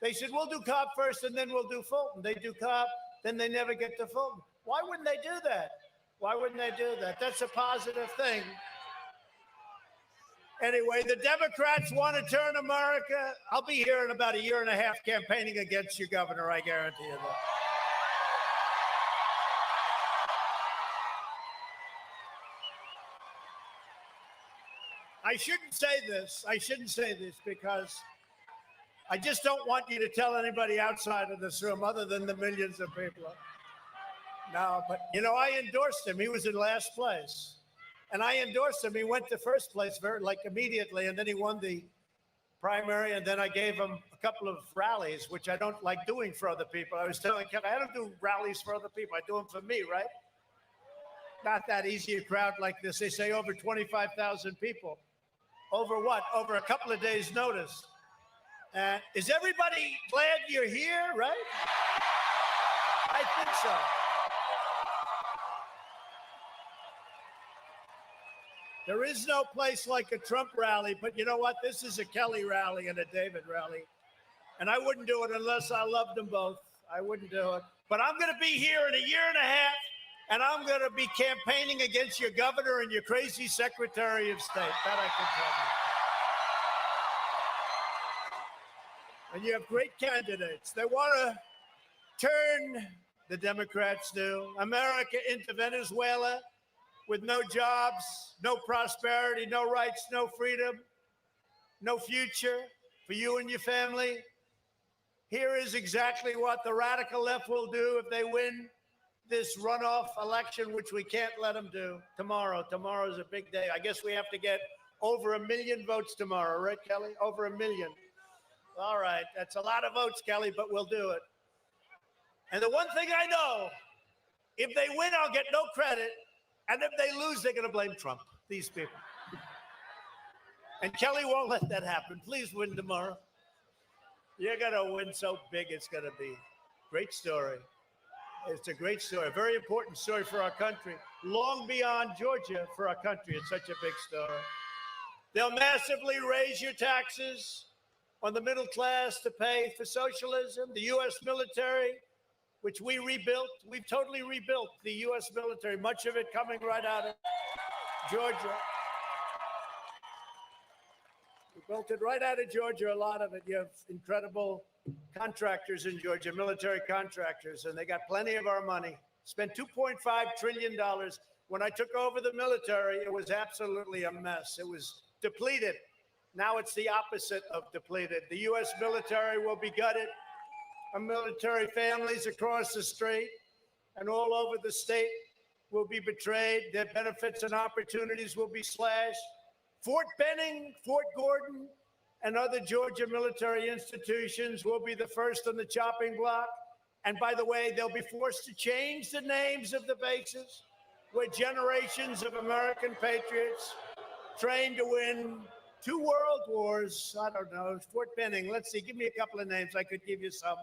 They said, we'll do Cobb first and then we'll do Fulton. They do Cobb, then they never get to Fulton. Why wouldn't they do that? Why wouldn't they do that? That's a positive thing. Anyway, the Democrats want to turn America. I'll be here in about a year and a half campaigning against you, Governor. I guarantee you that. I shouldn't say this because I just don't want you to tell anybody outside of this room other than the millions of people. No, but you know, I endorsed him. He was in last place. And I endorsed him. He went to first place immediately, and then he won the primary, and then I gave him a couple of rallies, which I don't like doing for other people. I was telling Kelly, I don't do rallies for other people. I do them for me, right? Not that easy a crowd like this. They say over 25,000 people. Over what? Over a couple of days' notice. Is everybody glad you're here, right? I think so. There is no place like a Trump rally, but you know what? This is a Kelly rally and a David rally. And I wouldn't do it unless I loved them both. I wouldn't do it. But I'm going to be here in a year and a half, and I'm going to be campaigning against your governor and your crazy Secretary of State. That I can tell you. And you have great candidates. They want to turn, the Democrats do, America into Venezuela with no jobs, no prosperity, no rights, no freedom, no future for you and your family. Here is exactly what the radical left will do if they win this runoff election, which we can't let them do tomorrow. Tomorrow is a big day. I guess we have to get over 1 million votes tomorrow, right, Kelly? Over 1 million. All right, that's a lot of votes, Kelly, but we'll do it. And the one thing I know, if they win, I'll get no credit. And if they lose, they're going to blame Trump, these people. And Kelly won't let that happen. Please win tomorrow. You're going to win so big, it's going to be great story. It's a great story, a very important story for our country, long beyond Georgia for our country. It's such a big story. They'll massively raise your taxes on the middle class to pay for socialism. The U.S. military, which we rebuilt, we've totally rebuilt the U.S. military, much of it coming right out of Georgia. We built it right out of Georgia, a lot of it. You have incredible contractors in Georgia, military contractors, and they got plenty of our money. Spent $2.5 trillion. When I took over the military, it was absolutely a mess. It was depleted. Now it's the opposite of depleted. The U.S. military will be gutted. Our military families across the state and all over the state will be betrayed. Their benefits and opportunities will be slashed. Fort Benning, Fort Gordon, and other Georgia military institutions will be the first on the chopping block. And by the way, they'll be forced to change the names of the bases where generations of American patriots trained to win 2 world wars. I don't know, Fort Benning. Let's see, give me a couple of names. I could give you some.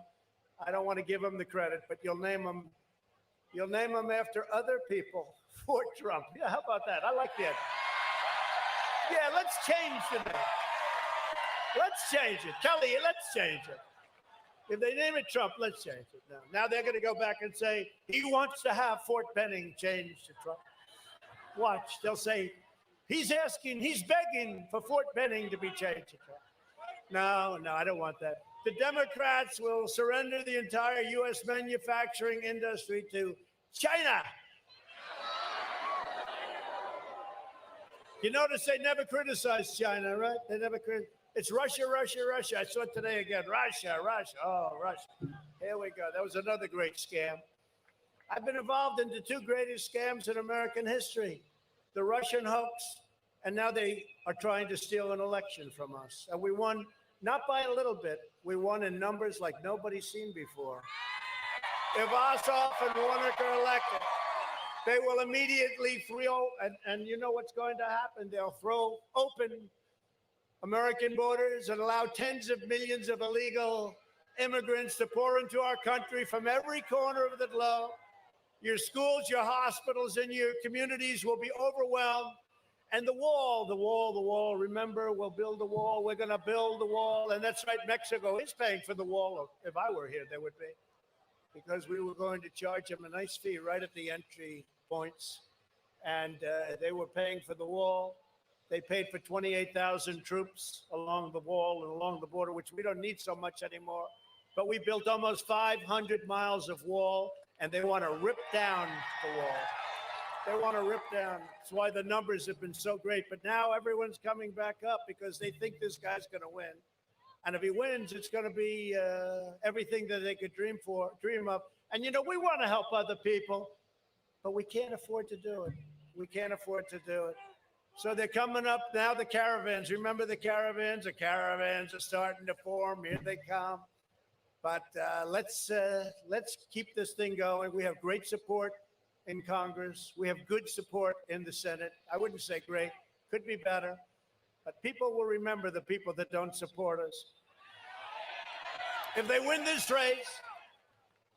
I don't want to give them the credit, but you'll name them after other people. Fort Trump. Yeah, how about that? I like that. Yeah, let's change the name. Let's change it. Kelly, let's change it. If they name it Trump, let's change it now. Now they're going to go back and say, he wants to have Fort Benning changed to Trump. Watch, they'll say, he's begging for Fort Benning to be changed to Trump. No, I don't want that. The Democrats will surrender the entire U.S. manufacturing industry to China. You notice they never criticized China, right? They never criticized. It's Russia, Russia, Russia. I saw it today again. Russia, Russia. Oh, Russia. Here we go. That was another great scam. I've been involved in the 2 greatest scams in American history, the Russian hoax, and now they are trying to steal an election from us. And we won, not by a little bit, we won in numbers like nobody's seen before. If Ossoff and Warnock are elected, they will immediately throw, and you know what's going to happen. They'll throw open American borders and allow tens of millions of illegal immigrants to pour into our country from every corner of the globe. Your schools, your hospitals, and your communities will be overwhelmed. And the wall, remember, we'll build the wall. We're going to build the wall. And that's right, Mexico is paying for the wall. If I were here, they would be. Because we were going to charge them a nice fee right at the entry points. And they were paying for the wall. They paid for 28,000 troops along the wall and along the border, which we don't need so much anymore. But we built almost 500 miles of wall, and they want to rip down the wall. They want to rip down. That's why the numbers have been so great. But now everyone's coming back up because they think this guy's going to win. And if he wins, it's going to be everything that they could dream of. And, you know, we want to help other people, but we can't afford to do it. We can't afford to do it. So they're coming up now, the caravans. Remember the caravans? The caravans are starting to form. Here they come. But let's keep this thing going. We have great support in Congress. We have good support in the Senate. I wouldn't say great, could be better. But people will remember the people that don't support us. If they win this race,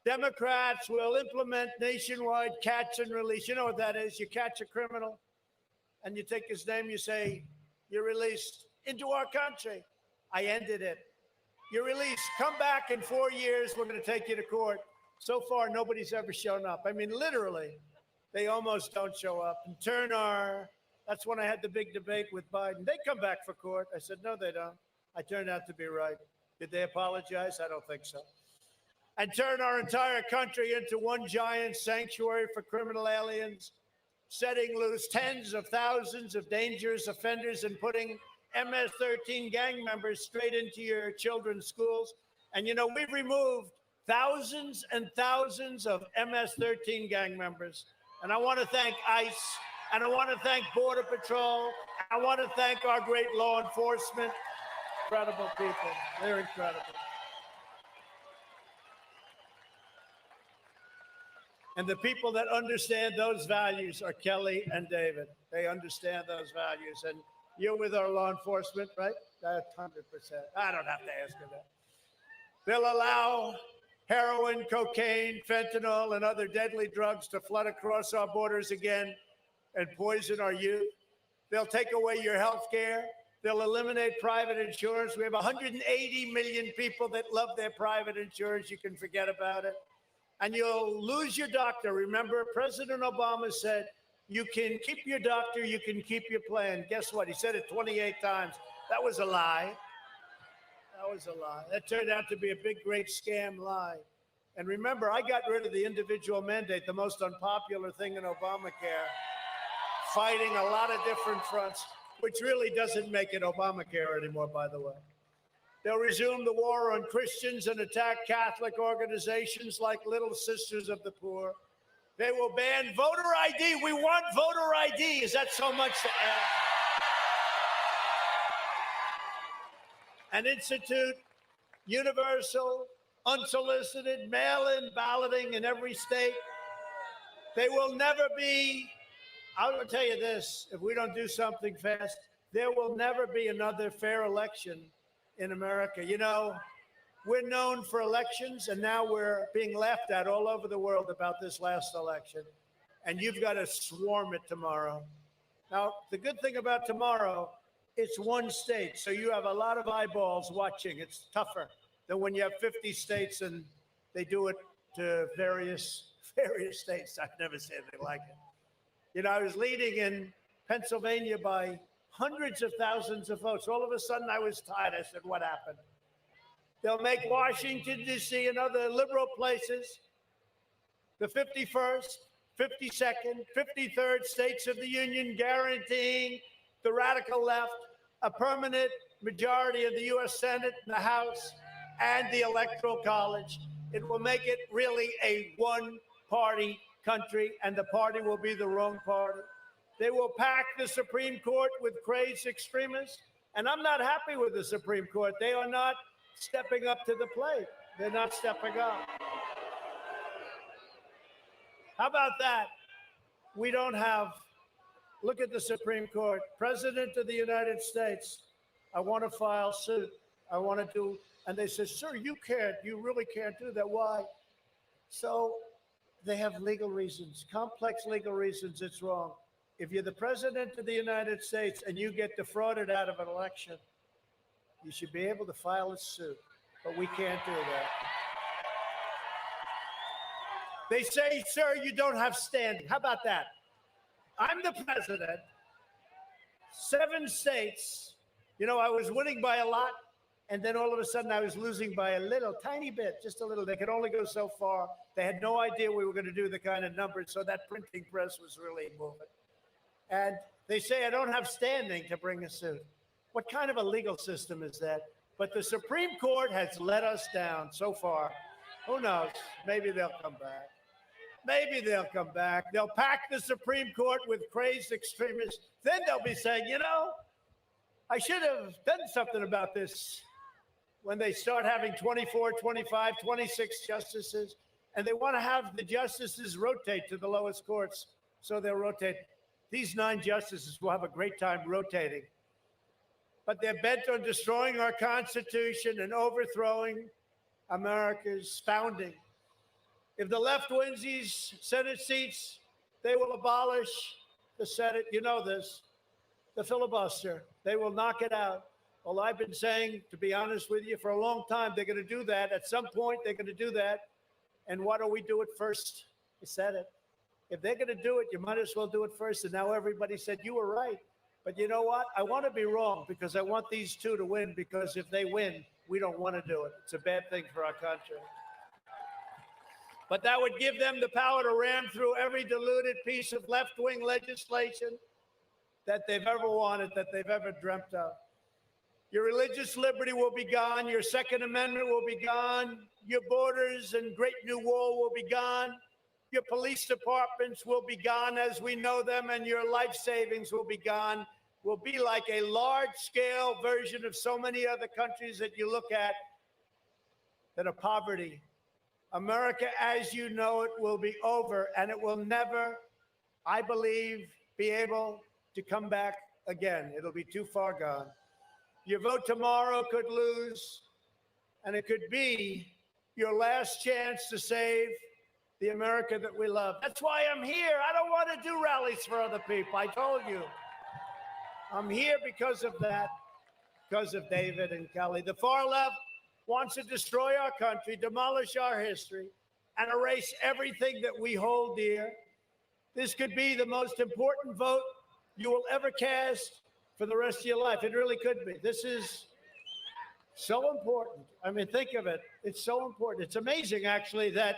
Democrats will implement nationwide catch and release. You know what that is? You catch a criminal and you take his name, you say, you're released into our country. I ended it. You're released. Come back in 4 years. We're going to take you to court. So far, nobody's ever shown up. I mean, literally, they almost don't show up. And that's when I had the big debate with Biden. They come back for court. I said, no, they don't. I turned out to be right. Did they apologize? I don't think so. And turn our entire country into one giant sanctuary for criminal aliens, setting loose tens of thousands of dangerous offenders and putting MS-13 gang members straight into your children's schools. And, you know, we've removed thousands and thousands of MS-13 gang members. And I want to thank ICE, and I want to thank Border Patrol. I want to thank our great law enforcement. Incredible people. They're incredible. And the people that understand those values are Kelly and David. They understand those values. And you're with our law enforcement, right? That's 100%. I don't have to ask you that. They'll allow heroin, cocaine, fentanyl, and other deadly drugs to flood across our borders again and poison our youth. They'll take away your health care. They'll eliminate private insurance. We have 180 million people that love their private insurance. You can forget about it. And you'll lose your doctor. Remember, President Obama said, you can keep your doctor, you can keep your plan. Guess what? He said it 28 times. That was a lie. That was a lie. That turned out to be a big, great scam lie. And remember, I got rid of the individual mandate, the most unpopular thing in Obamacare, fighting a lot of different fronts, which really doesn't make it Obamacare anymore, by the way. They'll resume the war on Christians and attack Catholic organizations like Little Sisters of the Poor. They will ban voter ID. We want voter ID. Is that so much to add? And institute universal, unsolicited, mail-in balloting in every state. They will never be, I will tell you this, if we don't do something fast, there will never be another fair election in America. You know, we're known for elections, and now we're being laughed at all over the world about this last election. And you've got to swarm it tomorrow. Now, the good thing about tomorrow, it's one state, so you have a lot of eyeballs watching. It's tougher than when you have 50 states and they do it to various states. I've never seen anything like it. You know, I was leading in Pennsylvania by hundreds of thousands of votes. All of a sudden, I was tired. I said, what happened? They'll make Washington, D.C. and other liberal places the 51st, 52nd, 53rd states of the Union, guaranteeing the radical left a permanent majority of the U.S. Senate and the House and the Electoral College. It will make it really a one-party country, and the party will be the wrong party. They will pack the Supreme Court with crazed extremists, and I'm not happy with the Supreme Court. They are not stepping up to the plate. They're not stepping up. How about that? We don't have, look at the Supreme Court. President of the United States, I want to file suit. I want to do, and they said, sir, you really can't do that. Why? So they have legal reasons, complex legal reasons it's wrong. If you're the president of the United States and you get defrauded out of an election, you should be able to file a suit, but we can't do that. They say, sir, you don't have standing. How about that? I'm the president, 7 states. You know, I was winning by a lot, and then all of a sudden I was losing by a little, tiny bit, just a little. They could only go so far. They had no idea we were going to do the kind of numbers, so that printing press was really moving. And they say I don't have standing to bring a suit. What kind of a legal system is that? But the Supreme Court has let us down so far. Who knows? Maybe they'll come back. Maybe they'll come back. They'll pack the Supreme Court with crazed extremists. Then they'll be saying, you know, I should have done something about this when they start having 24, 25, 26 justices. And they want to have the justices rotate to the lowest courts, so they'll rotate. These 9 justices will have a great time rotating. But they're bent on destroying our Constitution and overthrowing America's founding. If the left wins these Senate seats, they will abolish the Senate. You know this, the filibuster. They will knock it out. Well, I've been saying, to be honest with you, for a long time, they're going to do that. At some point, they're going to do that. And why don't we do it first? I said it. If they're going to do it, you might as well do it first. And now everybody said, you were right. But you know what? I want to be wrong because I want these 2 to win, because if they win, we don't want to do it. It's a bad thing for our country. But that would give them the power to ram through every diluted piece of left-wing legislation that they've ever wanted, that they've ever dreamt of. Your religious liberty will be gone. Your Second Amendment will be gone. Your borders and Great New Wall will be gone. Your police departments will be gone as we know them, and your life savings will be gone. Will be like a large-scale version of so many other countries that you look at that are poverty. America, as you know it, will be over, and it will never, I believe, be able to come back again. It'll be too far gone. Your vote tomorrow could lose, and it could be your last chance to save the America that we love. That's why I'm here. I don't want to do rallies for other people. I told you. I'm here because of that, because of David and Kelly. The far left wants to destroy our country, demolish our history, and erase everything that we hold dear. This could be the most important vote you will ever cast for the rest of your life. It really could be. This is so important. I mean, think of it. It's so important. It's amazing, actually, that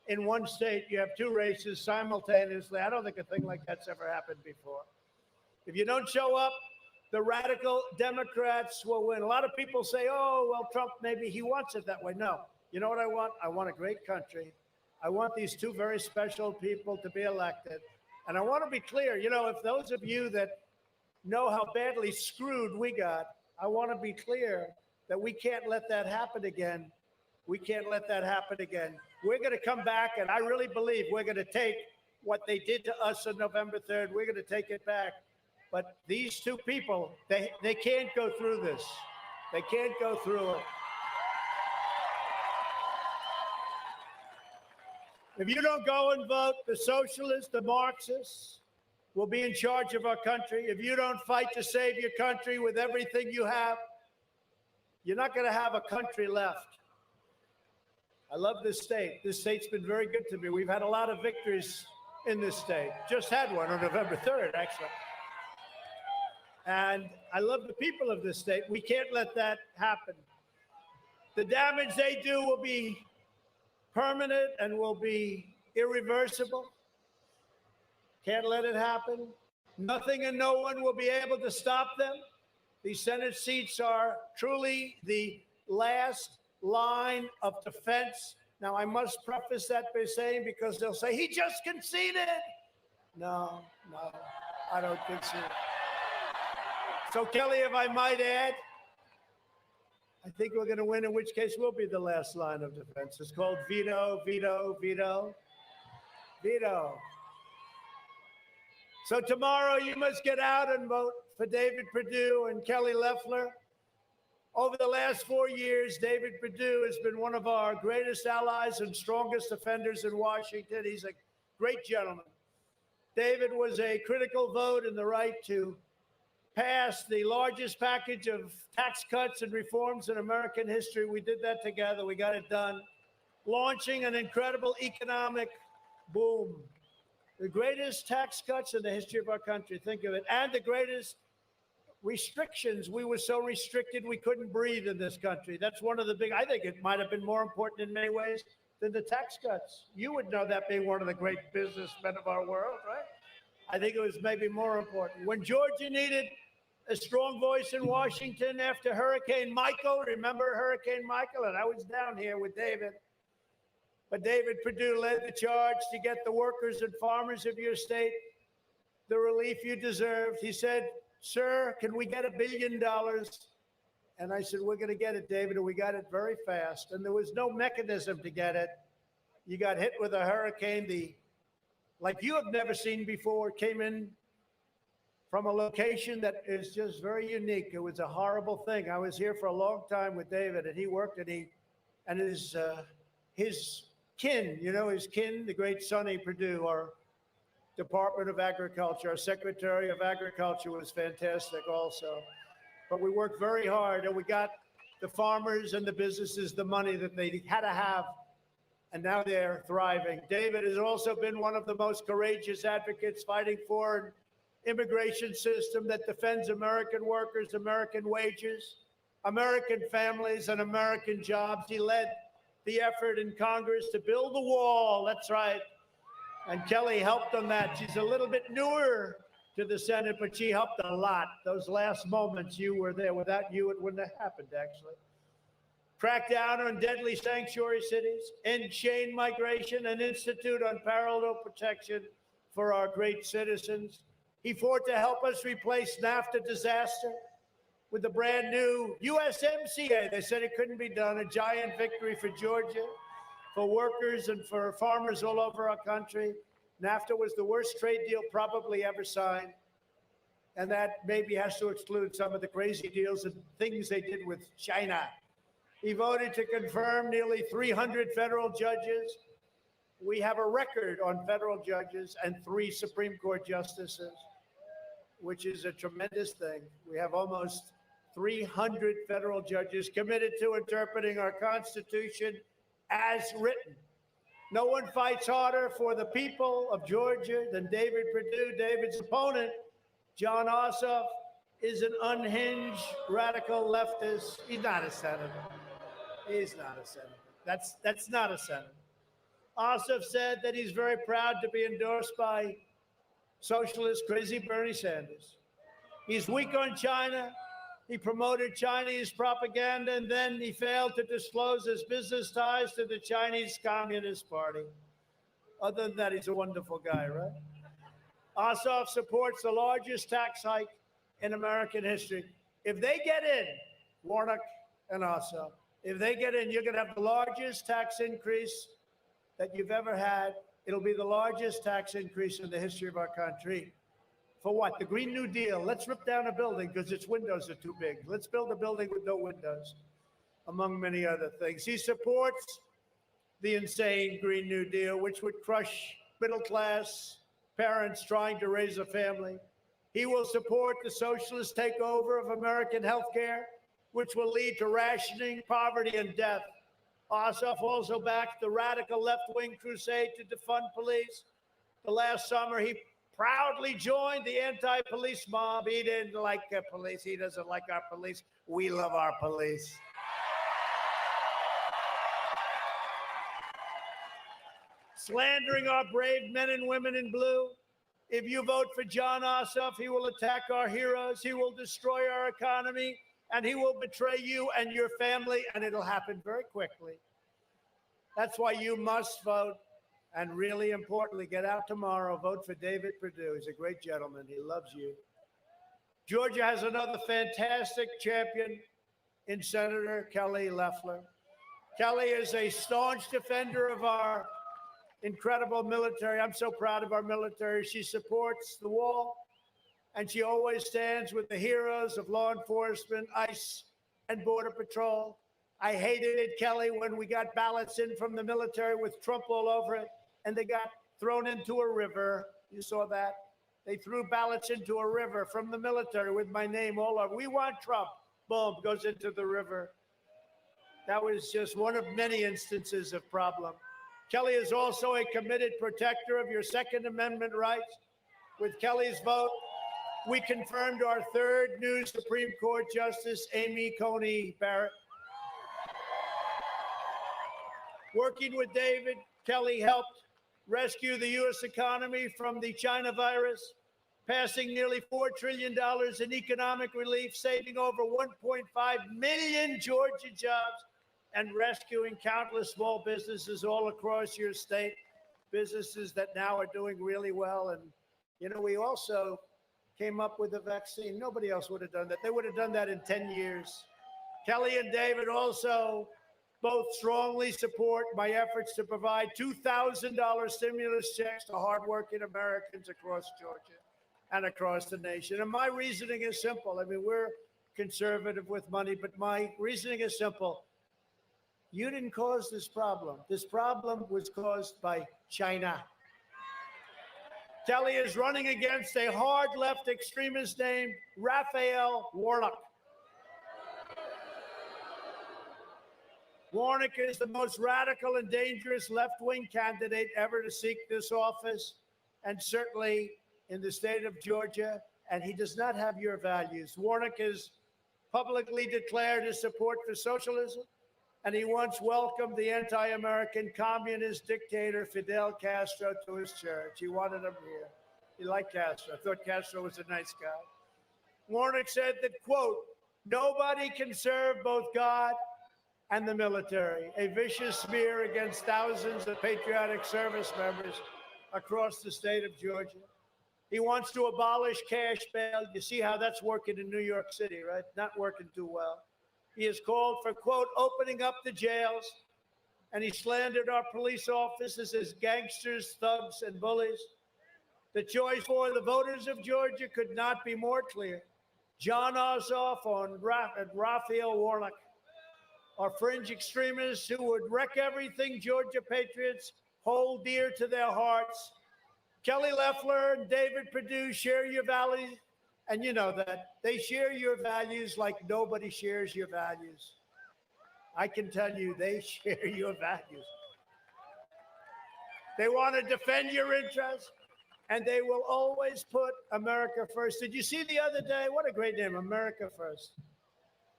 in one state you have 2 races simultaneously. I don't think a thing like that's ever happened before. If you don't show up, the radical Democrats will win. A lot of people say, oh, well, Trump, maybe he wants it that way. No. You know what I want? I want a great country. I want these 2 very special people to be elected. And I want to be clear, you know, if those of you that know how badly screwed we got, I want to be clear that we can't let that happen again. We can't let that happen again. We're going to come back, and I really believe we're going to take what they did to us on November 3rd. We're going to take it back. But these 2 people, they can't go through this. They can't go through it. If you don't go and vote, the socialists, the Marxists will be in charge of our country. If you don't fight to save your country with everything you have, you're not going to have a country left. I love this state. This state's been very good to me. We've had a lot of victories in this state. Just had one on November 3rd, actually. And I love the people of this state. We can't let that happen. The damage they do will be permanent and will be irreversible. Can't let it happen. Nothing and no one will be able to stop them. These Senate seats are truly the last line of defense. Now, I must preface that by saying, because they'll say, he just conceded. No, I don't concede. So, Kelly, if I might add, I think we're going to win, in which case we'll be the last line of defense. It's called veto, veto, veto, veto. So tomorrow you must get out and vote for David Perdue and Kelly Loeffler. Over the last 4 years, David Perdue has been one of our greatest allies and strongest defenders in Washington. He's a great gentleman. David was a critical vote in the right to pass the largest package of tax cuts and reforms in American history. We did that together. We got it done. Launching an incredible economic boom. The greatest tax cuts in the history of our country. Think of it. And the greatest restrictions. We were so restricted we couldn't breathe in this country. That's one of the big, I think it might have been more important in many ways than the tax cuts. You would know that, being one of the great businessmen of our world, right? I think it was maybe more important. When Georgia needed a strong voice in Washington after Hurricane Michael, remember Hurricane Michael? And I was down here with David. But David Perdue led the charge to get the workers and farmers of your state the relief you deserved. He said, sir, can we get $1 billion? And I said, we're going to get it, David, and we got it very fast. And there was no mechanism to get it. You got hit with a hurricane, like you have never seen before, came in from a location that is just very unique. It was a horrible thing. I was here for a long time with David, and he worked, and his kin, the great Sonny Perdue, our Department of Agriculture, our Secretary of Agriculture was fantastic also. But we worked very hard, and we got the farmers and the businesses the money that they had to have, and now they're thriving. David has also been one of the most courageous advocates fighting for an immigration system that defends American workers, American wages, American families, and American jobs. He led the effort in Congress to build the wall. That's right. And Kelly helped on that. She's a little bit newer to the Senate, but she helped a lot. Those last moments, you were there. Without you, it wouldn't have happened, actually. Crack down on deadly sanctuary cities, end chain migration, and institute unparalleled protection for our great citizens. He fought to help us replace NAFTA disaster with the brand new USMCA. They said it couldn't be done. A giant victory for Georgia, for workers, and for farmers all over our country. NAFTA was the worst trade deal probably ever signed. And that maybe has to exclude some of the crazy deals and things they did with China. He voted to confirm nearly 300 federal judges. We have a record on federal judges and 3 Supreme Court justices, which is a tremendous thing. We have almost 300 federal judges committed to interpreting our Constitution as written. No one fights harder for the people of Georgia than David Perdue. David's opponent, Jon Ossoff, is an unhinged radical leftist. He's not a senator. He's not a senator. That's not a senator. Ossoff said that he's very proud to be endorsed by socialist crazy Bernie Sanders. He's weak on China. He promoted Chinese propaganda, and then he failed to disclose his business ties to the Chinese Communist Party. Other than that, he's a wonderful guy, right? Ossoff supports the largest tax hike in American history. If they get in, Warnock and Ossoff, if they get in, you're going to have the largest tax increase that you've ever had. It'll be the largest tax increase in the history of our country. For what? The Green New Deal. Let's rip down a building because its windows are too big. Let's build a building with no windows, among many other things. He supports the insane Green New Deal, which would crush middle-class parents trying to raise a family. He will support the socialist takeover of American health care, which will lead to rationing, poverty, and death. Ossoff also backed the radical left-wing crusade to defund police. The last summer, he proudly joined the anti-police mob. He didn't like the police. He doesn't like our police. We love our police. Slandering our brave men and women in blue. If you vote for Jon Ossoff, he will attack our heroes. He will destroy our economy, and he will betray you and your family, and it'll happen very quickly. That's why you must vote. And really importantly, get out tomorrow, vote for David Perdue. He's a great gentleman. He loves you. Georgia has another fantastic champion in Senator Kelly Loeffler. Kelly is a staunch defender of our incredible military. I'm so proud of our military. She supports the wall, and she always stands with the heroes of law enforcement, ICE, and Border Patrol. I hated it, Kelly, when we got ballots in from the military with Trump all over it, and they got thrown into a river. You saw that? They threw ballots into a river from the military with my name all over. We want Trump. Boom, goes into the river. That was just one of many instances of problem. Kelly is also a committed protector of your Second Amendment rights. With Kelly's vote, we confirmed our 3rd new Supreme Court Justice, Amy Coney Barrett. Working with David, Kelly helped rescue the U.S. economy from the China virus, passing nearly $4 trillion in economic relief, saving over 1.5 million Georgia jobs, and rescuing countless small businesses all across your state, businesses that now are doing really well. And, you know, we also came up with a vaccine. Nobody else would have done that. They would have done that in 10 years. Kelly and David also both strongly support my efforts to provide $2,000 stimulus checks to hardworking Americans across Georgia and across the nation. And my reasoning is simple. I mean, we're conservative with money, but my reasoning is simple. You didn't cause this problem. This problem was caused by China. Kelly is running against a hard left extremist named Raphael Warnock. Warnock is the most radical and dangerous left-wing candidate ever to seek this office, and certainly in the state of Georgia, and he does not have your values. Warnock has publicly declared his support for socialism, and he once welcomed the anti-American communist dictator Fidel Castro to his church. He wanted him here. He liked Castro. I thought Castro was a nice guy. Warnock said that, quote, nobody can serve both God and the military, a vicious smear against thousands of patriotic service members across the state of Georgia. He wants to abolish cash bail. You see how that's working in New York City, right? Not working too well. He has called for, quote, opening up the jails, and he slandered our police officers as gangsters, thugs, and bullies. The choice for the voters of Georgia could not be more clear. John Ossoff and Raphael Warnock are fringe extremists who would wreck everything Georgia patriots hold dear to their hearts. Kelly Loeffler and David Perdue share your values, and you know that. They share your values like nobody shares your values. I can tell you they share your values. They want to defend your interests, and they will always put America first. Did you see the other day? What a great name, America First.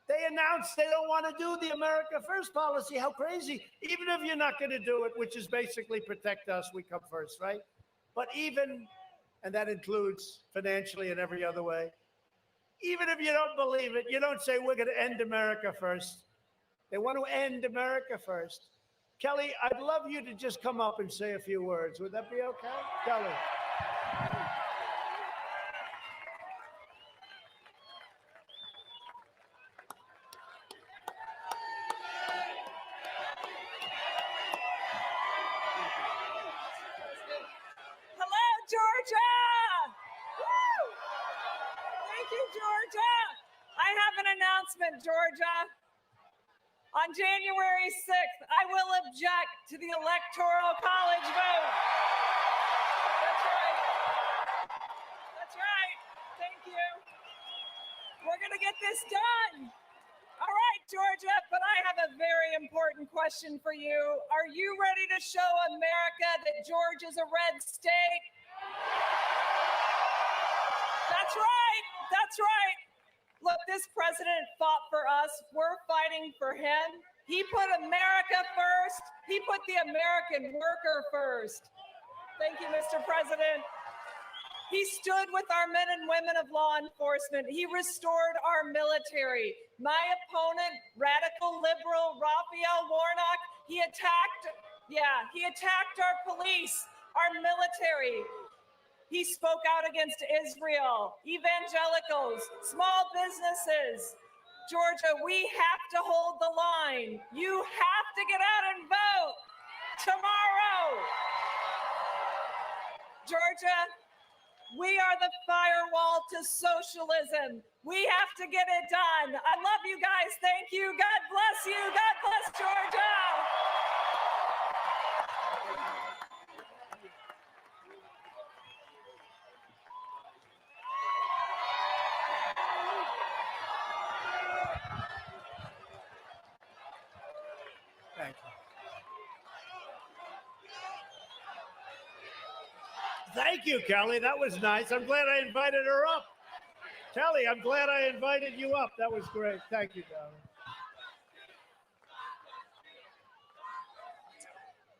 They announced they don't want to do the America First policy. How crazy. Even if you're not going to do it, which is basically protect us, we come first, right? But even, and that includes financially and every other way, even if you don't believe it, you don't say we're going to end America first. They want to end America first. Kelly, I'd love you to just come up and say a few words. Would that be okay? Kelly. Georgia! Woo! Thank you, Georgia. I have an announcement, Georgia. On January 6th, I will object to the Electoral College vote. That's right. That's right. Thank you. We're going to get this done. All right, Georgia, but I have a very important question for you. Are you ready to show America that Georgia's a red state? That's right. That's right. Look, this president fought for us. We're fighting for him. He put America first. He put the American worker first. Thank you, Mr. President. He stood with our men and women of law enforcement. He restored our military. My opponent, radical liberal Raphael Warnock, he attacked our police, our military. He spoke out against Israel, evangelicals, small businesses. Georgia, we have to hold the line. You have to get out and vote tomorrow. Georgia, we are the firewall to socialism. We have to get it done. I love you guys. Thank you. God bless you. God bless Georgia. Thank you. Thank you, Kelly. That was nice. I'm glad I invited her up. Kelly, I'm glad I invited you up. That was great. Thank you, darling.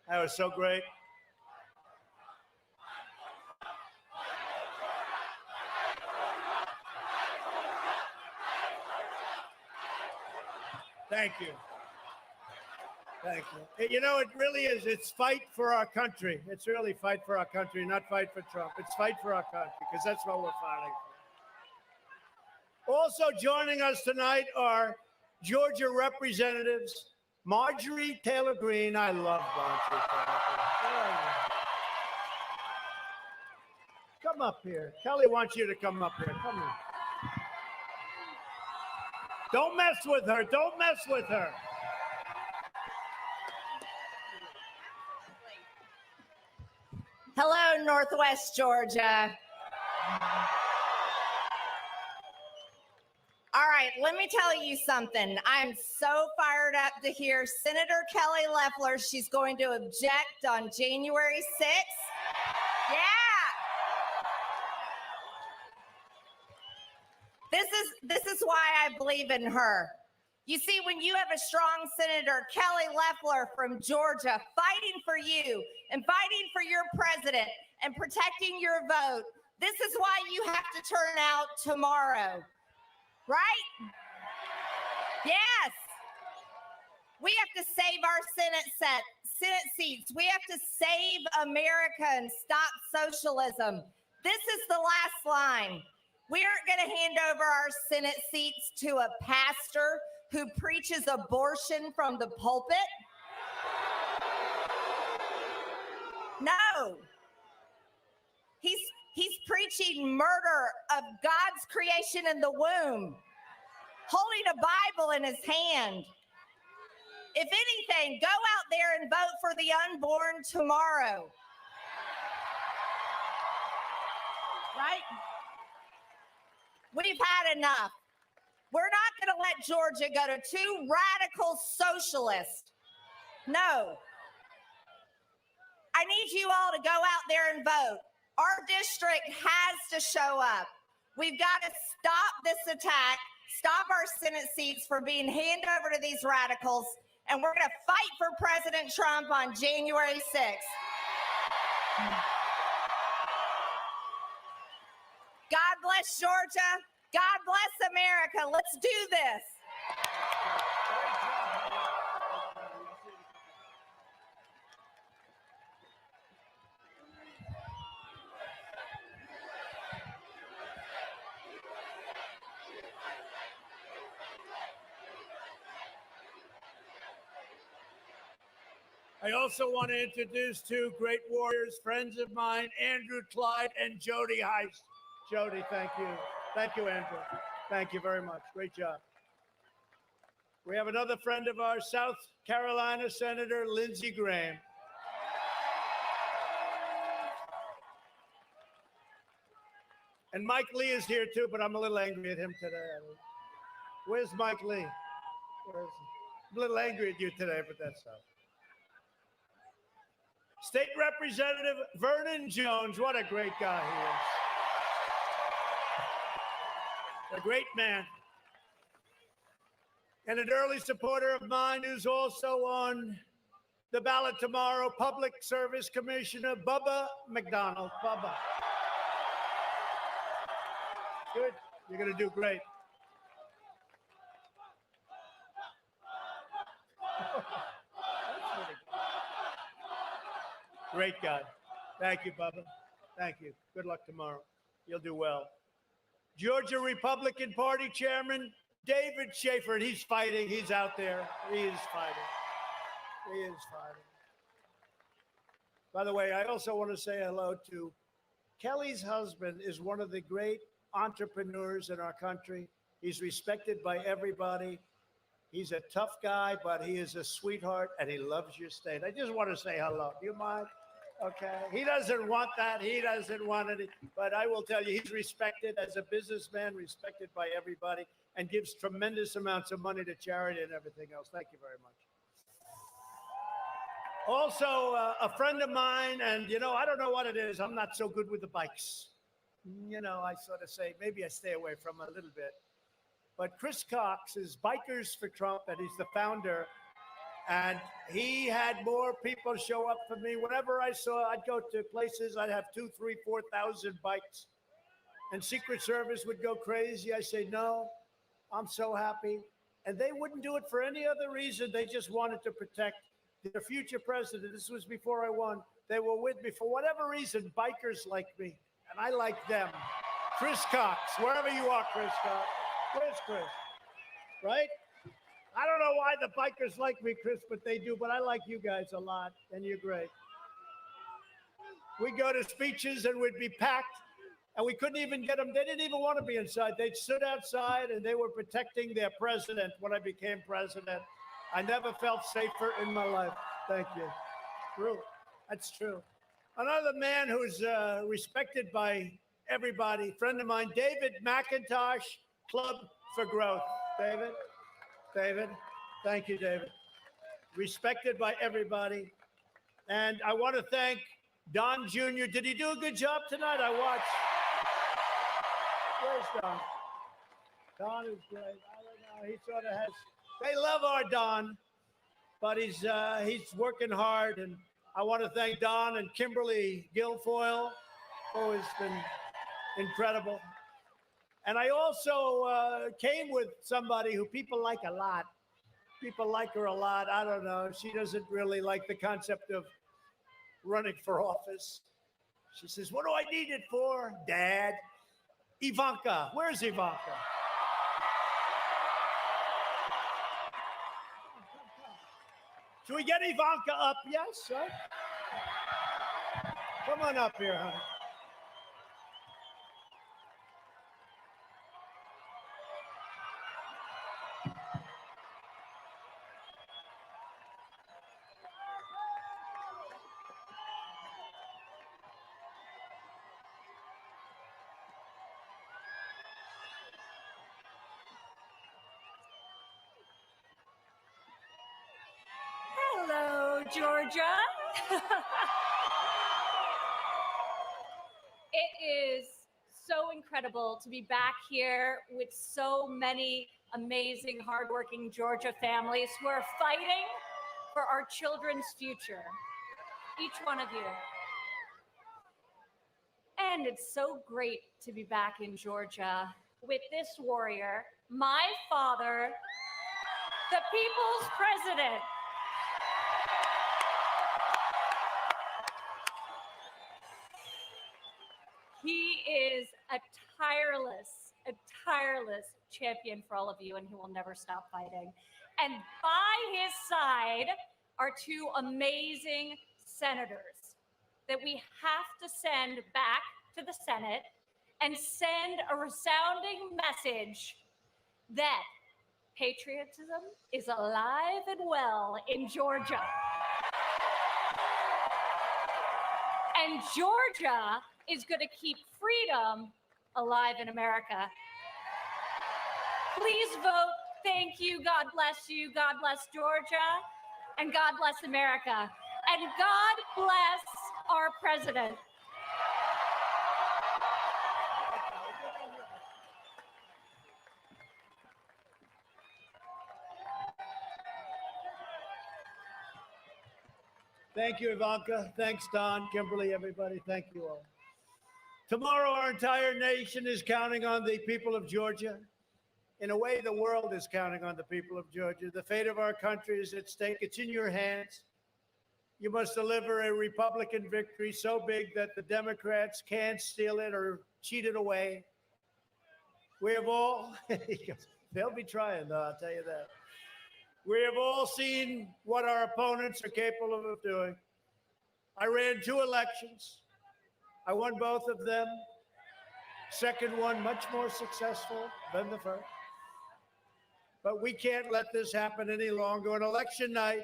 That was so great. Thank you. Thank you. You know, it really is. It's fight for our country. It's really fight for our country, not fight for Trump. It's fight for our country, because that's what we're fighting for. Also joining us tonight are Georgia representatives Marjorie Taylor Greene. I love Marjorie Taylor Greene. Come up here. Kelly wants you to come up here. Come here. Don't mess with her. Don't mess with her. Hello, Northwest Georgia. All right, let me tell you something. I'm so fired up to hear Senator Kelly Loeffler. She's going to object on January 6th. Yeah. This is why I believe in her. You see, when you have a strong Senator Kelly Loeffler from Georgia fighting for you and fighting for your president and protecting your vote, this is why you have to turn out tomorrow. Right? Yes. We have to save our Senate seats. We have to save America and stop socialism. This is the last line. We aren't going to hand over our Senate seats to a pastor who preaches abortion from the pulpit. No. He's preaching murder of God's creation in the womb, holding a Bible in his hand. If anything, go out there and vote for the unborn tomorrow. Right? We've had enough. We're not going to let Georgia go to two radical socialists. No. I need you all to go out there and vote. Our district has to show up. We've got to stop this attack, stop our Senate seats from being handed over to these radicals, and we're going to fight for President Trump on January 6th. God bless Georgia. God bless America. Let's do this. I also want to introduce two great warriors, friends of mine, Andrew Clyde and Jody Heist. Jody, thank you. Thank you, Andrew. Thank you very much. Great job. We have another friend of ours, South Carolina Senator Lindsey Graham. And Mike Lee is here too, but I'm a little angry at him today. Where's Mike Lee? I'm a little angry at you today, but that's all. State Representative Vernon Jones, what a great guy he is. A great man. And an early supporter of mine who's also on the ballot tomorrow, Public Service Commissioner Bubba Mcdonald. Bubba. Good. You're going to do great. Great guy. Thank you, Bubba. Thank you. Good luck tomorrow. You'll do well. Georgia Republican Party Chairman David Schaefer, and he's fighting. He's out there. He is fighting. He is fighting. By the way, I also want to say hello to Kelly's husband is one of the great entrepreneurs in our country. He's respected by everybody. He's a tough guy, but he is a sweetheart, and he loves your state. I just want to say hello. Do you mind? Okay. He doesn't want that. He doesn't want it. But I will tell you, he's respected as a businessman, respected by everybody, and gives tremendous amounts of money to charity and everything else. Thank you very much. Also, a friend of mine, and, you know, I don't know what it is. I'm not so good with the bikes. You know, I sort of say, maybe I stay away from a little bit. But Chris Cox is Bikers for Trump, and he's the founder. And he had more people show up for me. Whenever I saw, I'd go to places, I'd have 2,000, 3,000, 4,000 bikes. And Secret Service would go crazy. I say, no, I'm so happy. And they wouldn't do it for any other reason. They just wanted to protect their future president. This was before I won. They were with me. For whatever reason, bikers like me. And I like them. Chris Cox, wherever you are, Chris Cox. Where's Chris? Right? I don't know why the bikers like me, Chris, but they do. But I like you guys a lot, and you're great. We go to speeches and we'd be packed, and we couldn't even get them. They didn't even want to be inside. They stood outside, and they were protecting their president when I became president. I never felt safer in my life. Thank you. True. That's true. Another man who's respected by everybody, friend of mine, David McIntosh, Club for Growth. David, thank you, David. Respected by everybody. And I want to thank Don Jr. Did he do a good job tonight? I watched. Where's Don? Don is great. I don't know. He sort of has. They love our Don, but he's working hard. And I want to thank Don and Kimberly Guilfoyle, who has been incredible. And I also came with somebody who people like a lot. People like her a lot. I don't know. She doesn't really like the concept of running for office. She says, what do I need it for, Dad? Ivanka. Where's Ivanka? Should we get Ivanka up? Yes, right? Come on up here, honey. Hello, Georgia. It is so incredible to be back here with so many amazing, hardworking Georgia families who are fighting for our children's future. Each one of you. And it's so great to be back in Georgia with this warrior, my father, the people's president. He is a tireless champion for all of you, and he will never stop fighting. And by his side are two amazing senators that we have to send back to the Senate and send a resounding message that patriotism is alive and well in Georgia. And Georgia is going to keep freedom alive in America. Please vote. Thank you. God bless you. God bless Georgia. And God bless America. And God bless our president. Thank you, Ivanka. Thanks, Don, Kimberly, everybody. Thank you all. Tomorrow, our entire nation is counting on the people of Georgia. In a way, the world is counting on the people of Georgia. The fate of our country is at stake. It's in your hands. You must deliver a Republican victory so big that the Democrats can't steal it or cheat it away. We have all, they'll be trying, though, I'll tell you that. We have all seen what our opponents are capable of doing. I ran 2 elections. I won both of them. Second one, much more successful than the first. But we can't let this happen any longer. On election night,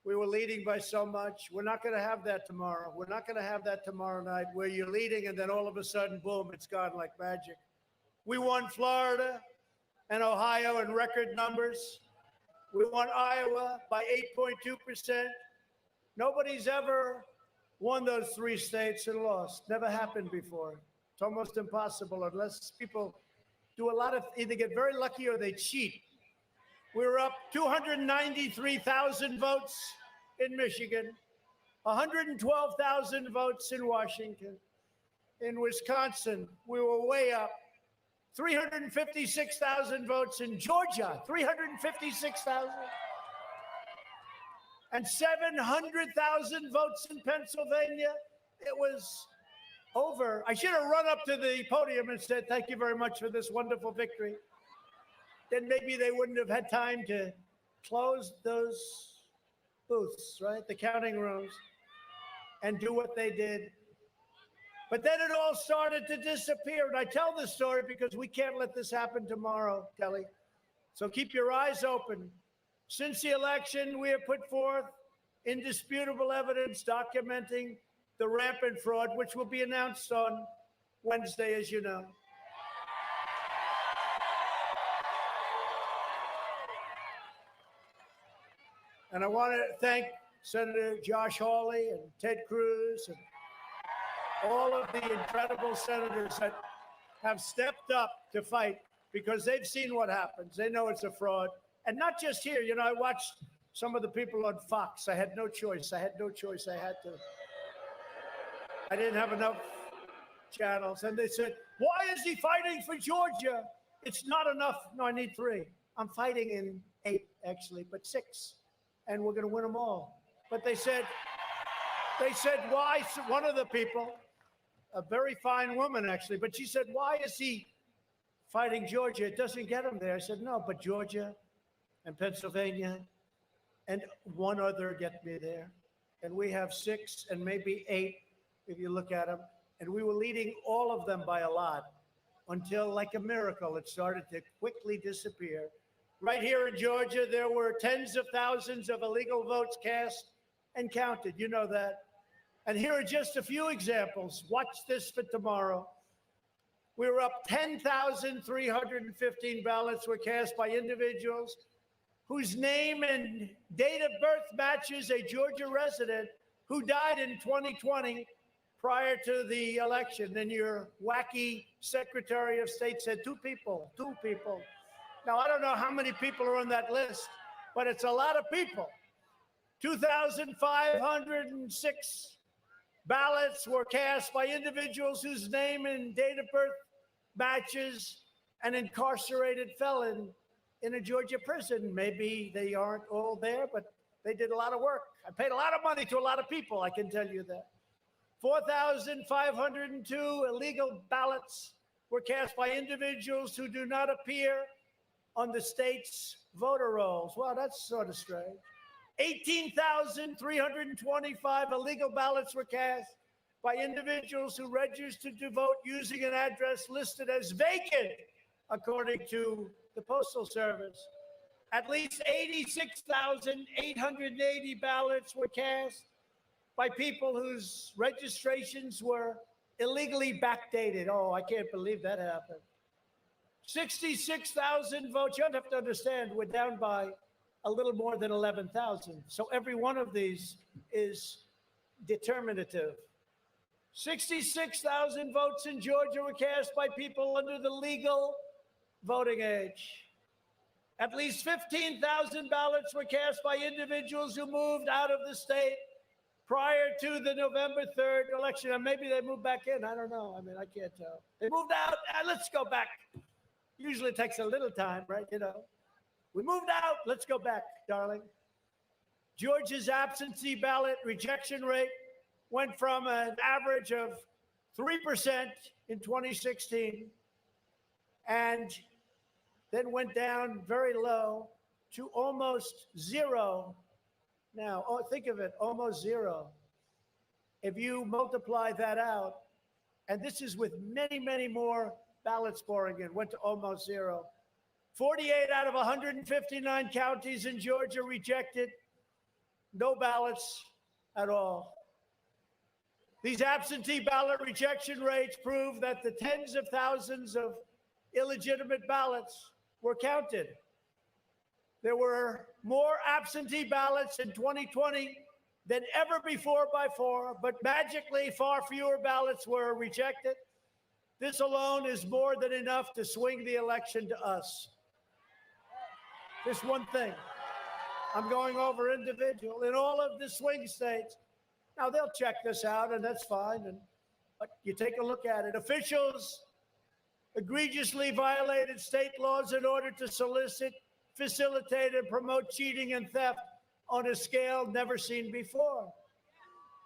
we were leading by so much. We're not going to have that tomorrow. We're not going to have that tomorrow night where you're leading and then all of a sudden, boom, it's gone like magic. We won Florida and Ohio in record numbers. We won Iowa by 8.2%. Nobody's ever won those 3 states and lost. Never happened before. It's almost impossible unless people do a lot of, either get very lucky or they cheat. We were up 293,000 votes in Michigan, 112,000 votes in Washington. In Wisconsin, we were way up. 356,000 votes in Georgia, 356,000. And 700,000 votes in Pennsylvania. It was over. I should have run up to the podium and said, thank you very much for this wonderful victory. then maybe they wouldn't have had time to close those booths, right? The counting rooms, and do what they did. But then it all started to disappear. And I tell this story because we can't let this happen tomorrow, Kelly. So keep your eyes open. Since the election, we have put forth indisputable evidence documenting the rampant fraud, which will be announced on Wednesday, as you know. And I want to thank Senator Josh Hawley and Ted Cruz and all of the incredible senators that have stepped up to fight, because they've seen what happens. They know it's a fraud. And not just here. You know, I watched some of the people on Fox. I had no choice. I had to. I didn't have enough channels. And they said, why is he fighting for Georgia? It's not enough. No, I need 3. I'm fighting in 8, actually, but 6. And we're going to win them all. But they said, why? One of the people, a very fine woman, actually, but she said, why is he fighting Georgia? It doesn't get him there. I said, no, but Georgia and Pennsylvania and one other get me there. And we have 6 and maybe 8, if you look at them. And we were leading all of them by a lot until, like a miracle, it started to quickly disappear. Right here in Georgia, there were tens of thousands of illegal votes cast and counted. You know that. And here are just a few examples. Watch this for tomorrow. We were up 10,315 ballots were cast by individuals whose name and date of birth matches a Georgia resident who died in 2020 prior to the election. Then your wacky Secretary of State said 2 people. Now, I don't know how many people are on that list, but it's a lot of people. 2,506 ballots were cast by individuals whose name and date of birth matches an incarcerated felon in a Georgia prison. Maybe they aren't all there, but they did a lot of work. I paid a lot of money to a lot of people, I can tell you that. 4,502 illegal ballots were cast by individuals who do not appear on the state's voter rolls. Wow, that's sort of strange. 18,325 illegal ballots were cast by individuals who registered to vote using an address listed as vacant, according to the Postal Service. At least 86,880 ballots were cast by people whose registrations were illegally backdated. Oh, I can't believe that happened. 66,000 votes. You have to understand, we're down by a little more than 11,000. So every one of these is determinative. 66,000 votes in Georgia were cast by people under the legal voting age. At least 15,000 ballots were cast by individuals who moved out of the state prior to the November 3rd election. And maybe they moved back in. I don't know. I mean, I can't tell. They moved out. Let's go back. Usually it takes a little time, right? You know, we moved out. Let's go back, darling. Georgia's absentee ballot rejection rate went from an average of 3% in 2016 and then went down very low to almost 0 now. Oh, think of it, almost 0. If you multiply that out, and this is with many, many more ballots pouring in, went to almost 0. 48 out of 159 counties in Georgia rejected no ballots at all. These absentee ballot rejection rates prove that the tens of thousands of illegitimate ballots were counted. There were more absentee ballots in 2020 than ever before by far, but magically far fewer ballots were rejected. This alone is more than enough to swing the election to us. This one thing. I'm going over individual in all of the swing states. Now, they'll check this out, and that's fine. But you take a look at it. Officials egregiously violated state laws in order to solicit, facilitate, and promote cheating and theft on a scale never seen before.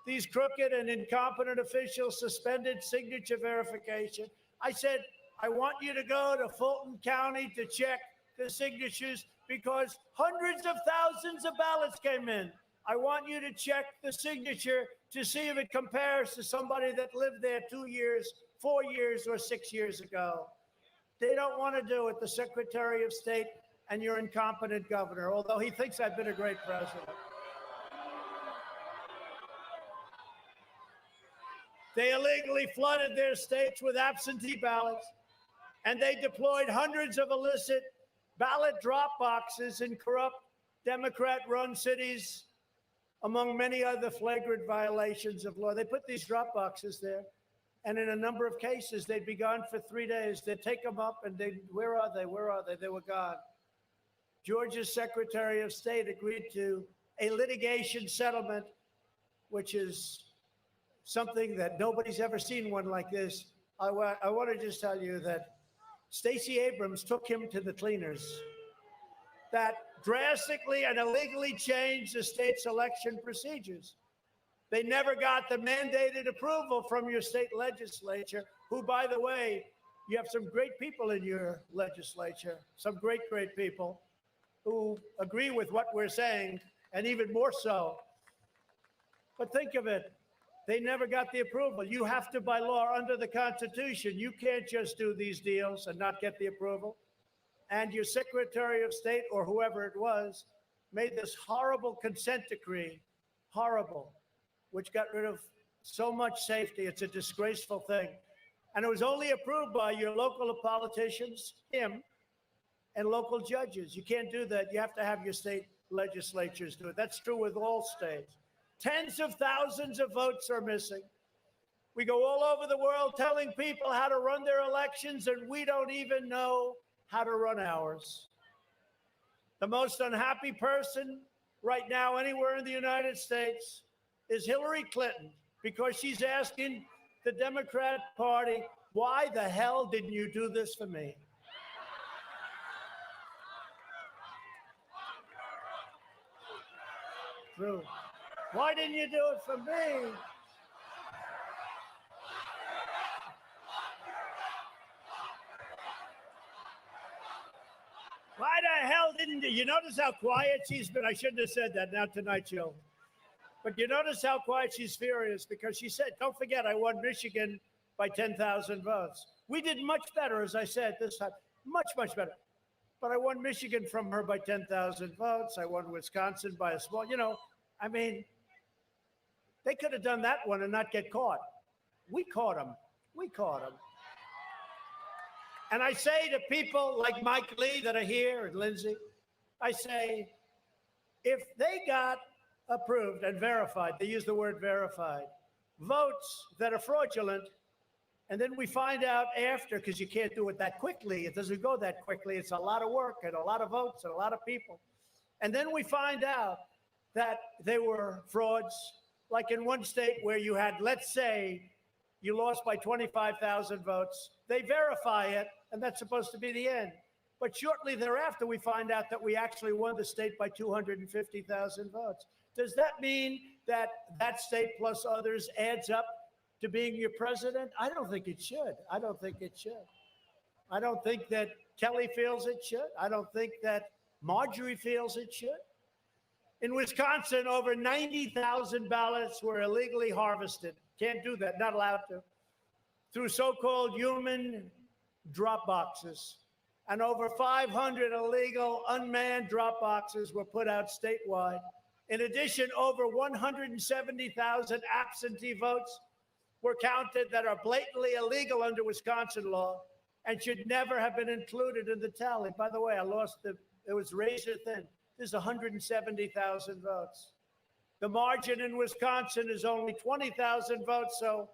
These crooked and incompetent officials suspended signature verification. I said, I want you to go to Fulton County to check the signatures because hundreds of thousands of ballots came in. I want you to check the signature to see if it compares to somebody that lived there 2 years, 4 years, or 6 years ago. They don't want to do it, the Secretary of State and your incompetent governor, although he thinks I've been a great president. They illegally flooded their states with absentee ballots, and they deployed hundreds of illicit ballot drop boxes in corrupt Democrat-run cities, among many other flagrant violations of law. They put these drop boxes there, and in a number of cases, they'd be gone for 3 days. They'd take them up, and where are they? Where are they? They were gone. Georgia's Secretary of State agreed to a litigation settlement, which is something that nobody's ever seen one like this. I want to just tell you that Stacey Abrams took him to the cleaners. That drastically and illegally changed the state's election procedures. They never got the mandated approval from your state legislature, who, by the way, you have some great people in your legislature, some great, great people who agree with what we're saying, and even more so. But think of it. They never got the approval. You have to, by law, under the Constitution, you can't just do these deals and not get the approval. And your Secretary of State, or whoever it was, made this horrible consent decree, horrible, which got rid of so much safety. It's a disgraceful thing. And it was only approved by your local politicians, him, and local judges. You can't do that. You have to have your state legislatures do it. That's true with all states. Tens of thousands of votes are missing. We go all over the world telling people how to run their elections, and we don't even know how to run ours. The most unhappy person right now anywhere in the United States is Hillary Clinton, because she's asking the Democrat Party, why the hell didn't you do this for me? True. Why didn't you do it for me? Why the hell didn't you? You notice how quiet she's been? I shouldn't have said that, not tonight, Jill. But you notice how quiet she's furious because she said, don't forget, I won Michigan by 10,000 votes. We did much better, as I said this time, much, much better. But I won Michigan from her by 10,000 votes. I won Wisconsin by a small, I mean, they could have done that one and not get caught. We caught them. We caught them. And I say to people like Mike Lee that are here and Lindsay, I say, if they got approved and verified, they use the word verified, votes that are fraudulent, and then we find out after, because you can't do it that quickly, it doesn't go that quickly, it's a lot of work and a lot of votes and a lot of people. And then we find out that they were frauds, like in one state where you had, let's say, you lost by 25,000 votes. They verify it, and that's supposed to be the end. But shortly thereafter, we find out that we actually won the state by 250,000 votes. Does that mean that that state plus others adds up to being your president? I don't think it should. I don't think it should. I don't think that Kelly feels it should. I don't think that Marjorie feels it should. In Wisconsin, over 90,000 ballots were illegally harvested. Can't do that, not allowed to. Through so-called human drop boxes. And over 500 illegal unmanned drop boxes were put out statewide. In addition, over 170,000 absentee votes were counted that are blatantly illegal under Wisconsin law and should never have been included in the tally. By the way, it was razor thin. There's 170,000 votes. The margin in Wisconsin is only 20,000 votes, so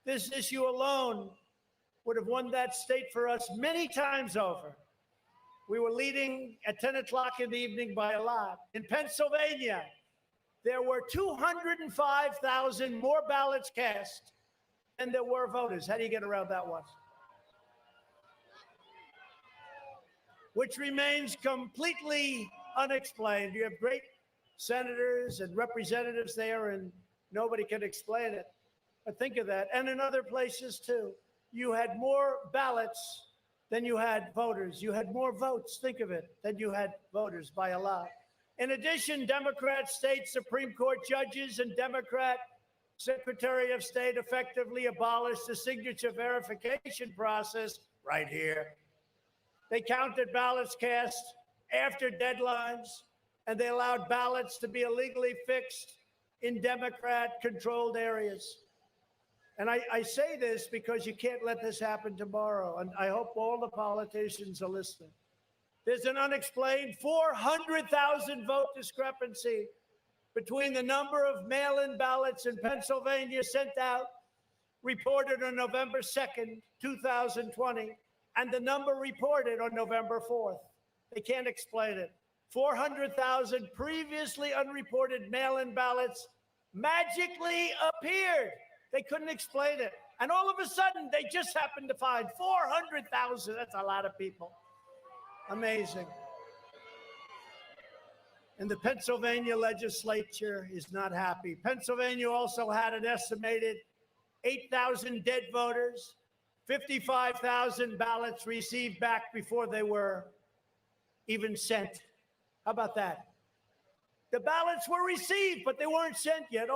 this issue alone would have won that state for us many times over. We were leading at 10 o'clock in the evening by a lot. In Pennsylvania, there were 205,000 more ballots cast than there were voters. How do you get around that one? Which remains completely unexplained. You have great senators and representatives there, and nobody can explain it. But think of that. And in other places, too. You had more ballots than you had voters. You had more votes, think of it, than you had voters by a lot. In addition, Democrat state Supreme Court judges and Democrat Secretary of State effectively abolished the signature verification process right here. They counted ballots cast after deadlines, and they allowed ballots to be illegally fixed in Democrat-controlled areas. And I say this because you can't let this happen tomorrow, and I hope all the politicians are listening. There's an unexplained 400,000 vote discrepancy between the number of mail-in ballots in Pennsylvania sent out, reported on November 2nd, 2020, and the number reported on November 4th. They can't explain it. 400,000 previously unreported mail-in ballots magically appeared. They couldn't explain it. And all of a sudden, they just happened to find 400,000. That's a lot of people. Amazing. And the Pennsylvania legislature is not happy. Pennsylvania also had an estimated 8,000 dead voters, 55,000 ballots received back before they were even sent. How about that? The ballots were received, but they weren't sent yet.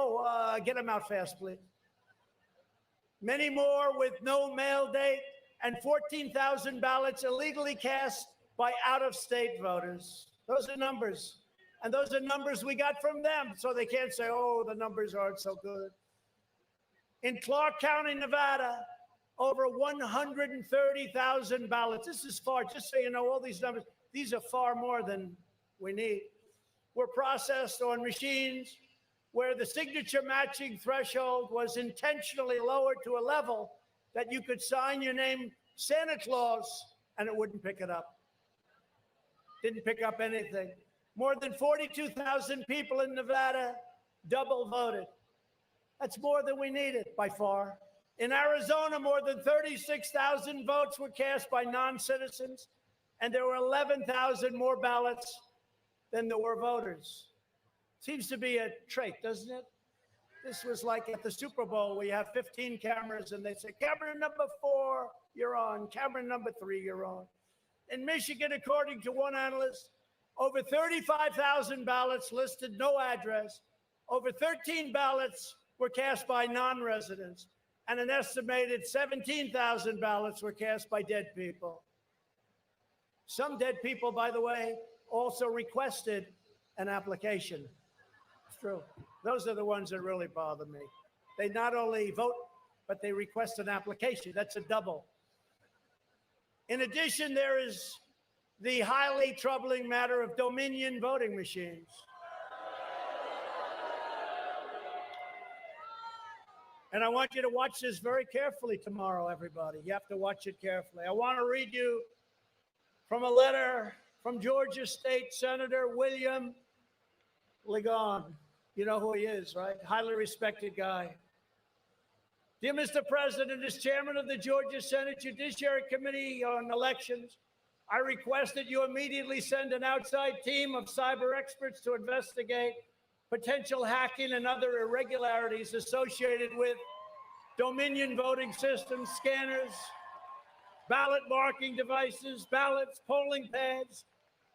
Get them out fast, please. Many more with no mail date, and 14,000 ballots illegally cast by out-of-state voters. Those are numbers. And those are numbers we got from them, so they can't say, oh, the numbers aren't so good. In Clark County, Nevada, over 130,000 ballots. This is far, just so you know, all these numbers, these are far more than we need. Were processed on machines where the signature matching threshold was intentionally lowered to a level that you could sign your name Santa Claus and it wouldn't pick it up. Didn't pick up anything. More than 42,000 people in Nevada double voted. That's more than we needed by far. In Arizona, more than 36,000 votes were cast by non-citizens, and there were 11,000 more ballots than there were voters. Seems to be a trait, doesn't it? This was like at the Super Bowl where you have 15 cameras and they say, camera number 4, you're on. Camera number 3, you're on. In Michigan, according to one analyst, over 35,000 ballots listed no address. Over 13 ballots were cast by non-residents, and an estimated 17,000 ballots were cast by dead people. Some dead people, by the way, also requested an application. It's true. Those are the ones that really bother me. They not only vote, but they request an application. That's a double. In addition, there is the highly troubling matter of Dominion voting machines. And I want you to watch this very carefully tomorrow, everybody. You have to watch it carefully. I want to read you from a letter from Georgia State Senator William Ligon. You know who he is, right? Highly respected guy. Dear Mr. President, as chairman of the Georgia Senate Judiciary Committee on Elections, I request that you immediately send an outside team of cyber experts to investigate potential hacking and other irregularities associated with Dominion voting systems, scanners, ballot marking devices, ballots, polling pads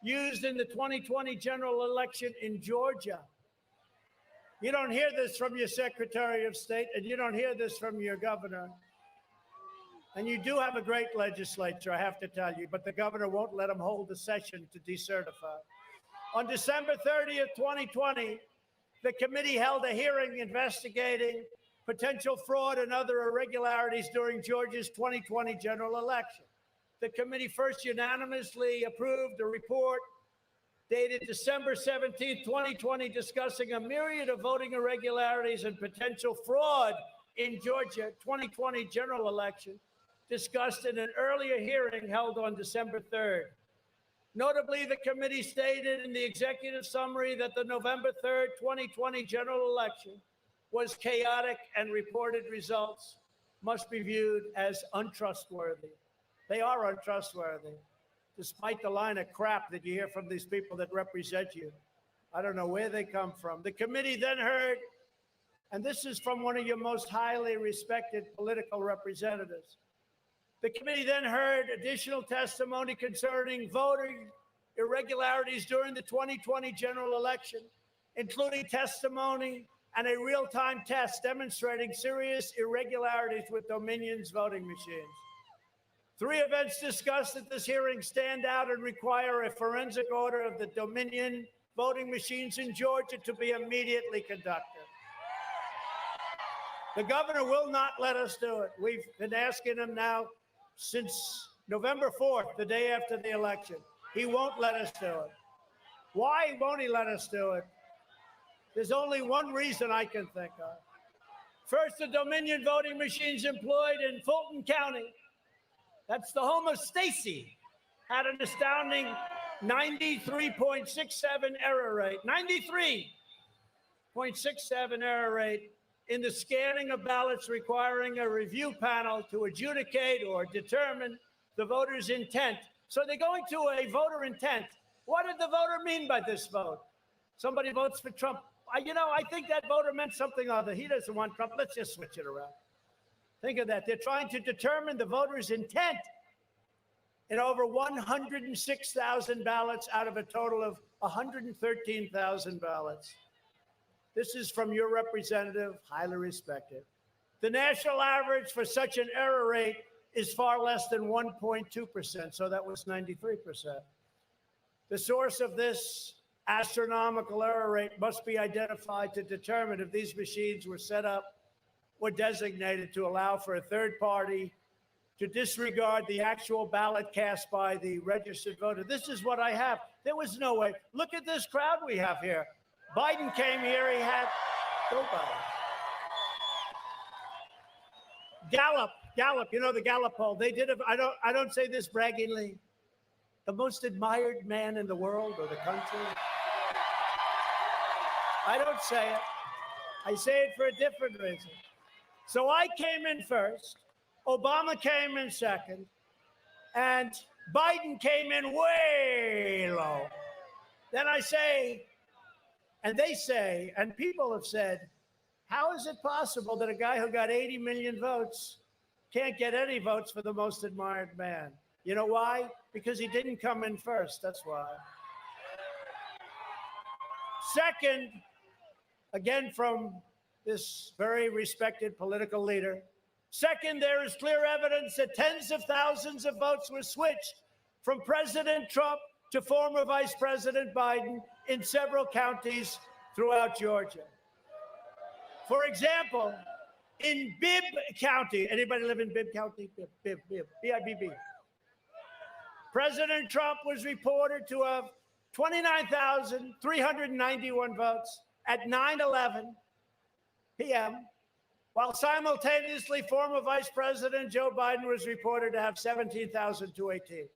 used in the 2020 general election in Georgia. You don't hear this from your Secretary of State, and you don't hear this from your governor. And you do have a great legislature, I have to tell you, but the governor won't let them hold a session to decertify. On December 30th, 2020, the committee held a hearing investigating potential fraud and other irregularities during Georgia's 2020 general election. The committee first unanimously approved a report dated December 17, 2020, discussing a myriad of voting irregularities and potential fraud in Georgia 2020 general election, discussed in an earlier hearing held on December 3rd. Notably, the committee stated in the executive summary that the November 3rd, 2020 general election was chaotic and reported results must be viewed as untrustworthy. They are untrustworthy, despite the line of crap that you hear from these people that represent you. I don't know where they come from. The committee then heard, and this is from one of your most highly respected political representatives, The committee then heard additional testimony concerning voting irregularities during the 2020 general election, including testimony and a real-time test demonstrating serious irregularities with Dominion's voting machines. 3 events discussed at this hearing stand out and require a forensic order of the Dominion voting machines in Georgia to be immediately conducted. The governor will not let us do it. We've been asking him now since November 4th, the day after the election. He won't let us do it. Why won't he let us do it? There's only one reason I can think of. First, the Dominion voting machines employed in Fulton County, that's the home of Stacy, had an astounding 93.67 error rate. 93.67 error rate in the scanning of ballots, requiring a review panel to adjudicate or determine the voter's intent. So they're going to a voter intent. What did the voter mean by this vote? Somebody votes for Trump. I think that voter meant something other. He doesn't want Trump. Let's just switch it around. Think of that. They're trying to determine the voter's intent in over 106,000 ballots out of a total of 113,000 ballots. This is from your representative, highly respected. The national average for such an error rate is far less than 1.2%, so that was 93%. The source of this astronomical error rate must be identified to determine if these machines were set up or designated to allow for a third party to disregard the actual ballot cast by the registered voter. This is what I have. There was no way. Look at this crowd we have here. Biden came here, he had nobody. Gallup, you know the Gallup poll. They did it, I don't say this braggingly, the most admired man in the world or the country. I don't say it. I say it for a different reason. So I came in first, Obama came in second, and Biden came in way low. Then I say, and they say, and people have said, how is it possible that a guy who got 80 million votes can't get any votes for the most admired man? You know why? Because he didn't come in first, that's why. Second, again from this very respected political leader, second, there is clear evidence that tens of thousands of votes were switched from President Trump to former Vice President Biden in several counties throughout Georgia. For example, in Bibb County, anybody live in Bibb County? Bibb, B-I-B-B. President Trump was reported to have 29,391 votes at 9:11 p.m., while simultaneously former Vice President Joe Biden was reported to have 17,218.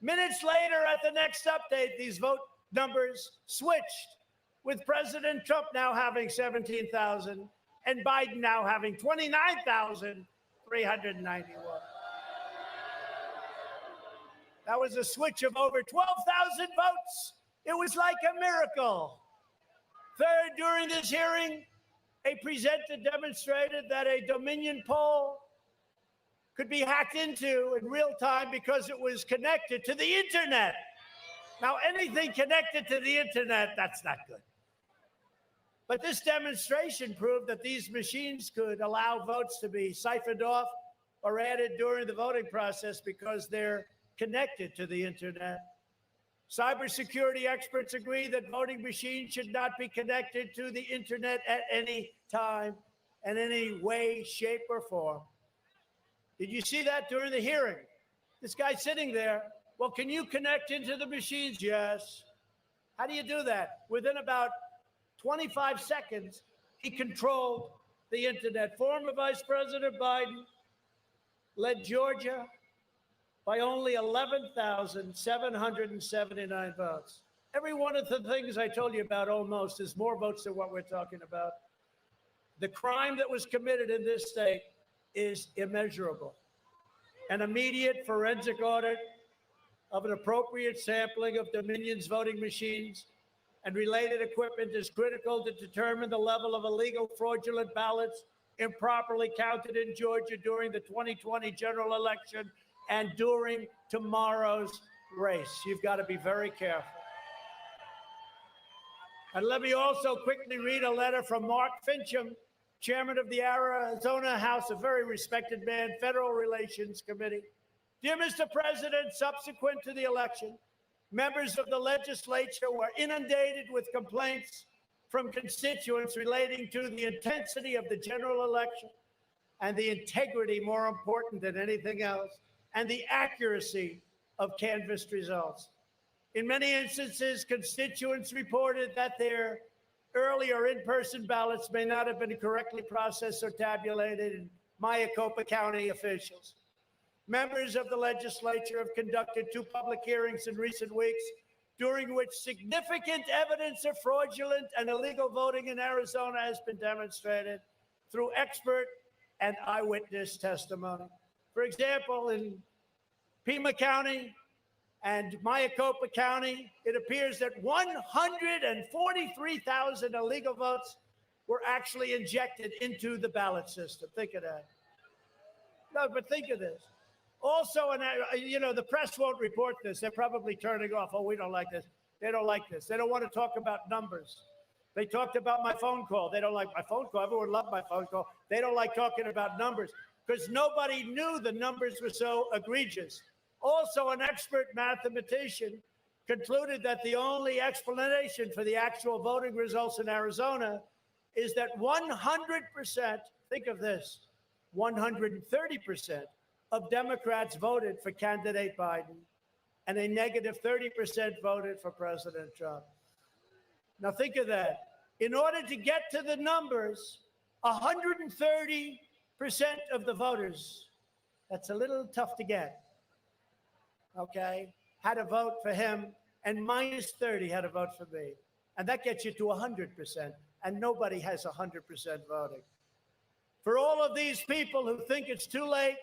Minutes later, at the next update, these vote numbers switched, with President Trump now having 17,000 and Biden now having 29,391. That was a switch of over 12,000 votes. It was like a miracle. Third, during this hearing, a presenter demonstrated that a Dominion poll could be hacked into in real time because it was connected to the internet. Now, anything connected to the internet, that's not good. But this demonstration proved that these machines could allow votes to be siphoned off or added during the voting process because they're connected to the internet. Cybersecurity experts agree that voting machines should not be connected to the internet at any time, in any way, shape, or form. Did you see that during the hearing? This guy sitting there, well, can you connect into the machines? Yes. How do you do that? Within about 25 seconds, he controlled the internet. Former Vice President Biden led Georgia by only 11,779 votes. Every one of the things I told you about almost is more votes than what we're talking about. The crime that was committed in this state is immeasurable. An immediate forensic audit of an appropriate sampling of Dominion's voting machines and related equipment is critical to determine the level of illegal fraudulent ballots improperly counted in Georgia during the 2020 general election and during tomorrow's race. You've got to be very careful. And let me also quickly read a letter from Mark Fincham, chairman of the Arizona House, a very respected man, Federal Relations Committee. Dear Mr. President, subsequent to the election, members of the legislature were inundated with complaints from constituents relating to the intensity of the general election and the integrity, more important than anything else, and the accuracy of canvassed results. In many instances, constituents reported that their earlier in-person ballots may not have been correctly processed or tabulated in Maricopa County officials. Members of the legislature have conducted 2 public hearings in recent weeks, during which significant evidence of fraudulent and illegal voting in Arizona has been demonstrated through expert and eyewitness testimony. For example, in Pima County and Maricopa County, it appears that 143,000 illegal votes were actually injected into the ballot system. Think of that. No, but think of this. Also, and the press won't report this. They're probably turning off. Oh, we don't like this. They don't like this. They don't want to talk about numbers. They talked about my phone call. They don't like my phone call. Everyone loved my phone call. They don't like talking about numbers because nobody knew the numbers were so egregious. Also, an expert mathematician concluded that the only explanation for the actual voting results in Arizona is that 100%, think of this, 130% of Democrats voted for candidate Biden and a negative 30% voted for President Trump. Now think of that. In order to get to the numbers, 130% of the voters, that's a little tough to get, okay, had to vote for him, and minus 30 had to vote for me. And that gets you to 100%, and nobody has 100% voting. For all of these people who think it's too late,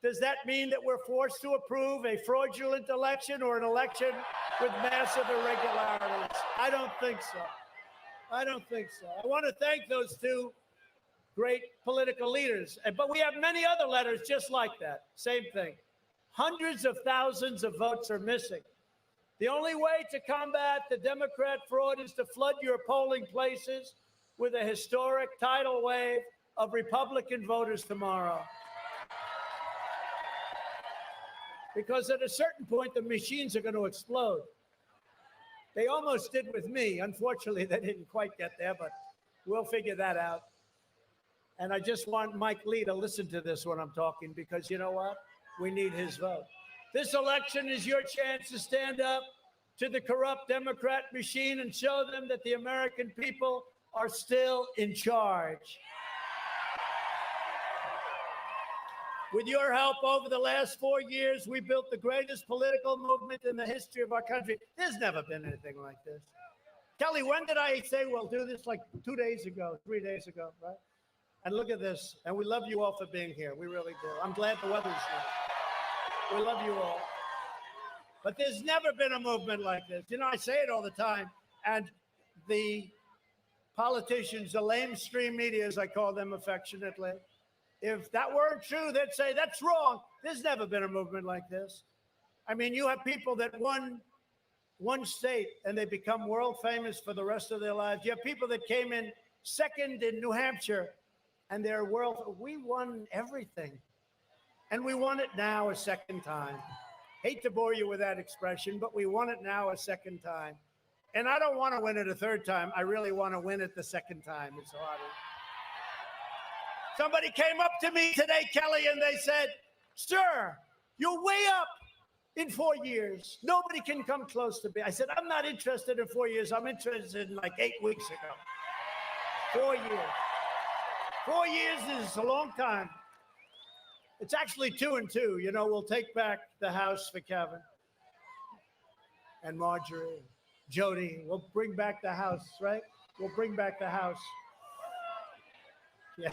does that mean that we're forced to approve a fraudulent election or an election with massive irregularities? I don't think so. I don't think so. I want to thank those 2 great political leaders. But we have many other letters just like that. Same thing. Hundreds of thousands of votes are missing. The only way to combat the Democrat fraud is to flood your polling places with a historic tidal wave of Republican voters tomorrow. Because at a certain point, the machines are going to explode. They almost did with me. Unfortunately, they didn't quite get there, but we'll figure that out. And I just want Mike Lee to listen to this when I'm talking, because you know what? We need his vote. This election is your chance to stand up to the corrupt Democrat machine and show them that the American people are still in charge. With your help over the last 4 years, we built the greatest political movement in the history of our country. There's never been anything like this. Kelly, when did I say we'll do this? Like 2 days ago, 3 days ago, right? And look at this. And we love you all for being here. We really do. I'm glad the weather's here. We love you all. But there's never been a movement like this. You know, I say it all the time. And the politicians, the lamestream media, as I call them affectionately, if that weren't true, they'd say, that's wrong. There's never been a movement like this. I mean, you have people that won one state and they become world famous for the rest of their lives. You have people that came in second in New Hampshire and they're world. We won everything. And we won it now a second time. Hate to bore you with that expression, but we won it now a second time. And I don't want to win it a third time. I really want to win it the second time. It's harder. Somebody came up to me today, Kelly, and they said, sir, you're way up in 4 years. Nobody can come close to me. I said, I'm not interested in 4 years. I'm interested in like 8 weeks ago. 4 years. 4 years is a long time. It's actually 2 and 2. You know, we'll take back the house for Kevin and Marjorie, Jody. We'll bring back the house, right? We'll bring back the house. Yeah.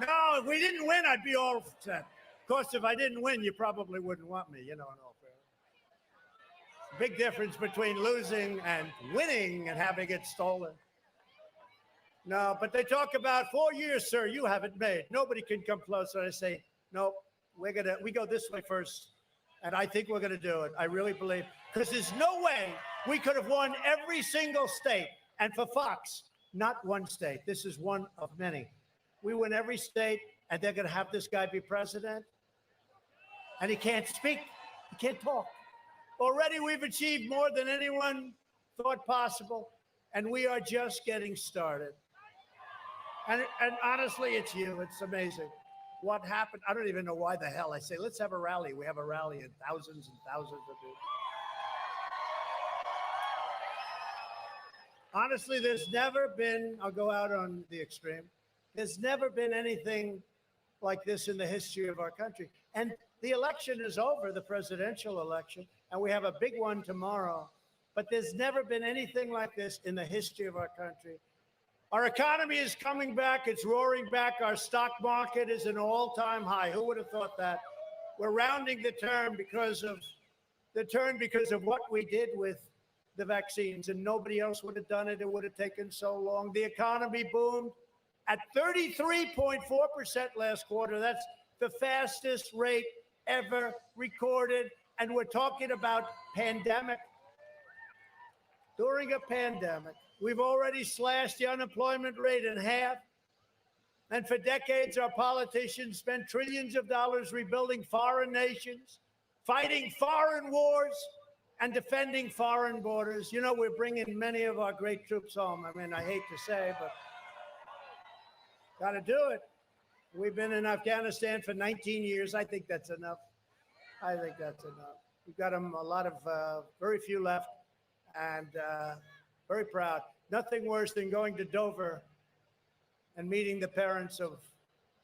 No, if we didn't win, I'd be all upset. Of course, if I didn't win, you probably wouldn't want me, you know, in all fairness. Big difference between losing and winning and having it stolen. No, but they talk about 4 years, sir, you haven't made. Nobody can come close. And I say, no, we go this way first. And I think we're going to do it. I really believe. Because there's no way we could have won every single state. And for Fox, not one state. This is one of many. We win every state, and they're going to have this guy be president. And he can't speak. He can't talk. Already we've achieved more than anyone thought possible, and we are just getting started. And honestly, it's you. It's amazing. What happened? I don't even know why the hell. I say, let's have a rally. We have a rally, and thousands of people. Honestly, there's never been, I'll go out on the extreme, there's never been anything like this in the history of our country. And the election is over, the presidential election, and we have a big one tomorrow. But there's never been anything like this in the history of our country. Our economy is coming back. It's roaring back. Our stock market is an all-time high. Who would have thought that? We're rounding the turn because of what we did with the vaccines, and nobody else would have done it. It would have taken so long. The economy boomed at 33.4% last quarter. That's the fastest rate ever recorded. And we're talking about pandemic. During a pandemic, we've already slashed the unemployment rate in half. And for decades, our politicians spent trillions of dollars rebuilding foreign nations, fighting foreign wars, and defending foreign borders. You know, we're bringing many of our great troops home. I mean, I hate to say, but got to do it. We've been in Afghanistan for 19 years. I think that's enough. I think that's enough. We've got them a lot of, very few left, and very proud. Nothing worse than going to Dover and meeting the parents of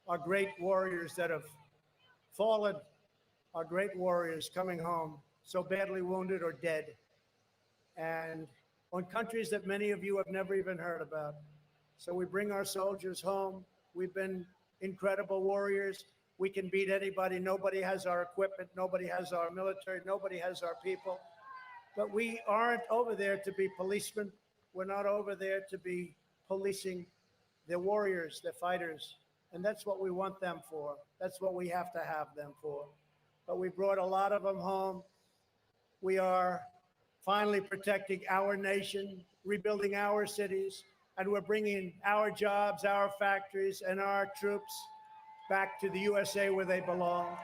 our great warriors that have fallen, our great warriors coming home so badly wounded or dead, and on countries that many of you have never even heard about. So we bring our soldiers home. We've been incredible warriors. We can beat anybody. Nobody has our equipment. Nobody has our military. Nobody has our people. But we aren't over there to be policemen. We're not over there to be policing. They're warriors. They're fighters. And that's what we want them for. That's what we have to have them for. But we brought a lot of them home. We are finally protecting our nation, rebuilding our cities, and we're bringing our jobs, our factories, and our troops back to the USA where they belong.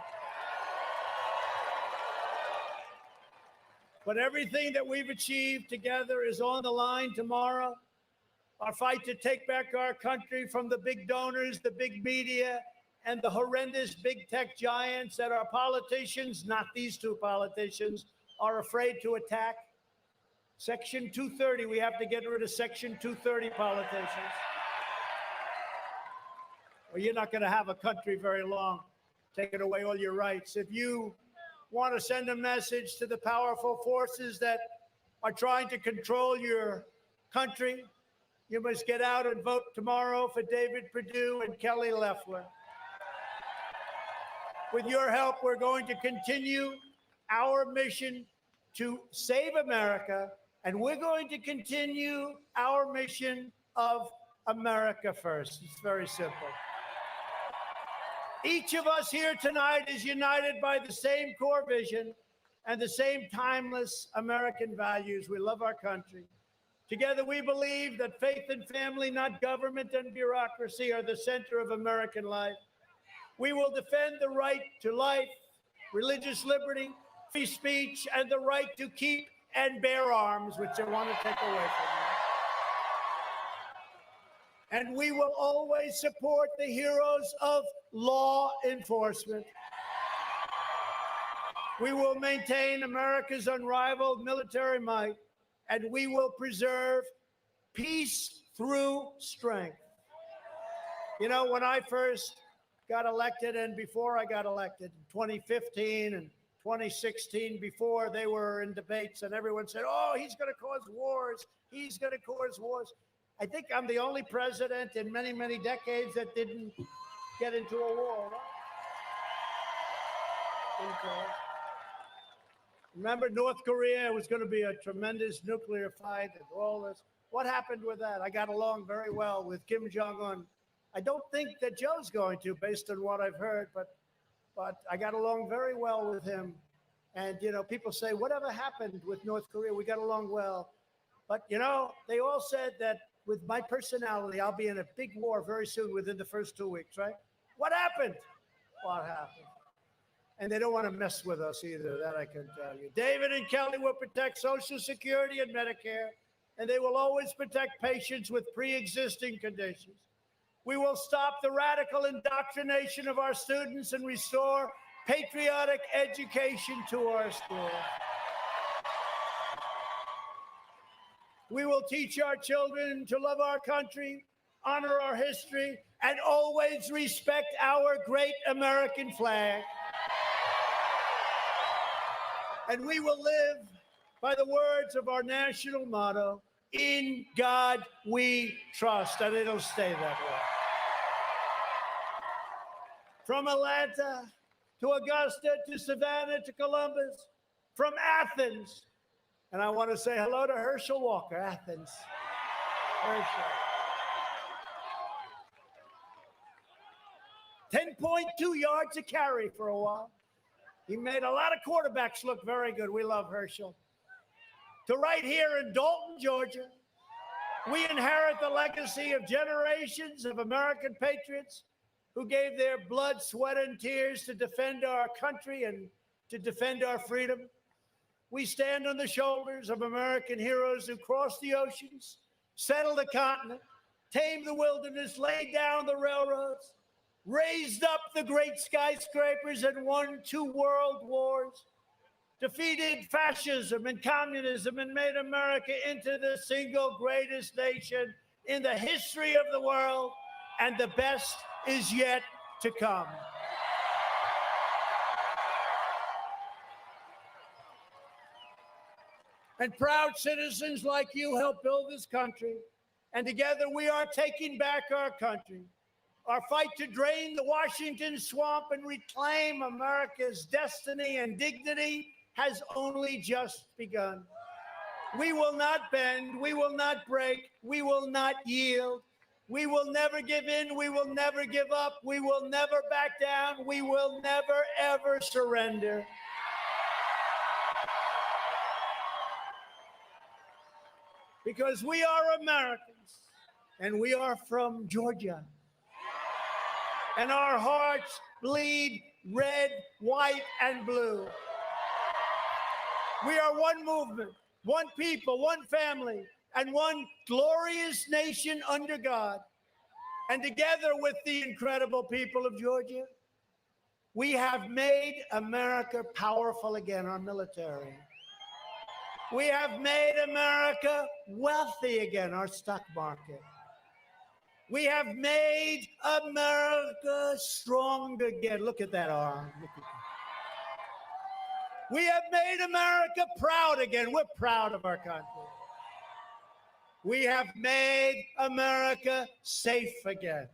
But everything that we've achieved together is on the line tomorrow. Our fight to take back our country from the big donors, the big media, and the horrendous big tech giants that our politicians, not these two politicians, are afraid to attack. Section 230, we have to get rid of Section 230 politicians. Well, you're not going to have a country very long, taking away all your rights. If you want to send a message to the powerful forces that are trying to control your country, you must get out and vote tomorrow for David Perdue and Kelly Loeffler. With your help, we're going to continue our mission to save America, and we're going to continue our mission of America first. It's very simple. Each of us here tonight is united by the same core vision and the same timeless American values. We love our country. Together, we believe that faith and family, not government and bureaucracy, are the center of American life. We will defend the right to life, religious liberty, free speech, and the right to keep and bear arms, which I want to take away from you. And we will always support the heroes of law enforcement. We will maintain America's unrivaled military might, and we will preserve peace through strength. You know, when I first got elected, and before I got elected in 2015 and 2016, before they were in debates, and everyone said, oh, he's going to cause wars. He's going to cause wars. I think I'm the only president in many, many decades that didn't get into a war. Right? Remember North Korea was going to be a tremendous nuclear fight and all this. What happened with that? I got along very well with Kim Jong-un. I don't think that Joe's going to, based on what I've heard, but I got along very well with him. And, you know, people say, whatever happened with North Korea? We got along well. But, you know, they all said that with my personality, I'll be in a big war very soon within the first 2 weeks, right? What happened? What happened? And they don't want to mess with us either, that I can tell you. David and Kelly will protect Social Security and Medicare, and they will always protect patients with pre-existing conditions. We will stop the radical indoctrination of our students and restore patriotic education to our schools. We will teach our children to love our country, honor our history, and always respect our great American flag. And we will live by the words of our national motto, "In God we trust," and it'll stay that way. From Atlanta to Augusta to Savannah to Columbus, from Athens. And I want to say hello to Herschel Walker, Athens. Herschel. 10.2 yards a carry for a while. He made a lot of quarterbacks look very good. We love Herschel. To right here in Dalton, Georgia, we inherit the legacy of generations of American patriots who gave their blood, sweat, and tears to defend our country and to defend our freedom. We stand on the shoulders of American heroes who crossed the oceans, settled the continent, tamed the wilderness, laid down the railroads, raised up the great skyscrapers, and won 2 world wars, defeated fascism and communism, and made America into the single greatest nation in the history of the world, and the best is yet to come. And proud citizens like you help build this country, and together we are taking back our country. Our fight to drain the Washington swamp and reclaim America's destiny and dignity has only just begun. We will not bend, we will not break, we will not yield. We will never give in, we will never give up, we will never back down, we will never, ever surrender. Because we are Americans, and we are from Georgia. And our hearts bleed red, white, and blue. We are one movement, one people, one family, and one glorious nation under God. And together with the incredible people of Georgia, we have made America powerful again, our military. We have made America wealthy again, our stock market. We have made America strong again. Look at that arm. Look at that. We have made America proud again. We're proud of our country. We have made America safe again.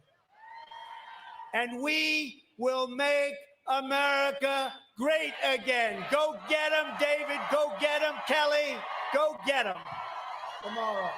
And we will make America great again. Go get them, David. Go get them, Kelly. Go get them tomorrow.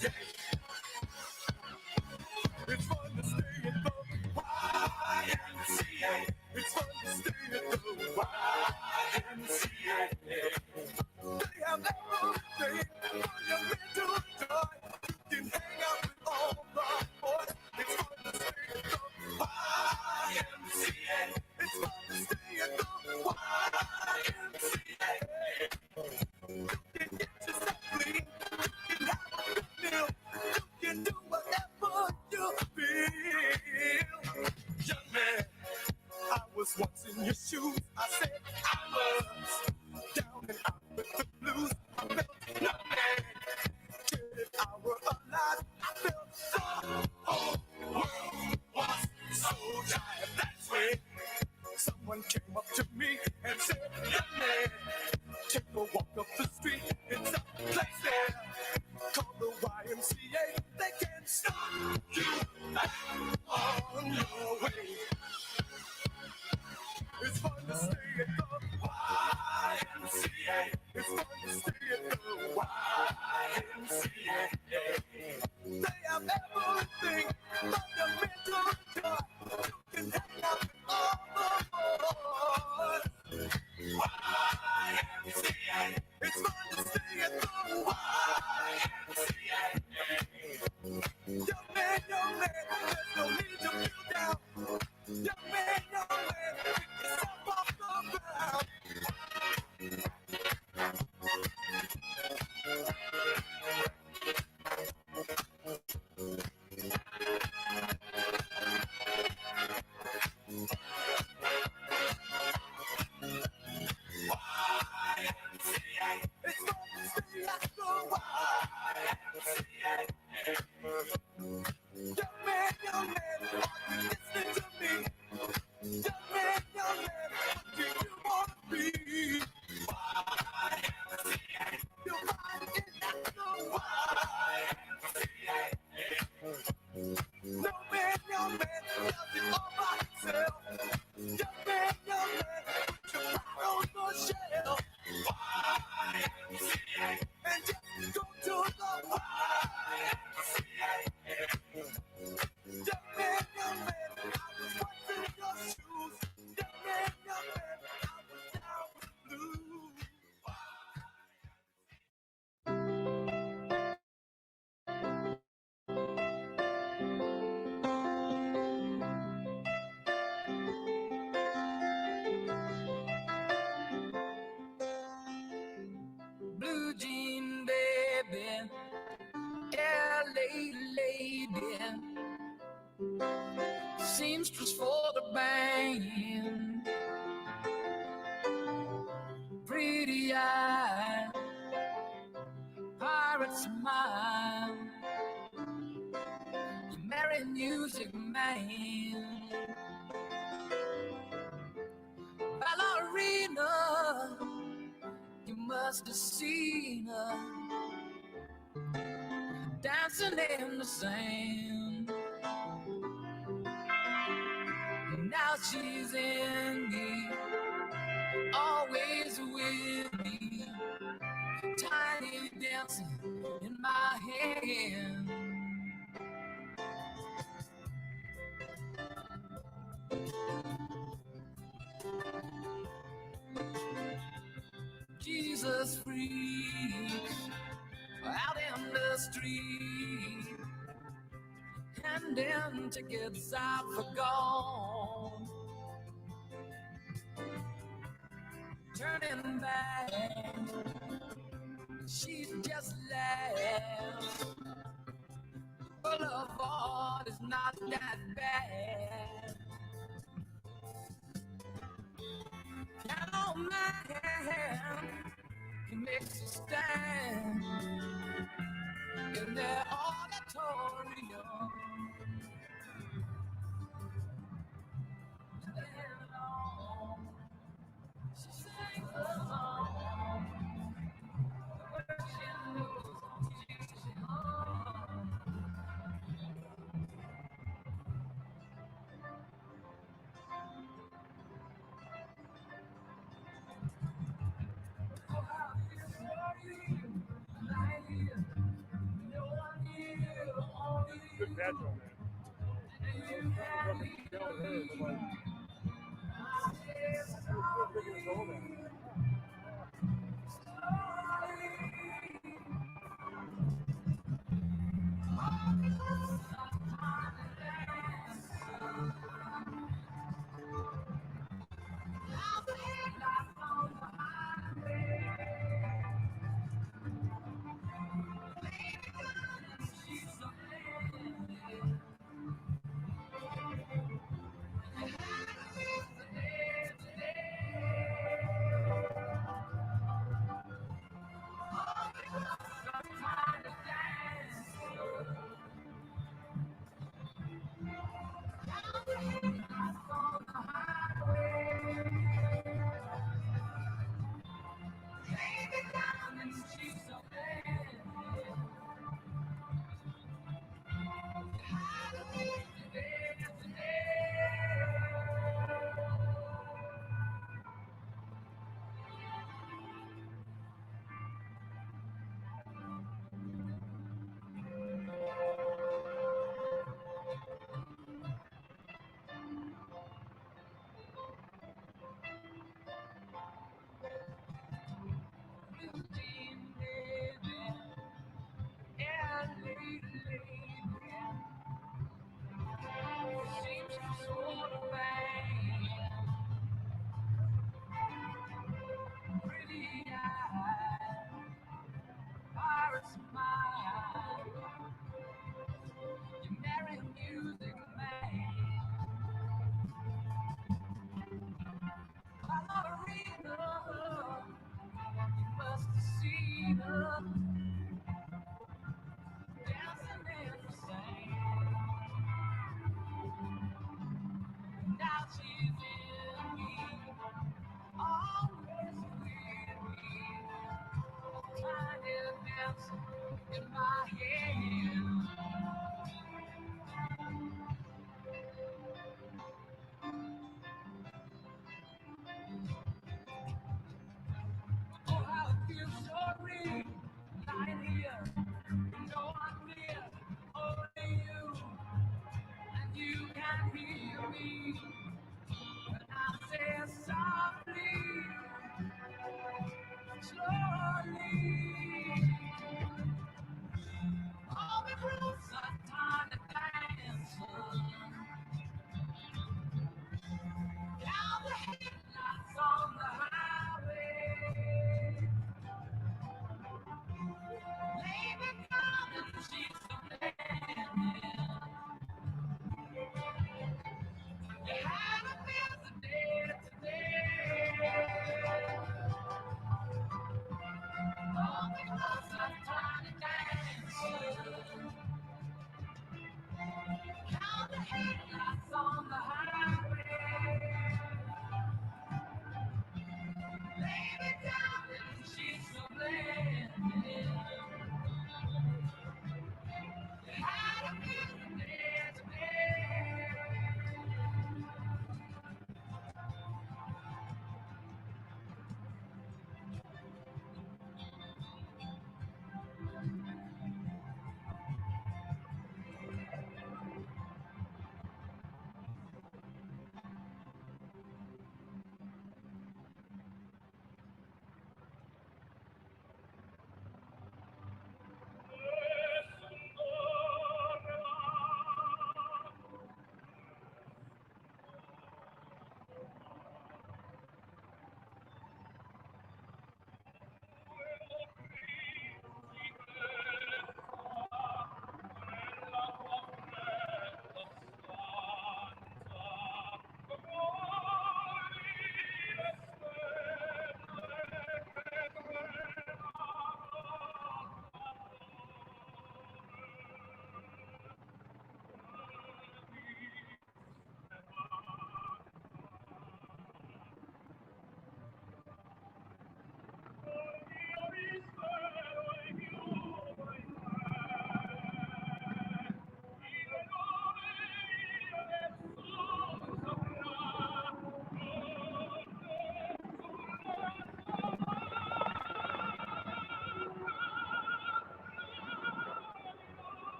today. It's fun to stay at the YMCA. It's fun to stay at the YMCA. They have everything for your mental joy. You can hang out with all the boys. It's fun to stay at the YMCA. It's fun to stay at the YMCA. You can get yourself clean. You can have a good meal. You can do whatever you feel. Young man, I was once in your shoes. I said I was down and out with the blues. I felt nothing. If I were alive, I felt the whole world was so tired. That's when someone came up to me and said, young man, take a walk up the street. It's a place there called the YMCA. They can stop you on your way. It's fun to stay at the YMCA. It's fun to stay at the YMCA. They have everything but the mental joy. You can hang out with all the boys. YMCA. It's fun to stay at the YMCA. Young man, there's no need to feel down. Young man, pick yourself off the ground. YMCA. It's fun to stay at the YMCA. Young man, are you listening to me? Young man, what do you want to be? YMCA. You'll find it at the YMCA. No man, does it all by himself. Young man, put your pride on the shelf. YMCA. And just go to the YMCA. Young man, I was once in your shoes. Young man, I was down with blues. Blue jean baby, LA lady, seamstress for the band, pretty eye, pirate smile, you marry music man, ballerina, you must have seen her dancing in the sand. Now she's in me, always with me, tiny dancing in my hand. Jesus freaks out in the street, handing tickets out for gold, turning back, she just laughs. Full of art is not that bad. Piano man, he makes a stand in their auditorium. She sings a song, but she knows she's home. Oh, how this worry, I no one Good catch on that. I was trying to fucking tell her, but like, I was still thinking it's over.